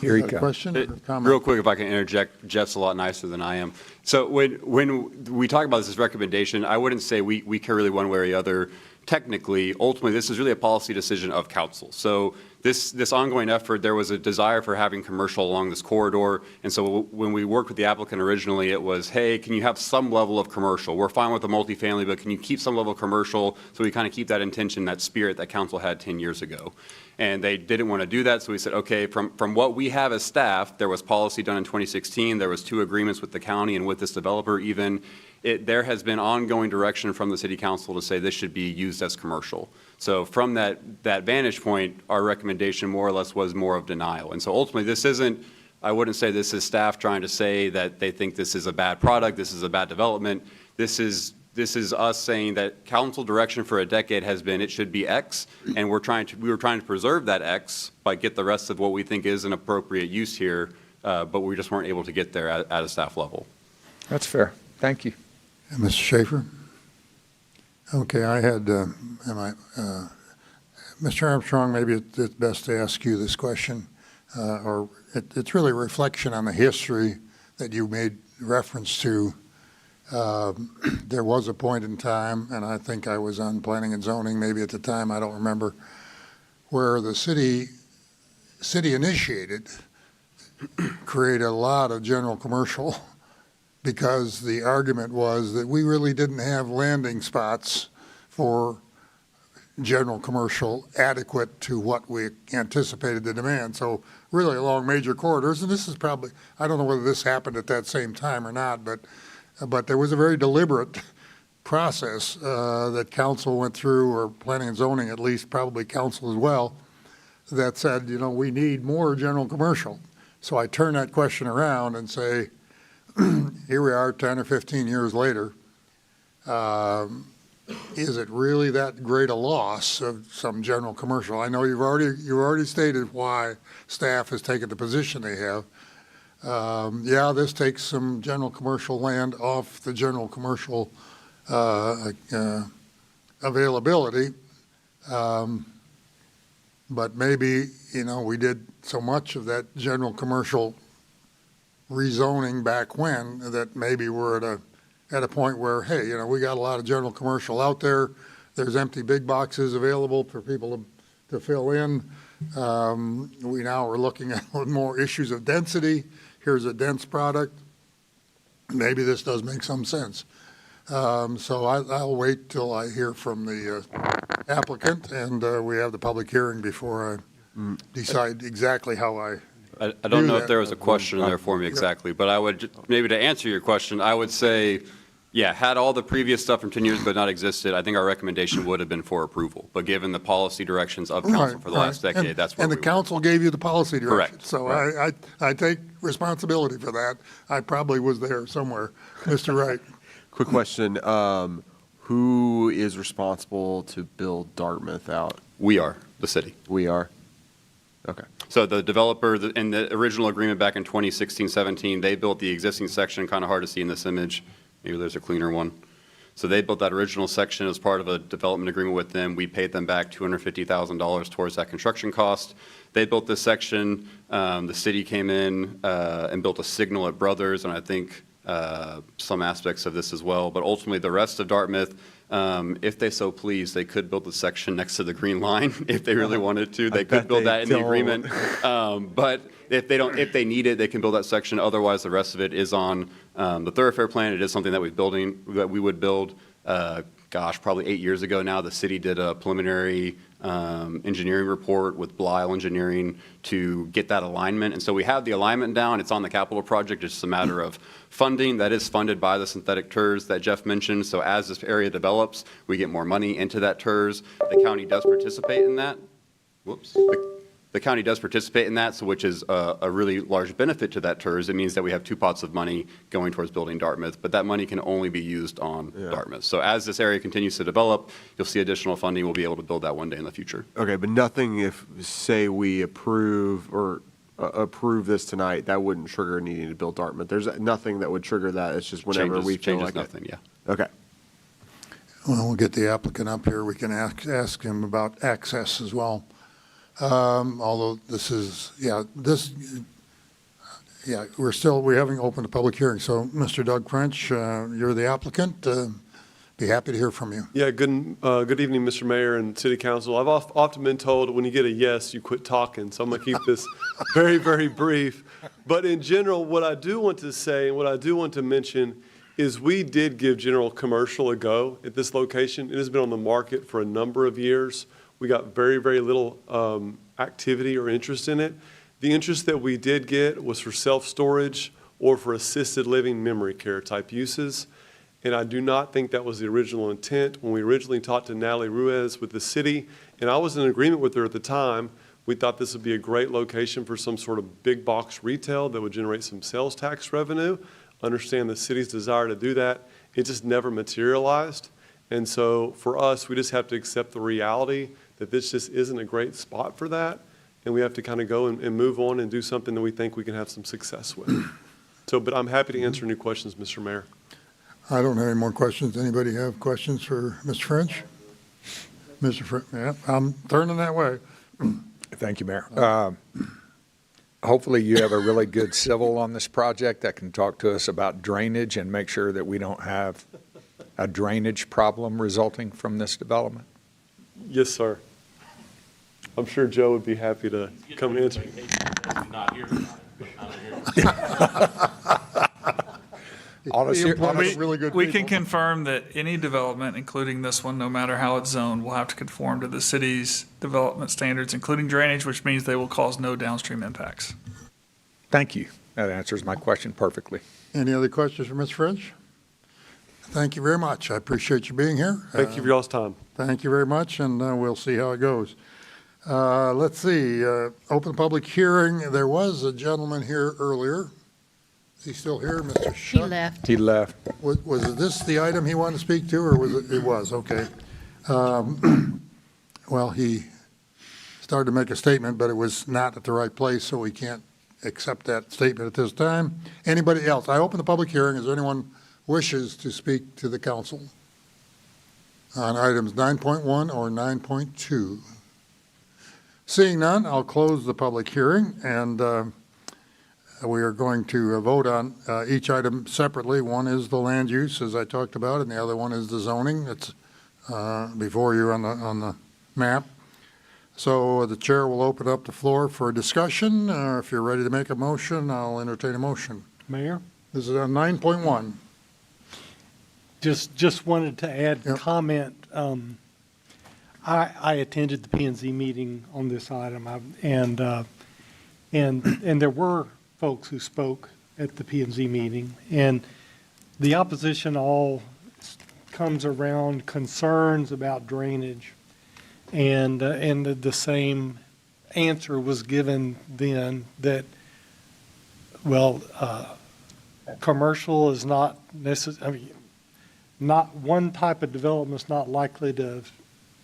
Here you go. Question or comment? Real quick, if I can interject, Jeff's a lot nicer than I am. So when we talk about this as recommendation, I wouldn't say we care really one way or the other technically, ultimately, this is really a policy decision of council. So this ongoing effort, there was a desire for having commercial along this corridor. And so when we worked with the applicant originally, it was, hey, can you have some level of commercial? We're fine with the multifamily, but can you keep some level of commercial? So we kind of keep that intention, that spirit that council had 10 years ago. And they didn't want to do that, so we said, okay, from what we have as staff, there was policy done in 2016, there was 2 agreements with the county and with this developer even. There has been ongoing direction from the city council to say this should be used as commercial. So from that vantage point, our recommendation more or less was more of denial. And so ultimately, this isn't, I wouldn't say this is staff trying to say that they think this is a bad product, this is a bad development. This is us saying that council direction for a decade has been it should be X, and we were trying to preserve that X by get the rest of what we think is an appropriate use here, but we just weren't able to get there at a staff level. That's fair. Thank you. Mr. Shafer? Okay, I had, Mr. Armstrong, maybe it's best to ask you this question, or it's really a reflection on the history that you made reference to. There was a point in time, and I think I was on planning and zoning maybe at the time, I don't remember, where the city initiated created a lot of general commercial because the argument was that we really didn't have landing spots for general commercial adequate to what we anticipated the demand. So really along major corridors, and this is probably, I don't know whether this happened at that same time or not, but there was a very deliberate process that council went through, or planning and zoning at least, probably council as well, that said, you know, we need more general commercial. So I turn that question around and say, here we are 10 or 15 years later. Is it really that great a loss of some general commercial? I know you've already stated why staff has taken the position they have. Yeah, this takes some general commercial land off the general commercial availability. But maybe, you know, we did so much of that general commercial rezoning back when that maybe we're at a point where, hey, you know, we got a lot of general commercial out there. There's empty big boxes available for people to fill in. We now are looking at more issues of density. Here's a dense product. Maybe this does make some sense. So I'll wait till I hear from the applicant, and we have the public hearing before I decide exactly how I don't know if there was a question in there for me exactly, but I would, maybe to answer your question, I would say, yeah, had all the previous stuff from 10 years ago not existed, I think our recommendation would have been for approval. But given the policy directions of council for the last decade, that's where we were. And the council gave you the policy direction. Correct. So Right. I take responsibility for that. I probably was there somewhere. Mr. Wright. Quick question. Who is responsible to build Dartmouth out? We are, the city. We are? Okay. So the developer, in the original agreement back in 2016-17, they built the existing section, kind of hard to see in this image. Maybe there's a cleaner one. So they built that original section as part of a development agreement with them. We paid them back $250,000 towards that construction cost. They built this section. The city came in and built a signal at Brothers, and I think some aspects of this as well. But ultimately, the rest of Dartmouth, if they so please, they could build the section next to the green line if they really wanted to. They could build that in the agreement. But if they need it, they can build that section. Otherwise, the rest of it is on the thoroughfare plan. It is something that we would build. Probably 8 years ago now, the city did a preliminary engineering report with Blyle Engineering to get that alignment. And so we have the alignment down. It's on the capital project. It's just a matter of funding. That is funded by the synthetic TERS that Jeff mentioned. So as this area develops, we get more money into that TERS. The county does participate in that. Whoops. The county does participate in that, so which is a really large benefit to that TERS. It means that we have 2 pots of money going towards building Dartmouth, but that money can only be used on Dartmouth. So as this area continues to develop, you'll see additional funding. We'll be able to build that one day in the future. Okay, but nothing if, say, we approve this tonight, that wouldn't trigger needing to build Dartmouth. There's nothing that would trigger that. It's just whenever we feel like nothing, yeah. Okay. Well, we'll get the applicant up here. We can ask him about access as well. Although this is, we haven't opened a public hearing. So, Mr. Doug French, you're the applicant. be happy to hear from you. Yeah, good evening, Mr. Mayor and City Council. I've often been told when you get a yes, you quit talking, so I'm going to keep this very, very brief. But in general, what I do want to say and what I do want to mention is we did give General Commercial a go at this location. It has been on the market for a number of years. We got very, very little activity or interest in it. The interest that we did get was for self-storage or for assisted living memory care type uses. And I do not think that was the original intent. When we originally talked to Natalie Ruiz with the city, and I was in agreement with her at the time, we thought this would be a great location for some sort of big box retail that would generate some sales tax revenue. Understand the city's desire to do that. It just never materialized. And so for us, we just have to accept the reality that this just isn't a great spot for that. And we have to kind of go and move on and do something that we think we can have some success with. So, but I'm happy to answer any questions, Mr. Mayor. I don't have any more questions. Anybody have questions for Mr. French? Mr. French, yeah, I'm turning that way. Thank you, Mayor. Hopefully you have a really good civil on this project that can talk to us about drainage and make sure that we don't have a drainage problem resulting from this development. Yes, sir. I'm sure Joe would be happy to come answer. We can confirm that any development, including this one, no matter how it's zoned, will have to conform to the city's development standards, including drainage, which means they will cause no downstream impacts. Thank you. That answers my question perfectly. Any other questions for Ms. French? Thank you very much. I appreciate you being here. Thank you for y'all's time. Thank you very much, and we'll see how it goes. Let's see, open public hearing. There was a gentleman here earlier. Is he still here, Mr. Shutt? He left. He left. Was this the item he wanted to speak to, or was it? It was, okay. Well, he started to make a statement, but it was not at the right place, so we can't accept that statement at this time. Anybody else? I open the public hearing. Is there anyone wishes to speak to the council on items 9.1 or 9.2? Seeing none, I'll close the public hearing, and we are going to vote on each item separately. One is the land use, as I talked about, and the other one is the zoning. It's before you on the map. So the chair will open up the floor for discussion. If you're ready to make a motion, I'll entertain a motion. Mayor? This is on 9.1. Just wanted to add comment. I attended the P&Z meeting on this item, and there were folks who spoke at the P&Z meeting, and the opposition all comes around concerns about drainage, and the same answer was given then that, well, commercial is not necessarily, I mean, not one type of development is not likely to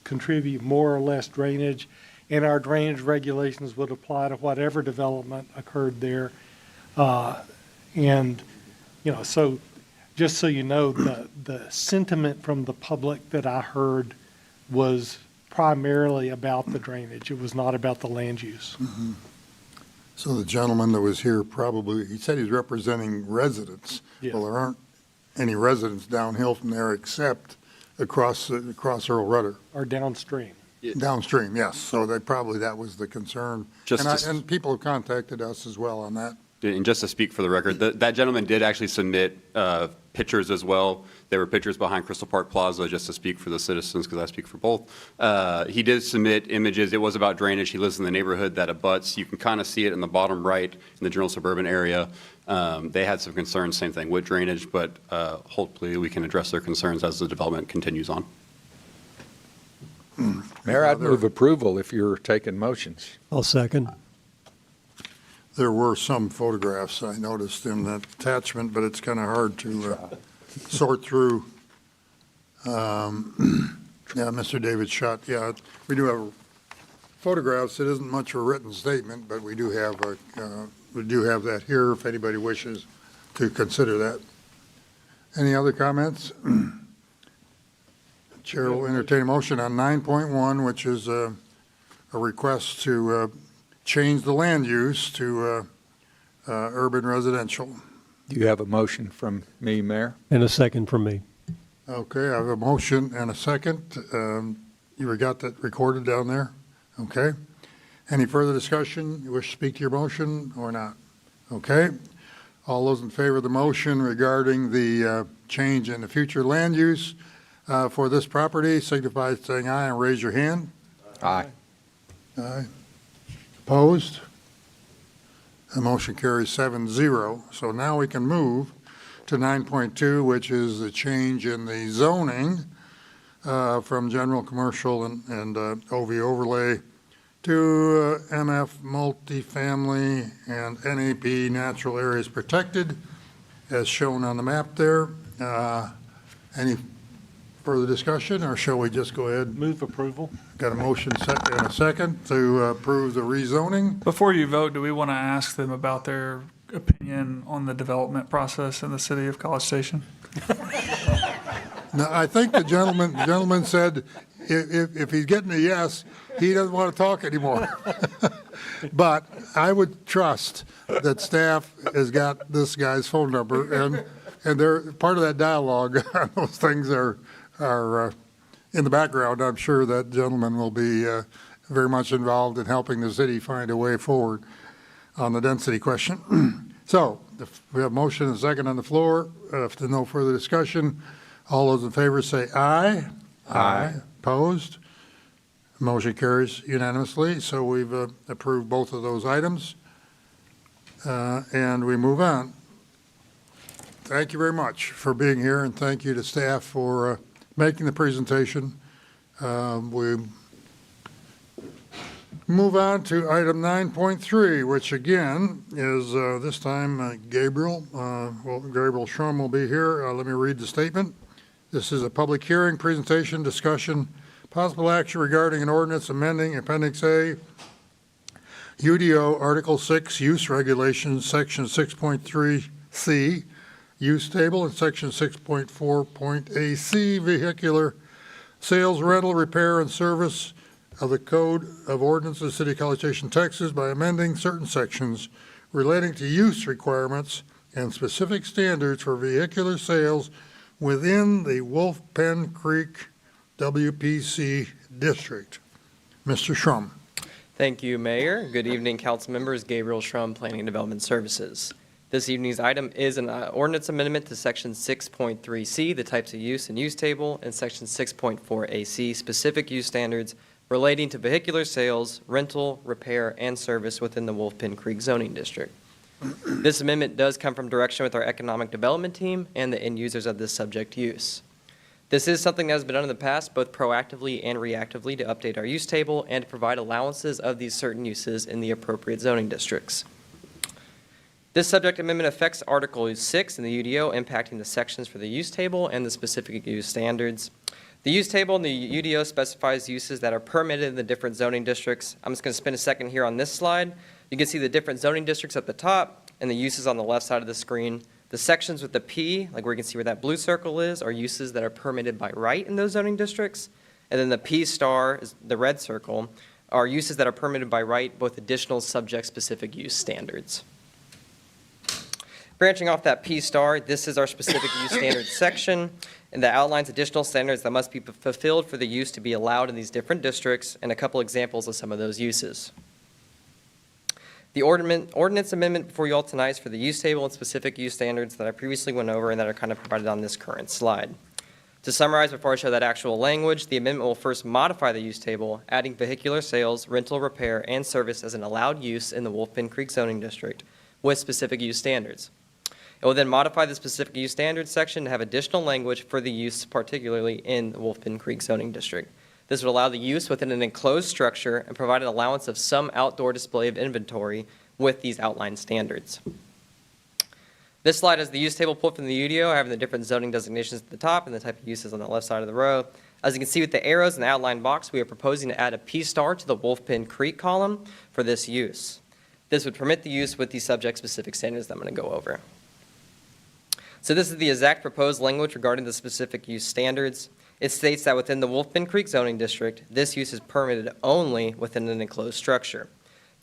contribute more or less drainage, and our drainage regulations would apply to whatever development occurred there. And, you know, so just so you know, the sentiment from the public that I heard was primarily about the drainage. It was not about the land use. Mm-hmm. So the gentleman that was here probably, he said he's representing residents. Yeah. Well, there aren't any residents downhill from there except across Earl Rudder. Or downstream. Downstream, yes. So that was the concern. And people have contacted us as well on that. And just to speak for the record, that gentleman did actually submit pictures as well. There were pictures behind Crystal Park Plaza, just to speak for the citizens, because I speak for both. He did submit images. It was about drainage. He lives in the neighborhood that abuts. You can kind of see it in the bottom right in the general suburban area. They had some concerns, same thing with drainage, but hopefully we can address their concerns as the development continues on. Mayor, I'd move approval if you're taking motions. I'll second. There were some photographs I noticed in that attachment, but it's kind of hard to sort through. Yeah, Mr. David Shutt. Yeah, we do have photographs. It isn't much of a written statement, but we do have that here if anybody wishes to consider that. Any other comments? Chair will entertain a motion on 9.1, which is a request to change the land use to urban residential. Do you have a motion from me, Mayor? And a second from me. Okay, I have a motion and a second. You got that recorded down there? Okay. Any further discussion? You wish to speak to your motion or not? Okay. All those in favor of the motion regarding the change in the future land use for this property signify by saying aye and raise your hand. Aye. Aye. Opposed? The motion carries 7-0. So now we can move to 9.2, which is the change in the zoning from general commercial and OV overlay to MF multifamily and NAP natural areas protected, as shown on the map there. Any further discussion, or shall we just go ahead? Move approval. Got a motion and a second to approve the rezoning. Before you vote, do we want to ask them about their opinion on the development process in the city of College Station? No, I think the gentleman said if he's getting a yes, he doesn't want to talk anymore. But I would trust that staff has got this guy's phone number, and they're part of that dialogue. Those things are in the background. I'm sure that gentleman will be very much involved in helping the city find a way forward on the density question. So we have motion and second on the floor. If there's no further discussion, all those in favor say aye. Aye. Opposed? Motion carries unanimously. So we've approved both of those items. And we move on. Thank you very much for being here, and thank you to staff for making the presentation. We move on to item 9.3, which again is this time Gabriel. Gabriel Schrum will be here. Let me read the statement. This is a public hearing, presentation, discussion, possible action regarding an ordinance amending Appendix A, UDO Article 6, Use Regulations, Section 6.3C, Use Table, and Section 6.4.AC, Vehicular Sales, Rental, Repair, and Service of the Code of Ordinances of the City of College Station, Texas, by amending certain sections relating to use requirements and specific standards for vehicular sales within the Wolf Pen Creek WPC district. Mr. Schrum. Thank you, Mayor. Good evening, council members. Gabriel Schrum, Planning and Development Services. This evening's item is an ordinance amendment to Section 6.3C, the types of use and use table, and Section 6.4AC, specific use standards relating to vehicular sales, rental, repair, and service within the Wolf Pen Creek zoning district. This amendment does come from direction with our economic development team and the end users of this subject use. This is something that has been done in the past, both proactively and reactively, to update our use table and to provide allowances of these certain uses in the appropriate zoning districts. This subject amendment affects Article 6 in the UDO, impacting the sections for the use table and the specific use standards. The use table in the UDO specifies uses that are permitted in the different zoning districts. I'm just going to spend a second here on this slide. You can see the different zoning districts at the top and the uses on the left side of the screen. The sections with the P, like where you can see where that blue circle is, are uses that are permitted by right in those zoning districts. And then the P star, is the red circle, are uses that are permitted by right, both additional subject-specific use standards. Branching off that P star, this is our specific use standards section, and that outlines additional standards that must be fulfilled for the use to be allowed in these different districts, and a couple examples of some of those uses. The ordinance amendment before you all tonight is for the use table and specific use standards that I previously went over and that are kind of provided on this current slide. To summarize, before I show that actual language, the amendment will first modify the use table, adding vehicular sales, rental, repair, and service as an allowed use in the Wolf Pen Creek zoning district with specific use standards. It will then modify the specific use standards section to have additional language for the use, particularly in the Wolf Pen Creek zoning district. This would allow the use within an enclosed structure and provide an allowance of some outdoor display of inventory with these outlined standards. This slide has the use table pulled from the UDO, having the different zoning designations at the top and the type of uses on the left side of the row. As you can see with the arrows in the outline box, we are proposing to add a P star to the Wolf Pen Creek column for this use. This would permit the use with these subject-specific standards that I'm going to go over. So this is the exact proposed language regarding the specific use standards. It states that within the Wolf Pen Creek zoning district, this use is permitted only within an enclosed structure.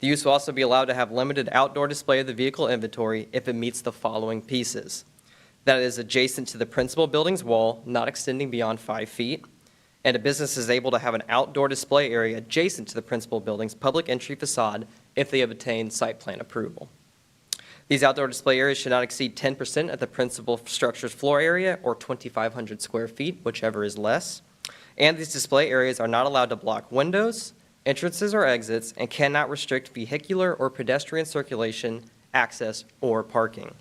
The use will also be allowed to have limited outdoor display of the vehicle inventory if it meets the following pieces. that is adjacent to the principal building's wall, not extending beyond 5 feet, and a business is able to have an outdoor display area adjacent to the principal building's public entry facade if they have obtained site plan approval. These outdoor display areas should not exceed 10% of the principal structure's floor area or 2,500 square feet, whichever is less. And these display areas are not allowed to block windows, entrances, or exits, and cannot restrict vehicular or pedestrian circulation, access, or parking.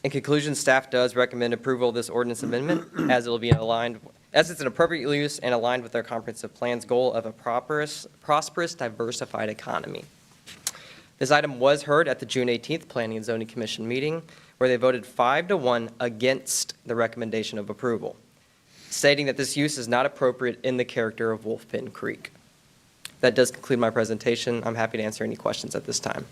In conclusion, staff does recommend approval of this ordinance amendment as it will be aligned, as it's an appropriate use and aligned with our comprehensive plan's goal of a prosperous, diversified economy. This item was heard at the June 18th Planning and Zoning Commission meeting, where they voted 5-1 against the recommendation of approval, stating that this use is not appropriate in the character of Wolf Pen Creek. That does conclude my presentation. I'm happy to answer any questions at this time.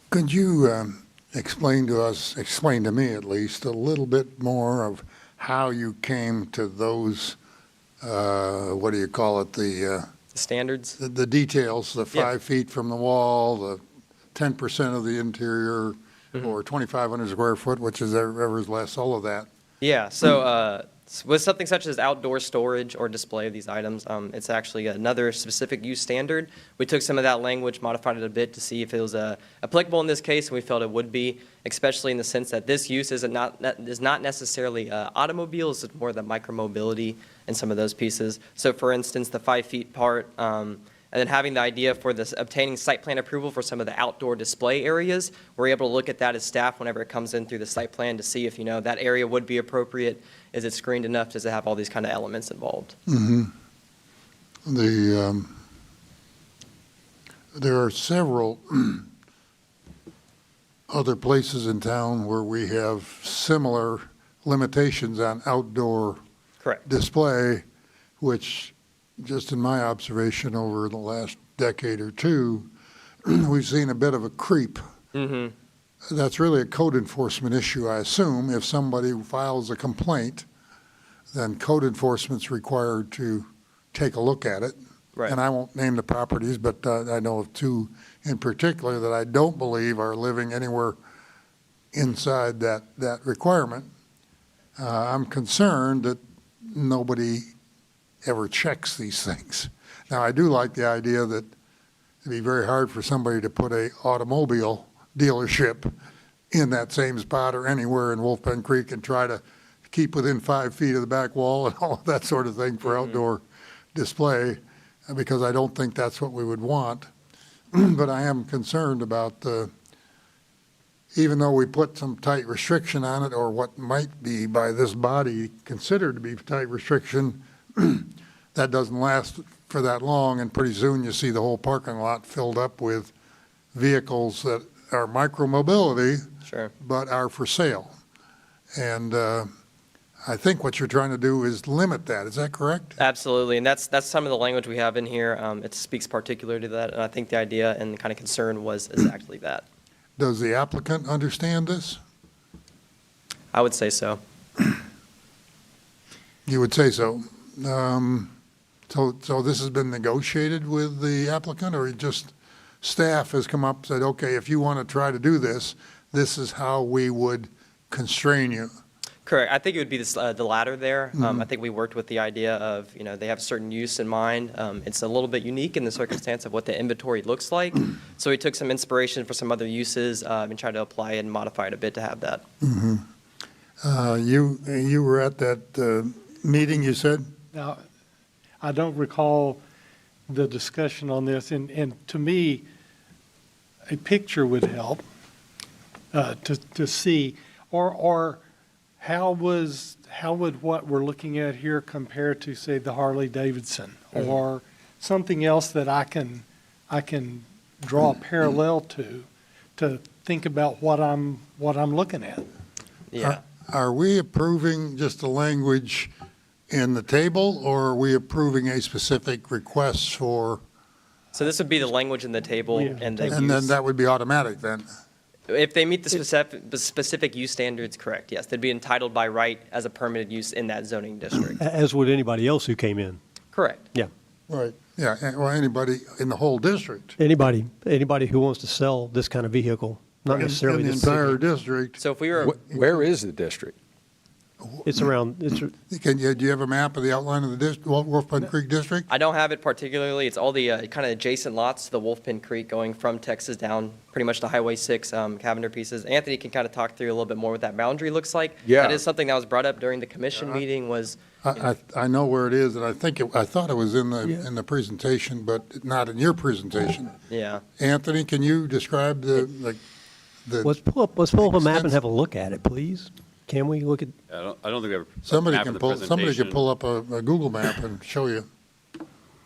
Could you explain to me at least, a little bit more of how you came to those, what do you call it, the standards? The details, the 5 feet from the wall, the 10% of the interior, or 2,500 square foot, which is whatever's less, all of that. Yeah, so with something such as outdoor storage or display of these items, it's actually another specific use standard. We took some of that language, modified it a bit to see if it was applicable in this case, and we felt it would be, especially in the sense that this use is not necessarily automobiles, it's more the micromobility and some of those pieces. So for instance, the 5 feet part, and then having the idea for this obtaining site plan approval for some of the outdoor display areas, we're able to look at that as staff whenever it comes in through the site plan to see if, that area would be appropriate. Is it screened enough? Does it have all these kind of elements involved? There are several other places in town where we have similar limitations on outdoor display, which, just in my observation over the last decade or two, we've seen a bit of a creep. That's really a code enforcement issue, I assume. If somebody files a complaint, then code enforcement's required to take a look at it. Right. And I won't name the properties, but I know of two in particular that I don't believe are living anywhere inside that requirement. I'm concerned that nobody ever checks these things. Now, I do like the idea that it'd be very hard for somebody to put a automobile dealership in that same spot or anywhere in Wolf Pen Creek and try to keep within 5 feet of the back wall and all of that sort of thing for outdoor display, because I don't think that's what we would want. But I am concerned about, even though we put some tight restriction on it, or what might be by this body considered to be tight restriction, that doesn't last for that long, and pretty soon you see the whole parking lot filled up with vehicles that are micromobility, but are for sale. And I think what you're trying to do is limit that. Is that correct? Absolutely, and that's some of the language we have in here. It speaks particularly to that, and I think the idea and the kind of concern was exactly that. Does the applicant understand this? I would say so. You would say so. So this has been negotiated with the applicant, or just staff has come up and said, okay, if you want to try to do this, this is how we would constrain you? Correct. I think it would be the latter there. I think we worked with the idea of, they have a certain use in mind. It's a little bit unique in the circumstance of what the inventory looks like. So we took some inspiration for some other uses and tried to apply it and modify it a bit to have that. You were at that meeting, you said? Now, I don't recall the discussion on this, and to me, a picture would help to see, or how would what we're looking at here compare to, say, the Harley Davidson, or something else that I can draw a parallel to think about what I'm looking at. Yeah. Are we approving just the language in the table, or are we approving a specific request for? So this would be the language in the table, and then that would be automatic then? If they meet the specific use standards, correct, yes. They'd be entitled by right as a permitted use in that zoning district. As would anybody else who came in. Correct. Yeah. Right, yeah, well, anybody in the whole district. Anybody who wants to sell this kind of vehicle, not necessarily in the city. entire district. So if we were, Where is the district? It's around, it's, Do you have a map of the outline of the Wolf Pond Creek District? I don't have it particularly. It's all the kind of adjacent lots to the Wolfpin Creek going from Texas down pretty much to Highway 6, Cavender pieces. Anthony can kind of talk through a little bit more what that boundary looks like. Yeah. That is something that was brought up during the commission meeting was, I know where it is, and I thought it was in the presentation, but not in your presentation. yeah. Anthony, can you describe the let's pull up a map and have a look at it, please. Can we look at? I don't think we have a Somebody map can of the somebody can presentation. pull up a Google map and show you.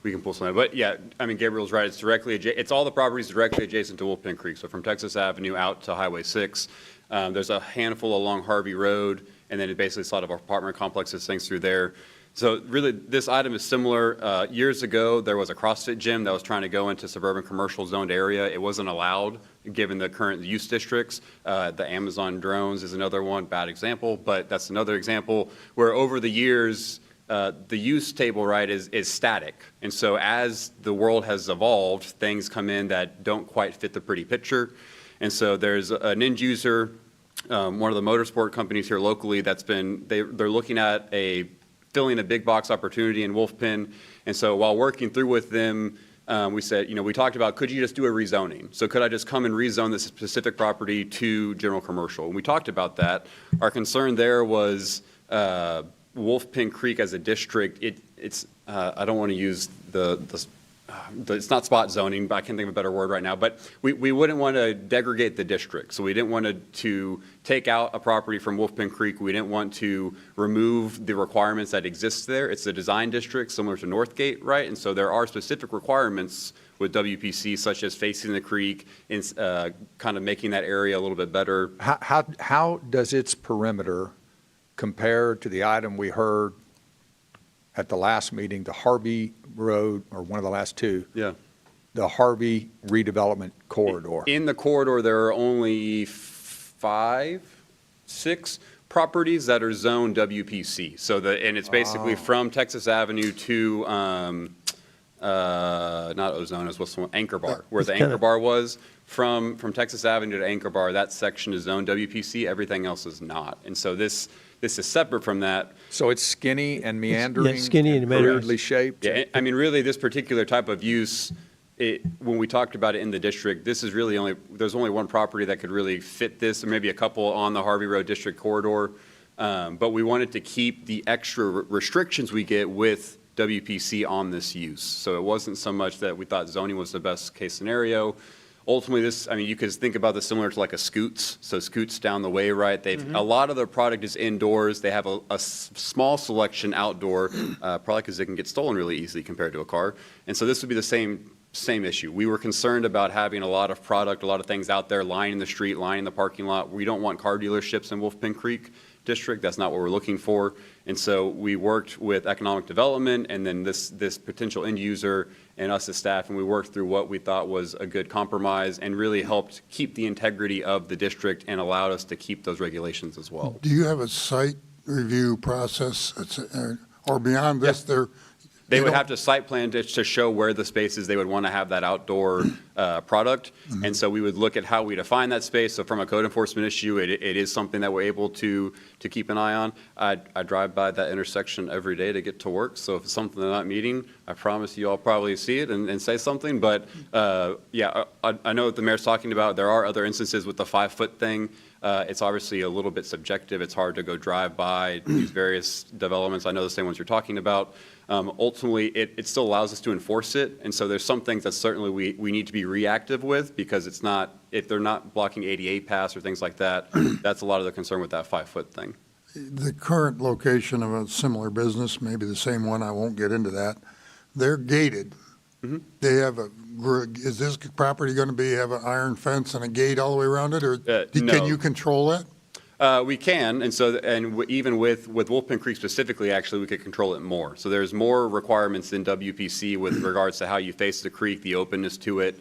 We can pull something, but yeah, I mean, Gabriel's right. It's directly, it's all the properties directly adjacent to Wolfpin Creek. So from Texas Avenue out to Highway 6, there's a handful along Harvey Road, and then it basically a lot of apartment complexes, things through there. So really, this item is similar. Years ago, there was a CrossFit gym that was trying to go into suburban commercial zoned area. It wasn't allowed, given the current use districts. The Amazon drones is another one, bad example, but that's another example where over the years, the use table, right, is static. And so as the world has evolved, things come in that don't quite fit the pretty picture. And so there's an end user, one of the motorsport companies here locally that's been, they're looking at filling a big box opportunity in Wolfpin. And so while working through with them, we said, we talked about, could you just do a rezoning? So could I just come and rezone this specific property to general commercial? And we talked about that. Our concern there was Wolfpin Creek as a district. It's I don't want to use it's not spot zoning, but I can't think of a better word right now. But we wouldn't want to degrade the district. So we didn't want to take out a property from Wolfpin Creek. We didn't want to remove the requirements that exist there. It's a design district similar to Northgate, right? And so there are specific requirements with WPC, such as facing the creek and kind of making that area a little bit better. How does its perimeter compare to the item we heard at the last meeting, the Harvey Road, or one of the last two? Yeah. The Harvey redevelopment corridor. In the corridor, there are only 5, 6 properties that are zoned WPC. So and it's basically from Texas Avenue to, not Ozonas, what's the one? Anchor Bar, where the Anchor Bar was. From Texas Avenue to Anchor Bar, that section is zoned WPC, everything else is not. And so this is separate from that. So it's skinny and meandering? Yeah, skinny and meandering. Weirdly shaped? Yeah, I mean, really, this particular type of use, when we talked about it in the district, this is really there's only one property that could really fit this, or maybe a couple on the Harvey Road District corridor. But we wanted to keep the extra restrictions we get with WPC on this use. So it wasn't so much that we thought zoning was the best case scenario. Ultimately, you could think about this similar to like a Scoots. So Scoots down the way, right? A lot of their product is indoors. They have a small selection outdoor, probably because they can get stolen really easily compared to a car. And so this would be the same issue. We were concerned about having a lot of product, a lot of things out there lining the street, lining the parking lot. We don't want car dealerships in Wolfpin Creek District. That's not what we're looking for. And so we worked with economic development and then this potential end user and us as staff, and we worked through what we thought was a good compromise and really helped keep the integrity of the district and allowed us to keep those regulations as well. Do you have a site review process, or beyond this, They would have to site plan to show where the spaces they would want to have that outdoor product. And so we would look at how we define that space. So from a code enforcement issue, it is something that we're able to keep an eye on. I drive by that intersection every day to get to work. So if it's something they're not meeting, I promise you I'll probably see it and say something. But yeah, I know what the mayor's talking about. There are other instances with the 5-foot thing. It's obviously a little bit subjective. It's hard to go drive by these various developments. I know the same ones you're talking about. Ultimately, it still allows us to enforce it. And so there's some things that certainly we need to be reactive with because if they're not blocking ADA paths or things like that, that's a lot of the concern with that 5-foot thing. The current location of a similar business, maybe the same one, I won't get into that, they're gated. They have is this property going to have an iron fence and a gate all the way around it, or no. Can you control that? We can, and even with Wolfpin Creek specifically, actually, we could control it more. So there's more requirements than WPC with regards to how you face the creek, the openness to it,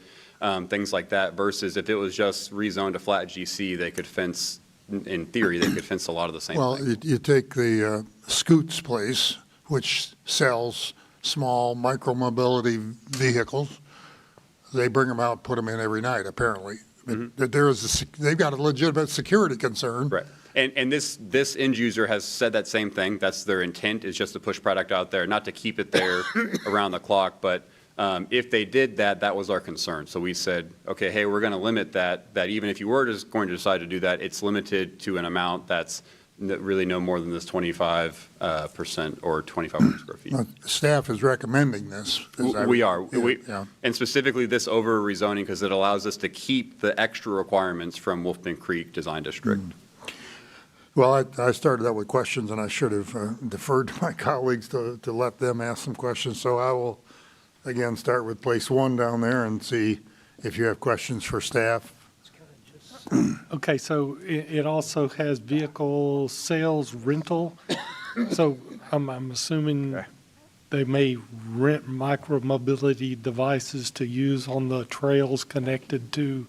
things like that, versus if it was just rezoned to flat GC, they could fence, in theory, they could fence a lot of the same things. Well, you take the Scoots place, which sells small micro-mobility vehicles. They bring them out, put them in every night, apparently. that they've got a legitimate security concern. Right. And this end user has said that same thing. That's their intent, is just to push product out there, not to keep it there around the clock. But if they did that, that was our concern. So we said, okay, hey, we're going to limit that even if you were just going to decide to do that, it's limited to an amount that's really no more than this 25% or 2,500 square feet. Staff is recommending this. We are. Yeah. And specifically this over rezoning because it allows us to keep the extra requirements from Wolfman Creek Design District. Well, I started out with questions, and I should have deferred to my colleagues to let them ask some questions. So I will, again, start with place one down there and see if you have questions for staff. Okay, so it also has vehicle sales rental. So I'm assuming they may rent micro-mobility devices to use on the trails connected to.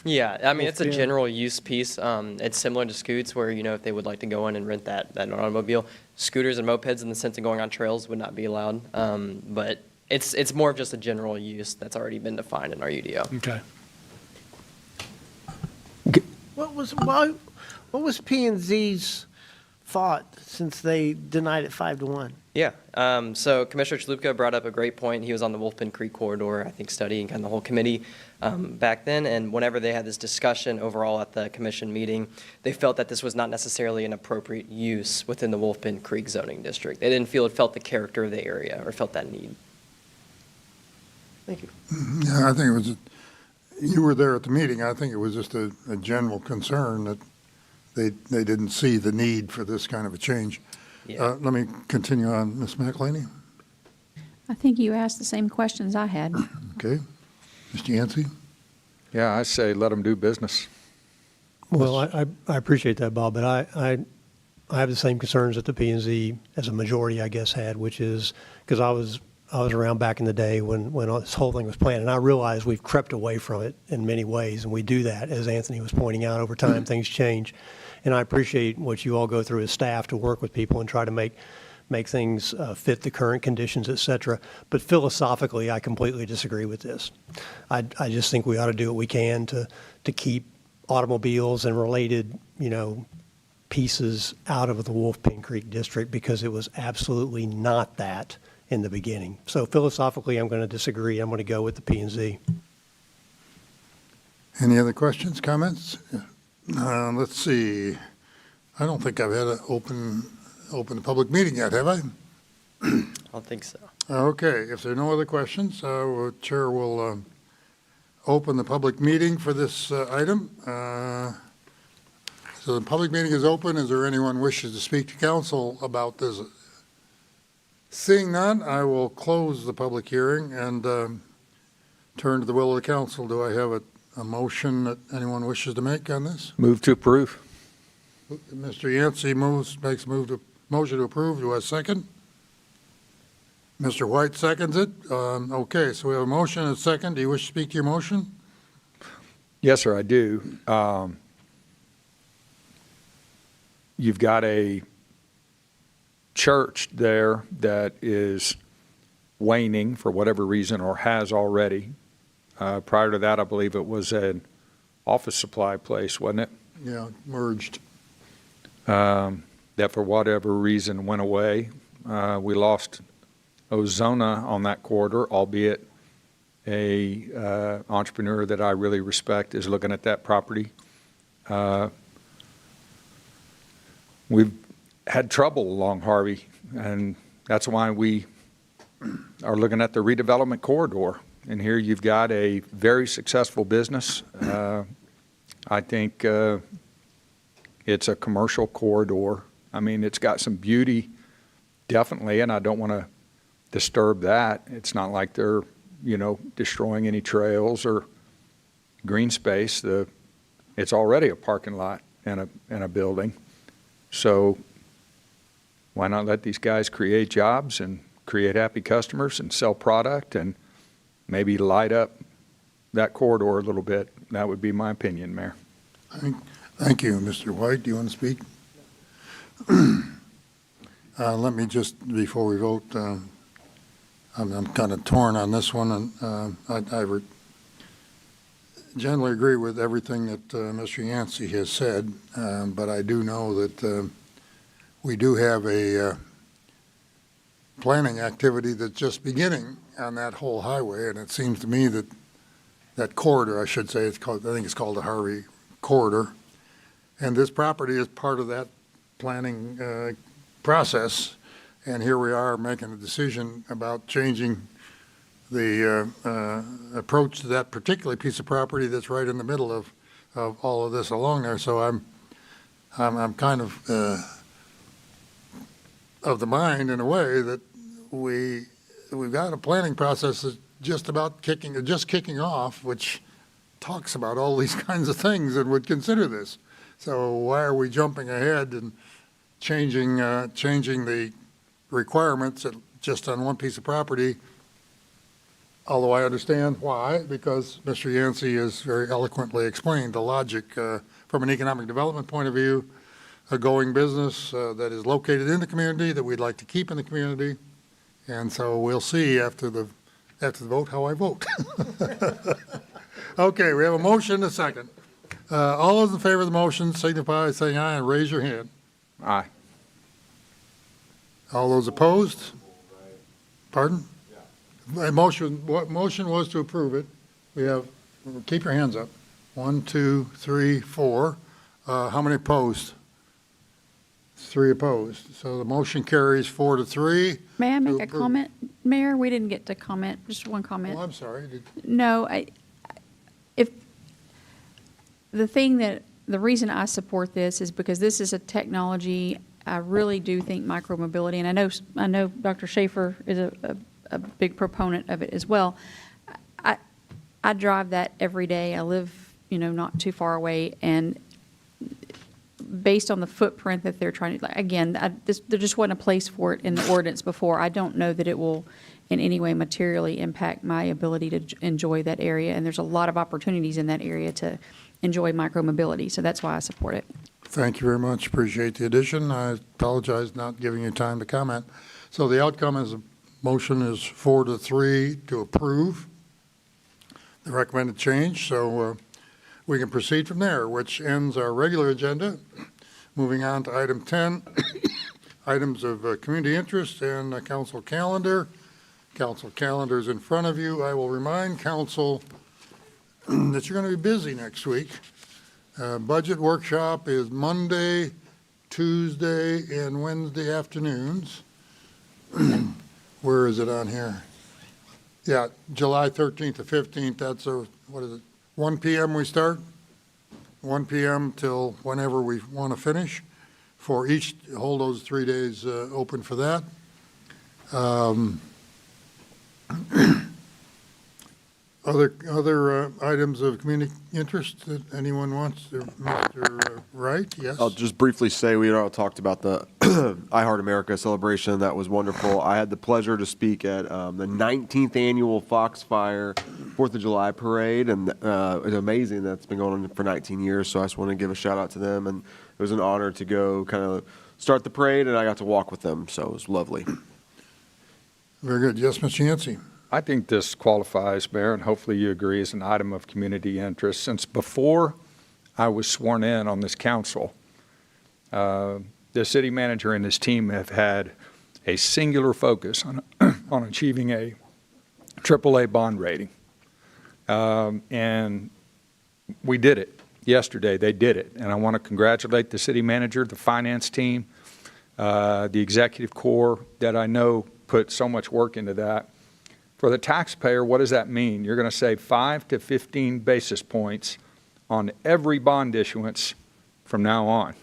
Yeah, I mean, it's a Wolfman. general use piece. It's similar to scoots where, if they would like to go in and rent that automobile. Scooters and mopeds in the sense of going on trails would not be allowed. But it's more of just a general use that's already been defined in our UDO. Okay. What was P&Z's thought since they denied it 5-1? Yeah, so Commissioner Chalupka brought up a great point. He was on the Wolfman Creek corridor, I think, studying kind of the whole committee back then. And whenever they had this discussion overall at the commission meeting, they felt that this was not necessarily an appropriate use within the Wolfman Creek zoning district. They didn't feel it felt the character of the area or felt that need. Thank you. Yeah, I think it was, you were there at the meeting. I think it was just a general concern that they didn't see the need for this kind of a change. Yeah. Let me continue on, Ms. Mcllhaney. I think you asked the same questions I had. Okay. Mr. Yancy? Yeah, I say let them do business. Well, I appreciate that, Bob, but I have the same concerns that the P&Z, as a majority, I guess, had, which is, because I was around back in the day when this whole thing was planned, and I realize we've crept away from it in many ways, and we do that, as Anthony was pointing out, over time, things change. And I appreciate what you all go through as staff to work with people and try to make things fit the current conditions, et cetera. But philosophically, I completely disagree with this. I just think we ought to do what we can to keep automobiles and related, pieces out of the Wolfman Creek district, because it was absolutely not that in the beginning. So philosophically, I'm going to disagree. I'm going to go with the P&Z. Any other questions, comments? Let's see. I don't think I've had an open public meeting yet, have I? I don't think so. Okay, if there are no other questions, Chair will open the public meeting for this item. So the public meeting is open. Is there anyone who wishes to speak to council about this? Seeing none, I will close the public hearing and turn to the will of the council. Do I have a motion that anyone wishes to make on this? Move to approve. Mr. Yancy makes motion to approve. Do I second? Mr. White seconds it. Okay, so we have a motion and a second. Do you wish to speak to your motion? Yes, sir, I do. You've got a church there that is waning for whatever reason, or has already. Prior to that, I believe it was an office supply place, wasn't it? Yeah, merged. That for whatever reason went away. We lost Ozona on that corridor, albeit a entrepreneur that I really respect is looking at that property. We've had trouble along Harvey, and that's why we are looking at the redevelopment corridor. And here you've got a very successful business. I think it's a commercial corridor. I mean, it's got some beauty, definitely, and I don't want to disturb that. It's not like they're, destroying any trails or green space. It's already a parking lot and a building. So why not let these guys create jobs and create happy customers and sell product and maybe light up that corridor a little bit? That would be my opinion, Mayor. Thank you, Mr. White. Do you want to speak? Let me just, before we vote, I'm kind of torn on this one. And generally agree with everything that Mr. Yancy has said, but I do know that we do have a planning activity that's just beginning on that whole highway, and it seems to me that that corridor, I should say, I think it's called the Harvey Corridor, and this property is part of that planning process, and here we are making a decision about changing the approach to that particular piece of property that's right in the middle of all of this along there. So I'm kind of the mind in a way that we've got a planning process that's just kicking off, which talks about all these kinds of things and would consider this. So why are we jumping ahead and changing the requirements just on one piece of property? Although I understand why, because Mr. Yancy has very eloquently explained the logic from an economic development point of view, a going business that is located in the community that we'd like to keep in the community. And so we'll see after the vote how I vote. Okay, we have a motion and a second. All those in favor of the motion signify by saying aye and raise your hand. Aye. All those opposed? Pardon? My motion was to approve it. We have, keep your hands up. 1, 2, 3, 4. How many opposed? 3 opposed. So the motion carries 4-3. May I make a comment, Mayor? We didn't get to comment, just one comment. Oh, I'm sorry. No, if the reason I support this is because this is a technology, I really do think micromobility, and I know Dr. Shafer is a big proponent of it as well. I drive that every day. I live, not too far away, and based on the footprint that they're trying to, again, there just wasn't a place for it in the ordinance before. I don't know that it will in any way materially impact my ability to enjoy that area, and there's a lot of opportunities in that area to enjoy micromobility, so that's why I support it. Thank you very much. Appreciate the addition. I apologize not giving you time to comment. So the outcome is motion is 4-3 to approve the recommended change. So we can proceed from there, which ends our regular agenda. Moving on to item 10, items of community interest and the council calendar. Council calendar is in front of you. I will remind council that you're going to be busy next week. Budget workshop is Monday, Tuesday, and Wednesday afternoons. Where is it on here? Yeah, July 13th to 15th, that's 1 p.m. we start? 1 p.m. till whenever we want to finish. For each, hold those 3 days open for that. Other items of community interest that anyone wants to, Mr. Wright, yes? I'll just briefly say, we all talked about the I Heart America celebration. That was wonderful. I had the pleasure to speak at the 19th annual Foxfire 4th of July parade, and it's amazing that's been going on for 19 years, so I just want to give a shout out to them, and it was an honor to go kind of start the parade, and I got to walk with them, so it was lovely. Very good. Yes, Mr. Yancy. I think this qualifies, Mayor, and hopefully you agree, as an item of community interest. Since before I was sworn in on this council, the city manager and his team have had a singular focus on achieving a AAA bond rating. And we did it yesterday. They did it. And I want to congratulate the city manager, the finance team, the executive corps that I know put so much work into that. For the taxpayer, what does that mean? You're going to save 5 to 15 basis points on every bond issuance from now on,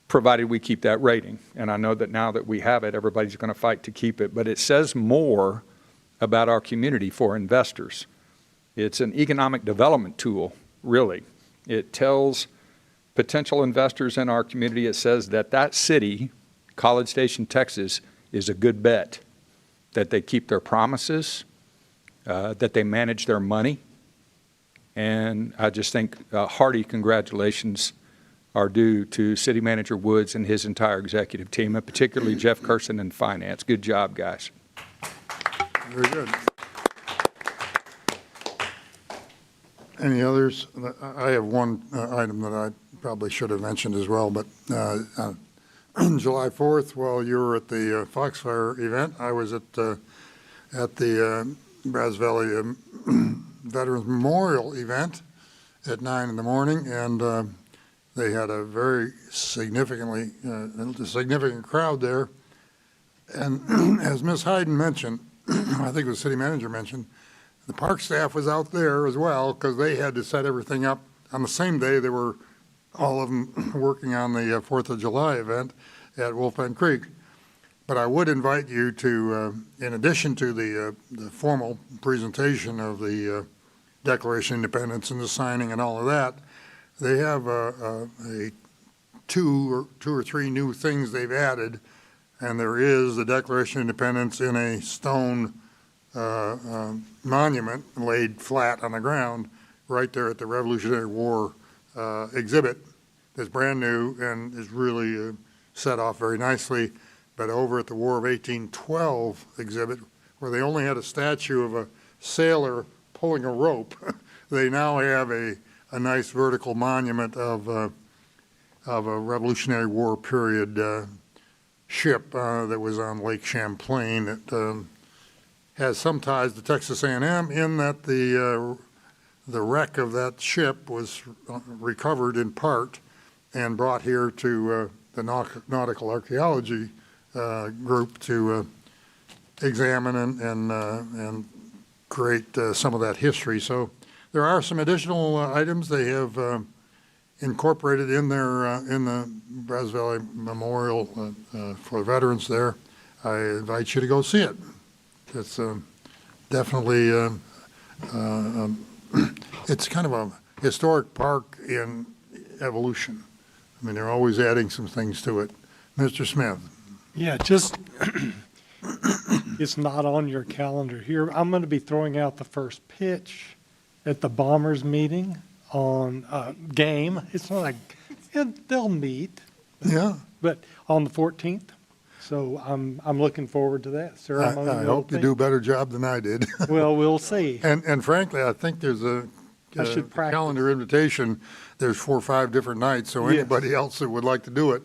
provided we keep that rating. And I know that now that we have it, everybody's going to fight to keep it. But it says more about our community for investors. It's an economic development tool, really. It tells potential investors in our community, it says that that city, College Station, Texas, is a good bet, that they keep their promises, that they manage their money. And I just think hearty congratulations are due to City Manager Woods and his entire executive team, and particularly Jeff Kirsten in finance. Good job, guys. Very good. Any others? I have one item that I probably should have mentioned as well, but July 4th, while you were at the Foxfire event, I was at the Brazos Valley Veterans Memorial event at 9 in the morning, and they had a very significant crowd there. And as Ms. Hayden mentioned, I think the city manager mentioned, the park staff was out there as well because they had to set everything up. On the same day, they were all of them working on the 4th of July event at Wolfman Creek. But I would invite you to, in addition to the formal presentation of the Declaration of Independence and the signing and all of that, they have two or three new things they've added, and there is the Declaration of Independence in a stone monument laid flat on the ground right there at the Revolutionary War exhibit. That's brand new and is really set off very nicely. But over at the War of 1812 exhibit, where they only had a statue of a sailor pulling a rope, they now have a nice vertical monument of a Revolutionary War period ship that was on Lake Champlain that has some ties to Texas A&M in that the wreck of that ship was recovered in part and brought here to the Nautical Archaeology group to examine and create some of that history. So there are some additional items they have incorporated in the Brazos Valley Memorial for veterans there. I invite you to go see it. It's definitely it's kind of a historic park in evolution. I mean, they're always adding some things to it. Mr. Smith. Yeah, just, it's not on your calendar here. I'm going to be throwing out the first pitch at the Bombers meeting on game. It's not they'll meet. Yeah. But on the 14th. So I'm looking forward to that. I hope you do a better job than I did. Well, we'll see. And frankly, I think there's a calendar invitation. There's 4 or 5 different nights, so anybody else that would like to do it.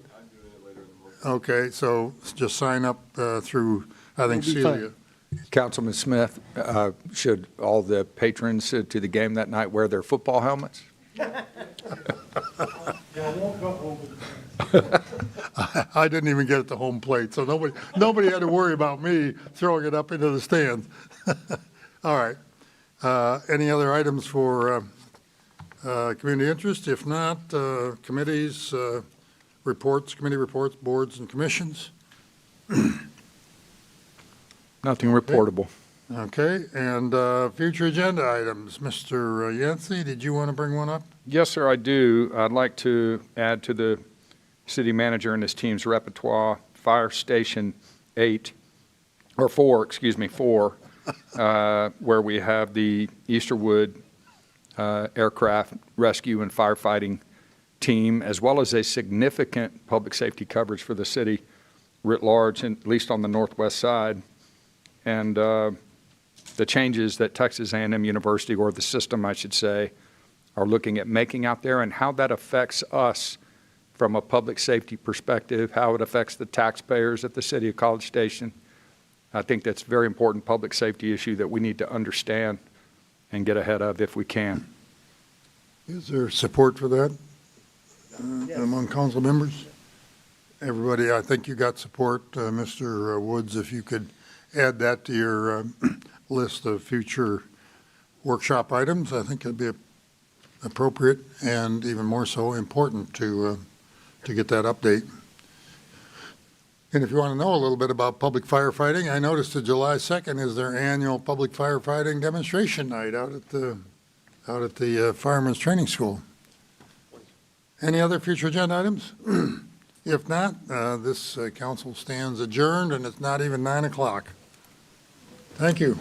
Okay, so just sign up through, I think, Celia. Councilman Smith, should all the patrons to the game that night wear their football helmets? I didn't even get it to home plate, so nobody had to worry about me throwing it up into the stands. All right. Any other items for community interest? If not, committees, committee reports, boards and commissions? Nothing reportable. Okay, and future agenda items. Mr. Yancy, did you want to bring one up? Yes, sir, I do. I'd like to add to the city manager and his team's repertoire Fire Station 4, where we have the Easterwood aircraft rescue and firefighting team, as well as a significant public safety coverage for the city writ large, at least on the northwest side. And the changes that Texas A&M University, or the system, I should say, are looking at making out there, and how that affects us from a public safety perspective, how it affects the taxpayers at the city of College Station. I think that's a very important public safety issue that we need to understand and get ahead of if we can. Is there support for that among council members? Everybody, I think you got support. Mr. Woods, if you could add that to your list of future workshop items, I think it'd be appropriate and even more so important to get that update. And if you want to know a little bit about public firefighting, I noticed that July 2nd is their annual public firefighting demonstration night out at the Firemen's Training School. Any other future agenda items? If not, this council stands adjourned, and it's not even 9 o'clock. Thank you.